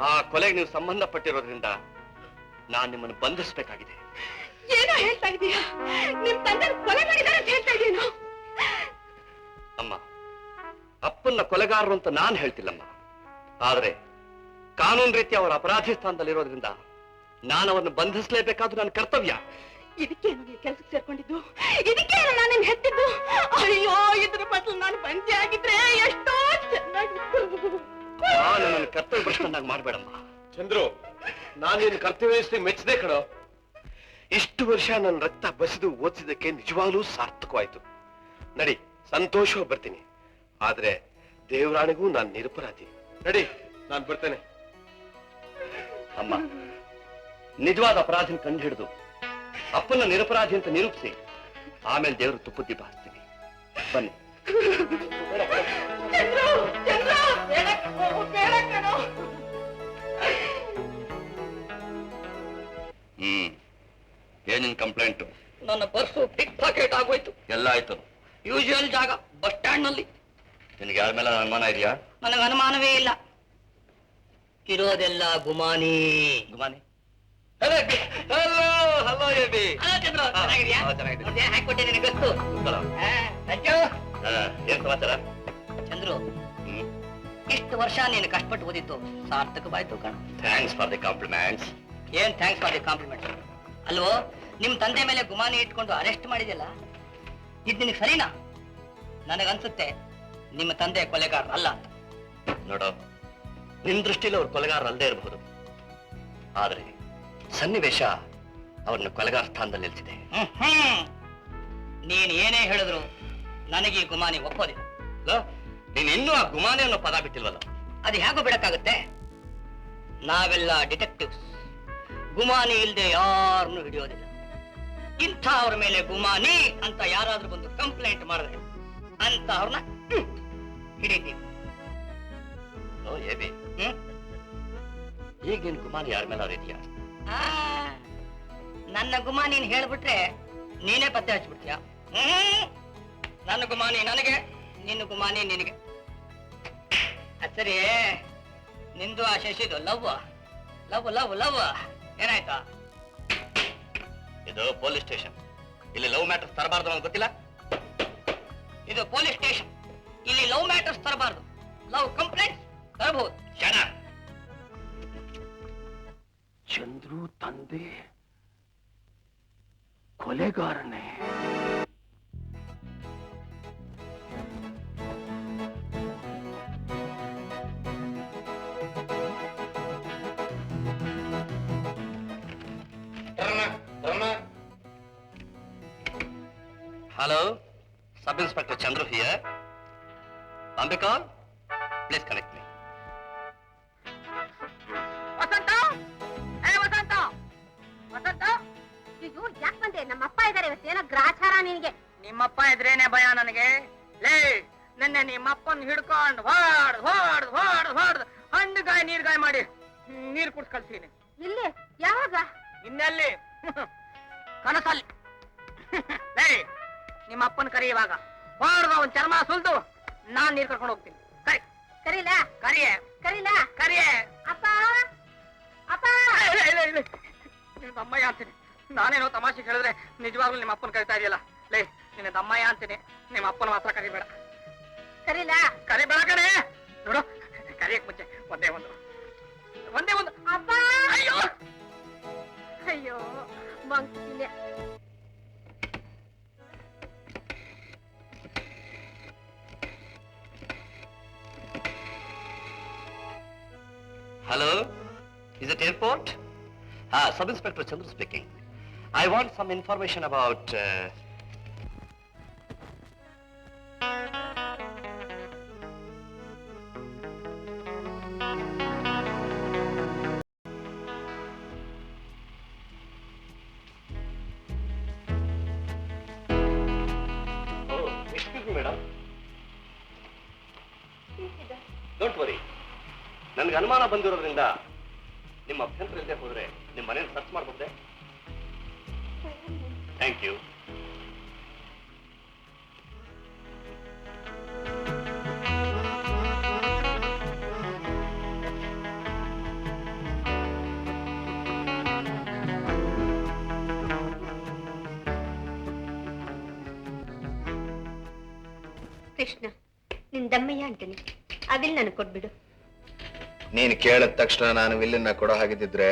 ಆ ಕೊಲೆಗೆ ನೀವು ಸಂಬಂಧಪಟ್ಟಿರೋದ್ರಿಂದ ನಾನ್ ನಿಮ್ಮನ್ನು ಬಂಧಿಸ್ಬೇಕಾಗಿದೆ. ಏನೋ ಹೇಳ್ತಾ ಇದೀಯಾ? ನಿಮ್ ತಂದೆ ಕೊಲೆ ಮಾಡಿದ್ದಾರೆ ಅಂತ ಹೇಳ್ತಾ ಇದೀನೋ? ಅಮ್ಮ, ಅಪ್ಪನ್ನ ಕೊಲೆಗಾರರು ಅಂತ ನಾನ್ ಹೇಳ್ತಿಲ್ಲಮ್ಮ. ಆದ್ರೆ ಕಾನೂನು ರೀತಿ ಅವರ ಅಪರಾಧಿ ಸ್ಥಾನದಲ್ಲಿರೋದ್ರಿಂದ ನಾನು ಅವರನ್ನು ಬಂಧಿಸಲೇಬೇಕಾದ್ರು ನನ್ನ ಕರ್ತವ್ಯ. ಇದಕ್ಕೇನು ನೀವು ಕೆಲ್ಸಕ್ಕೆ ಸೇರ್ಕೊಂಡಿದ್ದು? ಇದಕ್ಕೇನು ನಾನು ಹೆತ್ತಿದ್ದು? ಅಯ್ಯೋ, ಇದ್ರ ಬದಲು ನಾನು ಬಂಜೆ ಆಗಿದ್ರೆ ಎಷ್ಟೋ ಚೆನ್ನಾಗಿತ್ತು. ನಾನು ನನ್ನ ಕರ್ತವ್ಯ ಪ್ರಶ್ನೆನಾಗಿ ಮಾಡ್ಬೇಡಮ್ಮ. ಚಂದ್ರು, ನಾನು ನಿನ್ನ ಕರ್ತವ್ಯ ಮೆಚ್ಚದೆ ಕಣೋ. ಇಷ್ಟು ವರ್ಷ ನನ್ನ ರಕ್ತ ಬಸಿದು ಓದಿಸಿದಕ್ಕೆ ನಿಜವಾಗ್ಲೂ ಸಾರ್ಥಕವಾಯ್ತು. ನಡಿ, ಸಂತೋಷವಾಗಿ ಬರ್ತೀನಿ. ಆದ್ರೆ ದೇವರಾಣಿಗೂ ನಾನು ನಿರಪರಾಧಿ. ನಡಿ, ನಾನು ಬರ್ತೇನೆ. ಅಮ್ಮ, ನಿಜವಾದ ಅಪರಾಧಿನ ಕಂಡು ಹಿಡಿದು ಅಪ್ಪನ ನಿರಪರಾಧಿ ಅಂತ ನಿರೂಪಿಸಿ ಆಮೇಲೆ ದೇವರು ತುಪ್ಪದ ದೀಪ ಹಚ್ತೀನಿ. ಬನ್ನಿ. ಚಂದ್ರು, ಚಂದ್ರು, ಬೇಡ ಕಣೋ, ಬೇಡ ಕಣೋ. ಏನಿನ್ ಕಂಪ್ಲೇಂಟು? ನನ್ನ ಪರ್ಸು ಪಿಕ್ ಪಾಕೆಟ್ ಆಗೋಯ್ತು. ಎಲ್ಲ ಆಯ್ತು. ಯೂಶುವಲ್ ಜಾಗ ಬಸ್ ಸ್ಟ್ಯಾಂಡ್ ನಲ್ಲಿ. ನಿನಗೆ ಯಾರ ಮೇಲೆ ಅನುಮಾನ ಇದೆಯಾ? ನನಗೆ ಅನುಮಾನವೇ ಇಲ್ಲ. ಇರೋದೆಲ್ಲ ಗುಮಾನಿ. ಗುಮಾನಿ? ಹಲೋ ಹಲೋ ಏಬಿ. ಹಲೋ ಚಂದ್ರು, ಚೆನ್ನಾಗಿದ್ಯಾ? ಚೆನ್ನಾಗಿದೆ. ಹಾಕೊಟ್ಟೆ ನಿನಗೆ ಗೊತ್ತು. ಏನ್ ಸಮಾಚಾರ? ಚಂದ್ರು, ಇಷ್ಟು ವರ್ಷ ನೀನು ಕಷ್ಟಪಟ್ಟು ಓದಿದ್ದು ಸಾರ್ಥಕವಾಯ್ತು ಕಣ. Thanks for the compliments. ಏನ್ ಥ್ಯಾಂಕ್ಸ್ ಫಾರ್ ದಿ ಕಾಂಪ್ಲಿಮೆಂಟ್ ಅಲ್ವೋ? ನಿಮ್ ತಂದೆ ಮೇಲೆ ಗುಮಾನಿ ಇಟ್ಕೊಂಡು ಅರೆಸ್ಟ್ ಮಾಡಿದ್ಯಲ್ಲ, ಇದು ನಿನಗೆ ಸರಿನಾ? ನನಗನ್ಸುತ್ತೆ ನಿಮ್ಮ ತಂದೆ ಕೊಲೆಗಾರ ಅಲ್ಲ ಅಂತ. ನೋಡು, ನಿನ್ ದೃಷ್ಟಿಲಿ ಅವ್ರು ಕೊಲೆಗಾರ ಅಲ್ಲದೆ ಇರಬಹುದು, ಆದ್ರೆ ಸನ್ನಿವೇಶ ಅವ್ರನ್ನ ಕೊಲೆಗಾರ ಸ್ಥಾನದಲ್ಲಿ ನಿಲ್ಸಿದೆ. ನೀನ್ ಏನೇ ಹೇಳಿದ್ರು ನನಗೆ ಈ ಗುಮಾನಿ ಒಪ್ಪೋದಿಲ್ಲ. ನೀನ್ ಇನ್ನೂ ಆ ಗುಮಾನಿ ಅನ್ನೋ ಪದ ಬಿಟ್ಟಿಲ್ವಲ್ಲ? ಅದು ಹೇಗೋ ಬಿಡಕ್ಕಾಗುತ್ತೆ? ನಾವೆಲ್ಲ ಡಿಟೆಕ್ಟಿವ್ಸ್, ಗುಮಾನಿ ಇಲ್ಲದೆ ಯಾರನ್ನು ಹಿಡಿಯೋದಿಲ್ಲ. ಇಂಥ ಅವ್ರ ಮೇಲೆ ಗುಮಾನಿ ಅಂತ ಯಾರಾದ್ರೂ ಬಂದು ಕಂಪ್ಲೇಂಟ್ ಮಾಡಿದ್ರೆ ಅಂತ ಅವ್ರನ್ನ ಹಿಡಿತೀವಿ. ಏಬಿ, ಈಗ ನಿನ್ ಗುಮಾನಿ ಯಾರ ಮೇಲೆ ಅವ್ರ ಇದೆಯಾ? ನನ್ನ ಗುಮಾನಿನ್ ಹೇಳ್ಬಿಟ್ರೆ ನೀನೇ ಪತ್ತೆ ಹಚ್ಬಿಡ್ತೀಯ. ನನ್ನ ಗುಮಾನಿ ನನಗೆ, ನಿನ್ನ ಗುಮಾನಿ ನಿನಗೆ. ಸರಿ, ನಿಂದು ಆ ಶಶಿದು ಲವ್ ಲವ್ ಲವ್ ಲವ್ ಏನಾಯ್ತಾ? ಇದು ಪೊಲೀಸ್ ಸ್ಟೇಷನ್, ಇಲ್ಲಿ ಲವ್ ಮ್ಯಾಟರ್ಸ್ ತರಬಾರ್ದು ಅಂತ ಗೊತ್ತಿಲ್ಲ? ಇದು ಪೊಲೀಸ್ ಸ್ಟೇಷನ್, ಇಲ್ಲಿ ಲವ್ ಮ್ಯಾಟರ್ಸ್ ತರಬಾರ್ದು. ಲವ್ ಕಂಪ್ಲೇಂಟ್ ತರಬಹುದು. ಕ್ಷಣ. ಚಂದ್ರು ತಂದೆ ಕೊಲೆಗಾರನೇ. Hello, Sub Inspector Chandru here. Ambika, please connect me. ವಸಂತ, ಏ ವಸಂತ, ವಸಂತ. ಅಯ್ಯೋ, ಯಾಕೆ ಬಂದೆ? ನಮ್ಮಪ್ಪ ಇದಾರೆ, ಇವತ್ತೇನೋ ಗ್ರಾಚಾರ ನಿನಗೆ. ನಿಮ್ಮಪ್ಪ ಇದ್ರೇನೆ ಭಯ ನನಗೆ. ಲೇ, ನಿನ್ನೆ ನಿಮ್ಮಪ್ಪನ್ ಹಿಡ್ಕೊಂಡು ಹೊಡ್ ಹಣ್ಣುಗಾಯಿ ನೀರ್ಗಾಯಿ ಮಾಡಿ ನೀರ್ ಕುಡ್ಸ್ ಕಳ್ಸೀನಿ. ಇಲ್ಲಿ ಯಾವಾಗ? ಇನ್ನೆಲ್ಲಿ? ಕನಸಲ್ಲಿ. ಲೇ, ನಿಮ್ಮ ಅಪ್ಪನ ಕರಿ ಇವಾಗ. ಹೊಡ್ದ ಒಂದ್ ಚರ್ಮ ಸುಲ್ದು ನಾನ್ ನೀರ್ ಕರ್ಕೊಂಡು ಹೋಗ್ತೀನಿ. ಕರಿ. ಕರೀಲಾ? ಕರಿಯೇ. ಕರೀಲಾ? ಕರಿಯೇ. ಅಪ್ಪ, ಅಪ್ಪ. ನಿನ್ನ ದಮ್ಮಯ್ಯ ಅಂತೀನಿ. ನಾನೇನೋ ತಮಾಷೆ ಹೇಳಿದ್ರೆ ನಿಜವಾಗ್ಲೂ ನಿಮ್ಮ ಅಪ್ಪನ ಕರಿತಾ ಇದೆಯಲ್ಲ. ಲೇ, ನಿನ್ನ ದಮ್ಮಯ್ಯ ಅಂತೀನಿ, ನಿಮ್ಮ ಅಪ್ಪನ ಮಾತ್ರ ಕರಿಬೇಡ. ಕರೀಲಾ? ಕರಿಬೇಡ ಕಣೆ. ನೋಡು, ಕರಿಯಕ್ ಮುಂಚೆ ಒಂದೇ ಒಂದು ಅಪ್ಪ. ಅಯ್ಯೋ ಅಯ್ಯೋ, ಮಂಕಿಲೆ. Hello, is it airport? Sub Inspector Chandru speaking. I want some information about... Oh, excuse me, madam. Don't worry. ನನಗೆ ಅನುಮಾನ ಬಂದಿರೋದ್ರಿಂದ ನಿಮ್ಮ ಅಭ್ಯಂತರ ಇಲ್ಲದೆ ಹೋದ್ರೆ ನಿಮ್ಮ ಮನೆಯನ್ನು ಸರ್ಚ್ ಮಾಡಬಹುದೇ? Thank you. ಕೃಷ್ಣ, ನಿನ್ ದಮ್ಮಯ್ಯ ಅಂತೀನಿ, ಅವಿಲ್ ನನಗೆ ಕೊಟ್ಬಿಡು. ನೀನು ಕೇಳಿದ ತಕ್ಷಣ ನಾನು ವಿಲ್ಲನ್ನ ಕೊಡೋ ಹಾಗಿದ್ದಿದ್ರೆ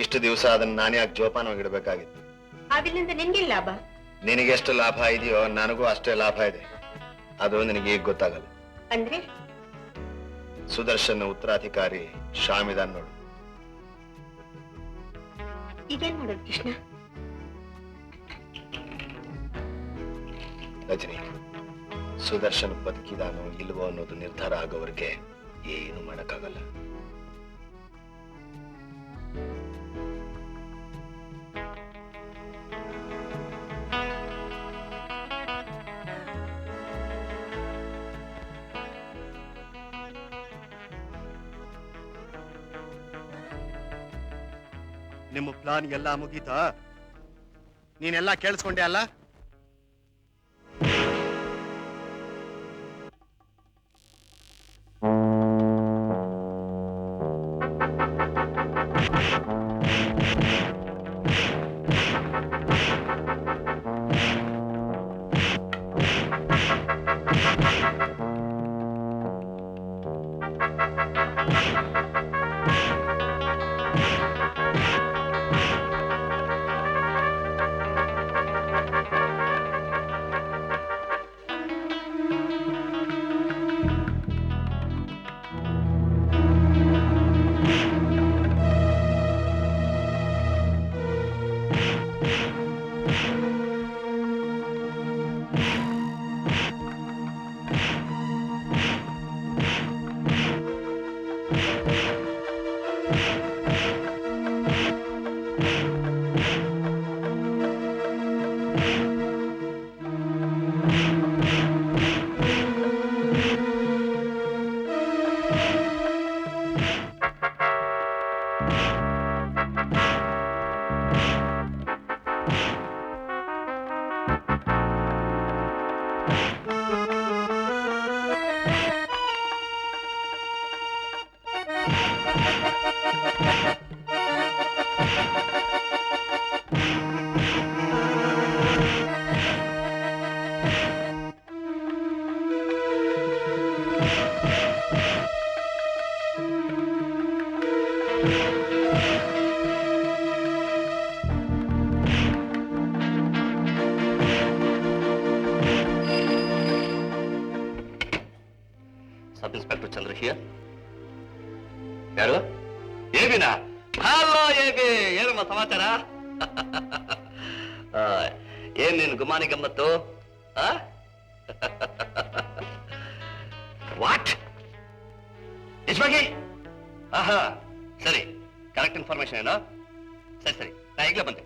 ಇಷ್ಟು ದಿವಸ ಅದನ್ನ ನಾನು ಯಾಕೆ ಜೋಪಾನವಾಗಿಡ್ಬೇಕಾಗಿತ್ತು? ಅವಿಲ್ಲಿಂದ ನಿನ್ಗೆ ಲಾಭ? ನಿನಗೆಷ್ಟು ಲಾಭ ಇದೆಯೋ ನನಗೂ ಅಷ್ಟೇ ಲಾಭ ಇದೆ. ಅದು ನಿನಗೆ ಈಗ ಗೊತ್ತಾಗಲ್ಲ. ಅಂದ್ರೆ ಸುದರ್ಶನ್ ಉತ್ತರಾಧಿಕಾರಿ ಶಾಮಿದಾನ್ ನೋಡು. ಇದೇನ್ ಮಾಡೋದು ಕೃಷ್ಣ? ರಜನಿ, ಸುದರ್ಶನ್ ಬದುಕಿದಾನೋ ಇಲ್ವೋ ಅನ್ನೋದು ನಿರ್ಧಾರ ಆಗೋವರೆಗೆ ಏನು ಮಾಡಕ್ಕಾಗಲ್ಲ. ನಿಮ್ಮ ಪ್ಲಾನ್ ಎಲ್ಲ ಮುಗೀತಾ? ನೀನೆಲ್ಲ ಕೇಳಿಸ್ಕೊಂಡೆ ಅಲ್ಲ? Sub inspector Chandra here. ಯಾರು? ಏಬಿನಾ? ಹಲೋ ಏಬಿ, ಏನಮ್ಮ ಸಮಾಚಾರ? ಏನ್ ನೀನು ಗುಮಾನಿ ಗಮ್ಮತ್ತು? ವಾಟ್? ನಿಜವಾಗಿ? ಆಹಾ, ಸರಿ, ಕರೆಕ್ಟ್ ಇನ್ಫಾರ್ಮೇಶನ್ ಏನೋ? ಸರಿ ಸರಿ, ನಾ ಈಗಲೇ ಬಂದೆ.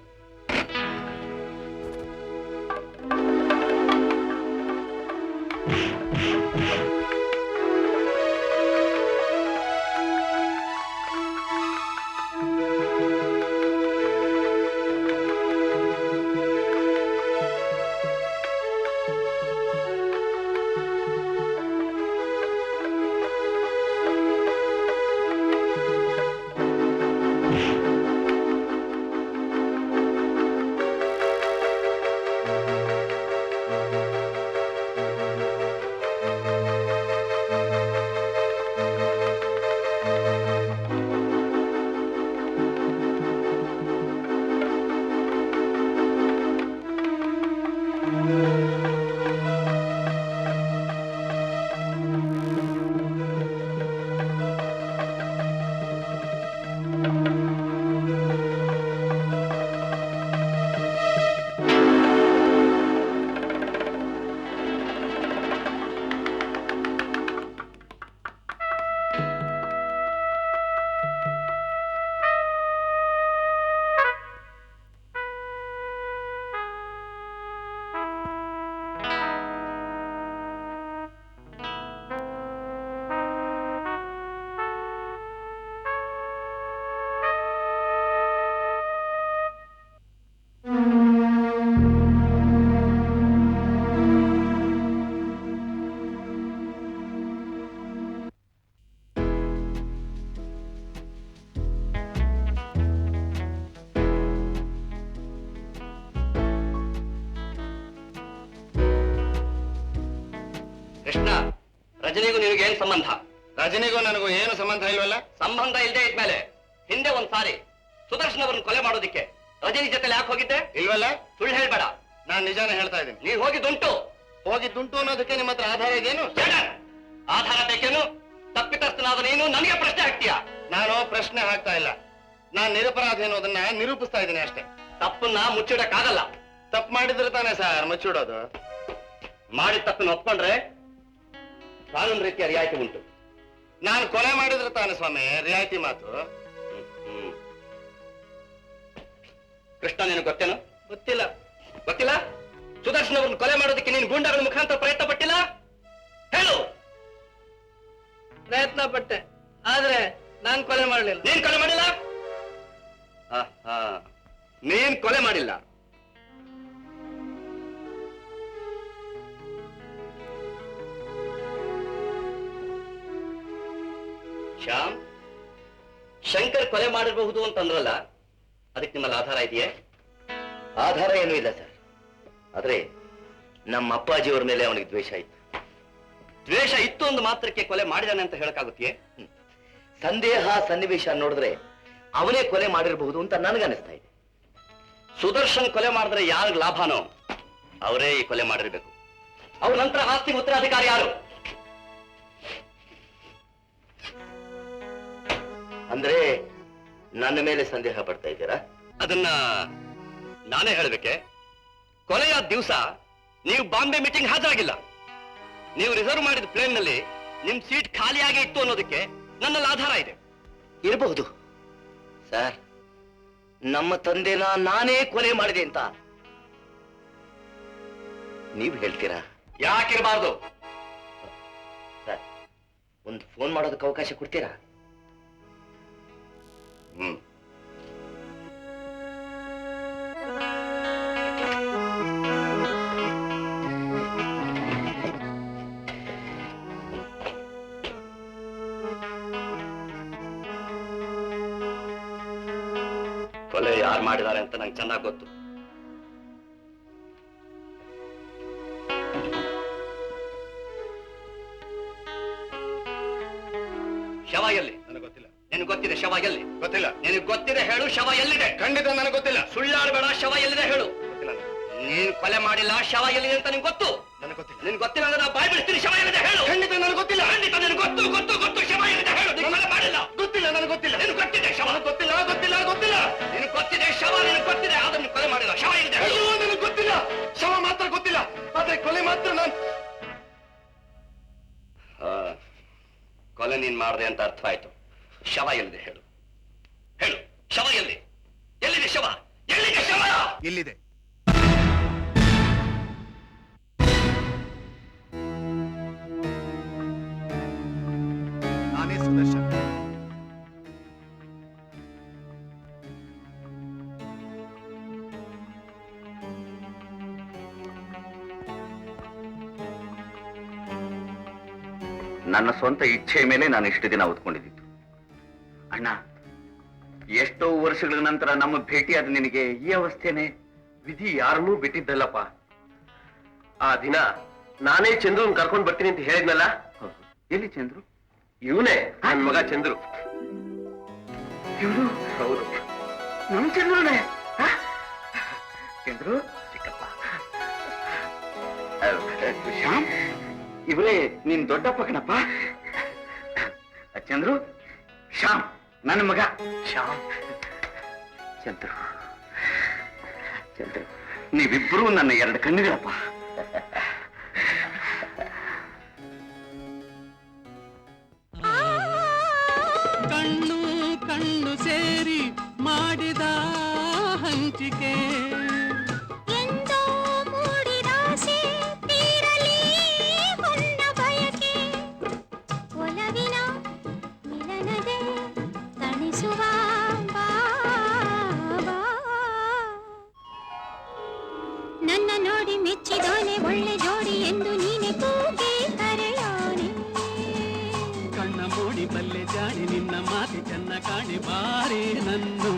ಕೃಷ್ಣ, ರಜನಿಗೂ ನಿನಗೆ ಏನ್ ಸಂಬಂಧ? ರಜನಿಗೂ ನನಗೂ ಏನು ಸಂಬಂಧ ಇಲ್ವಲ್ಲ? ಸಂಬಂಧ ಇಲ್ಲದೆ ಇದ್ಮೇಲೆ ಹಿಂದೆ ಒಂದ್ ಸಾರಿ ಸುದರ್ಶನ್ ಅವರನ್ನು ಕೊಲೆ ಮಾಡೋದಿಕ್ಕೆ ರಜನಿ ಜೊತೆ ಯಾಕೆ ಹೋಗಿದ್ದೆ? ಇಲ್ವಲ್ಲ? ಸುಳ್ಳು ಹೇಳ್ಬೇಡ. ನಾನ್ ನಿಜಾನೇ ಹೇಳ್ತಾ ಇದ್ದೀನಿ. ನೀನ್ ಹೋಗಿದ್ದುಂಟು. ಹೋಗಿದ್ದುಂಟು ಅನ್ನೋದಕ್ಕೆ ನಿಮ್ಮ ಹತ್ರ ಆಧಾರ ಇದೇನು? ಆಧಾರ ಬೇಕೇನು? ತಪ್ಪಿತಸ್ಥನಾದ ನೀನು ನನಗೆ ಪ್ರಶ್ನೆ ಹಾಕ್ತೀಯ? ನಾನು ಪ್ರಶ್ನೆ ಹಾಕ್ತಾ ಇಲ್ಲ, ನಾನ್ ನಿರಪರಾಧಿ ಅನ್ನೋದನ್ನ ನಿರೂಪಿಸ್ತಾ ಇದ್ದೀನಿ ಅಷ್ಟೇ. ತಪ್ಪನ್ನ ಮುಚ್ಚಿಡಕ್ಕಾಗಲ್ಲ. ತಪ್ಪು ಮಾಡಿದ್ರೆ ತಾನೇ ಸರ್ ಮುಚ್ಚಿಡೋದು. ಮಾಡಿದ ತಪ್ಪನ್ನು ಒಪ್ಕೊಂಡ್ರೆ ಕಾನೂನು ರೀತಿಯ ರಿಯಾಯಿತಿ ಉಂಟು. ನಾನು ಕೊಲೆ ಮಾಡಿದ್ರೆ ತಾನೆ ಸ್ವಾಮಿ ರಿಯಾಯಿತಿ ಮಾತು. ಕೃಷ್ಣ, ನಿನಗೆ ಗೊತ್ತೇನು? ಗೊತ್ತಿಲ್ಲ. ಗೊತ್ತಿಲ್ಲ? ಸುದರ್ಶನ್ ಅವರನ್ನು ಕೊಲೆ ಮಾಡೋದಕ್ಕೆ ನೀನು ಗೂಂಡಾಗಳ ಮುಖಾಂತರ ಪ್ರಯತ್ನ ಪಟ್ಟಿಲ್ಲ? ಹೇಳು. ಪ್ರಯತ್ನ ಪಟ್ಟೆ, ಆದ್ರೆ ನಾನ್ ಕೊಲೆ ಮಾಡ್ಲಿಲ್ಲ. ನೀನ್ ಕೊಲೆ ಮಾಡಿಲ್ಲ? ಮಾಡಿಲ್ಲ. ಶ್ಯಾಮ್, ಶಂಕರ್ ಕೊಲೆ ಮಾಡಿರಬಹುದು ಅಂತಂದ್ರಲ್ಲ, ಅದಕ್ಕೆ ನಿಮ್ಮಲ್ಲಿ ಆಧಾರ ಇದೆಯೇ? ಆಧಾರ ಏನೂ ಇಲ್ಲ ಸರ್. ಆದ್ರೆ ನಮ್ಮ ಅಪ್ಪಾಜಿಯವ್ರ ಮೇಲೆ ಅವನಿಗೆ ದ್ವೇಷ ಇತ್ತು. ದ್ವೇಷ ಇತ್ತು ಒಂದು ಮಾತ್ರಕ್ಕೆ ಕೊಲೆ ಮಾಡಿದಾನೆ ಅಂತ ಹೇಳಕ್ಕಾಗುತ್ತೆಯೇ? ಸಂದೇಹ ಸನ್ನಿವೇಶ ನೋಡಿದ್ರೆ ಅವನೇ ಕೊಲೆ ಮಾಡಿರಬಹುದು ಅಂತ ನನಗನ್ನಿಸ್ತಾ ಇದೆ. ಸುದರ್ಶನ್ ಕೊಲೆ ಮಾಡಿದ್ರೆ ಯಾರಿಗ ಲಾಭನೋ ಅವರೇ ಈ ಕೊಲೆ ಮಾಡಿರ್ಬೇಕು. ಅವ್ರ ನಂತರ ಆಸ್ತಿ ಉತ್ತರಾಧಿಕಾರಿ ಯಾರು? ಅಂದ್ರೆ ನನ್ನ ಮೇಲೆ ಸಂದೇಹ ಪಡ್ತಾ ಇದ್ದೀರಾ? ಅದನ್ನ ನಾನೇ ಹೇಳಬೇಕೆ? ಕೊಲೆಯ ದಿವಸ ನೀವು ಬಾಂಬೆ ಮೀಟಿಂಗ್ ಹಾಜರಾಗಿಲ್ಲ. ನೀವು ರಿಸರ್ವ್ ಮಾಡಿದ ಪ್ಲೇನ್ ನಲ್ಲಿ ನಿಮ್ ಸೀಟ್ ಖಾಲಿಯಾಗಿ ಇತ್ತು ಅನ್ನೋದಕ್ಕೆ ನನ್ನಲ್ಲಿ ಆಧಾರ ಇದೆ. ಇರಬಹುದು ಸರ್. ನಮ್ಮ ತಂದೆನ ನಾನೇ ಕೊಲೆ ಮಾಡಿದೆ ಅಂತ ನೀವು ಹೇಳ್ತೀರಾ? ಯಾಕಿರಬಾರ್ದು? ಸರ್, ಒಂದು ಫೋನ್ ಮಾಡೋದಕ್ಕೆ ಅವಕಾಶ ಕೊಡ್ತೀರಾ? ಕೊಲೆ ಯಾರು ಮಾಡಿದ್ದಾರೆ ಅಂತ ನಂಗೆ ಚೆನ್ನಾಗಿ ಗೊತ್ತು. ಶವ ಎಲ್ಲಿ? ನನಗೆ ಗೊತ್ತಿಲ್ಲ. ನಿನಗೆ ಗೊತ್ತಿದೆ ಶವ ಎಲ್ಲಿ? ಗೊತ್ತಿಲ್ಲ. ನಿನಗೆ ಗೊತ್ತಿದೆ ಹೇಳು, ಶವ ಎಲ್ಲಿದೆ? ಖಂಡಿತ ನನಗೆ ಗೊತ್ತಿಲ್ಲ. ಸುಳ್ಳಾಡಬೇಡ, ಶವ ಎಲ್ಲಿದೆ ಹೇಳು. ಗೊತ್ತಿಲ್ಲ. ನೀನ್ ಕೊಲೆ ಮಾಡಿಲ್ಲ, ಶವ ಎಲ್ಲಿದೆ ಅಂತ ನಿನ್ಗೆ ಗೊತ್ತು. ನನಗೆ ಗೊತ್ತಿಲ್ಲ. ನಿನ್ಗೆ ಗೊತ್ತಿಲ್ಲ ಅಂದ್ರೆ ನಾವು ಬಾಯ್ ಬಿಡ್ತೀನಿ. ಶವ ಎಲ್ಲಿದೆ ಹೇಳು. ಖಂಡಿತ ನನಗೆ ಗೊತ್ತಿಲ್ಲ. ಖಂಡಿತ ನಿನಗೆ ಗೊತ್ತು ಗೊತ್ತು ಗೊತ್ತು. ಶವ ಎಲ್ಲಿದೆ ಹೇಳು. ನೀನು ಕೊಲೆ ಮಾಡಿಲ್ಲ. ಗೊತ್ತಿಲ್ಲ. ನನಗೆ ಗೊತ್ತಿಲ್ಲ. ನಿನಗೆ ಗೊತ್ತಿದೆ ಶವ. ಗೊತ್ತಿಲ್ಲ. ಗೊತ್ತಿಲ್ಲ. ಗೊತ್ತಿಲ್ಲ. ನಿನಗೆ ಗೊತ್ತಿದೆ ಶವ, ನಿನಗೆ ಗೊತ್ತಿದೆ, ಆದ್ರೆ ನೀನು ಕೊಲೆ ಮಾಡಿಲ್ಲ. ಶವ ಎಲ್ಲಿದೆ ಹೇಳು. ಅಯ್ಯೋ, ನನಗೆ ಗೊತ್ತಿಲ್ಲ. ಶವ ಮಾತ್ರ ಗೊತ್ತಿಲ್ಲ, ಆದ್ರೆ ಕೊಲೆ ಮಾತ್ರ ನಾನು. ಕೊಲೆ ನೀನ್ ಮಾಡಿದೆ ಅಂತ ಅರ್ಥ ಆಯ್ತು. ಶವ ಎಲ್ಲಿದೆ ಹೇಳು. ಹೇಳು, ಶವ ಎಲ್ಲಿ? ಎಲ್ಲಿದೆ ಶವ? ಎಲ್ಲಿದೆ ಶವ? ಇಲ್ಲಿದೆ. ನಾನೇ ಸುದರ್ಶನ್. ನನ್ನ ಸ್ವಂತ ಇಚ್ಛೆ ಮೇಲೆ ನಾನು ಇಷ್ಟು ದಿನ ಓದ್ಕೊಂಡಿದ್ದು. ಅಣ್ಣ, ಎಷ್ಟೋ ವರ್ಷಗಳ ನಂತರ ನಮ್ಮ ಭೇಟಿಯಾದ ನಿನಗೆ ಈ ಅವಸ್ಥೆನೆ. ವಿಧಿ ಯಾರನ್ನೂ ಬಿಟ್ಟಿದ್ದಲ್ಲಪ್ಪ. ಆ ದಿನ ನಾನೇ ಚಂದ್ರನ್ ಕರ್ಕೊಂಡ್ ಬರ್ತೀನಿ ಅಂತ ಹೇಳಿದ್ನಲ್ಲ. ಎಲ್ಲಿ ಚಂದ್ರು? ಇವನೇ ನನ್ ಮಗ ಚಂದ್ರು. ಇವರು? ಹೌದು, ನಮ್ ಚಂದ್ರನೇ. ಚಂದ್ರು ಚಿಕ್ಕಪ್ಪ. ಶ್ಯಾಮ್, ಇವರೇ ನಿನ್ ದೊಡ್ಡಪ್ಪ ಕಣಪ್ಪ. ಚಂದ್ರು, ಶ್ಯಾಮ್ ನನ್ನ ಮಗ. ಶ್ಯಾಮ್, ಚಂದ್ರು, ಚಂದ್ರು, ನೀವಿಬ್ರು ನನ್ನ ಎರಡು ಕಣ್ಣುಗಳಪ್ಪ. ಕಣ್ಣು ಕಣ್ಣು ಸೇರಿ ಮಾಡಿದ ಹಂಚಿಕೆ, ಎಂದೋ ಮೂಡಿದಾಸೆ ತೀರಲಿ ಹೊನ್ನ ಬಯಕೆ, ಒಲವಿನ ಮಿಲನದೆ ತಣಿಸುವ ಬಾಬಾ. ನನ್ನ ನೋಡಿ ಮೆಚ್ಚಿದೋನೆ ಒಳ್ಳೆ ಜೋಡಿ ಎಂದು ನೀನೆ ಕೂಗಿ ಕರೆಯೋನೆ. ಕಣ್ಣ ಮೂಡಿ ಬಲ್ಲೆ ಜಾಡಿ ನಿನ್ನ ಮಾತಿ ಚೆನ್ನ ಕಾಣೆ ಬಾರಿ ನನ್ನೋಡಿ.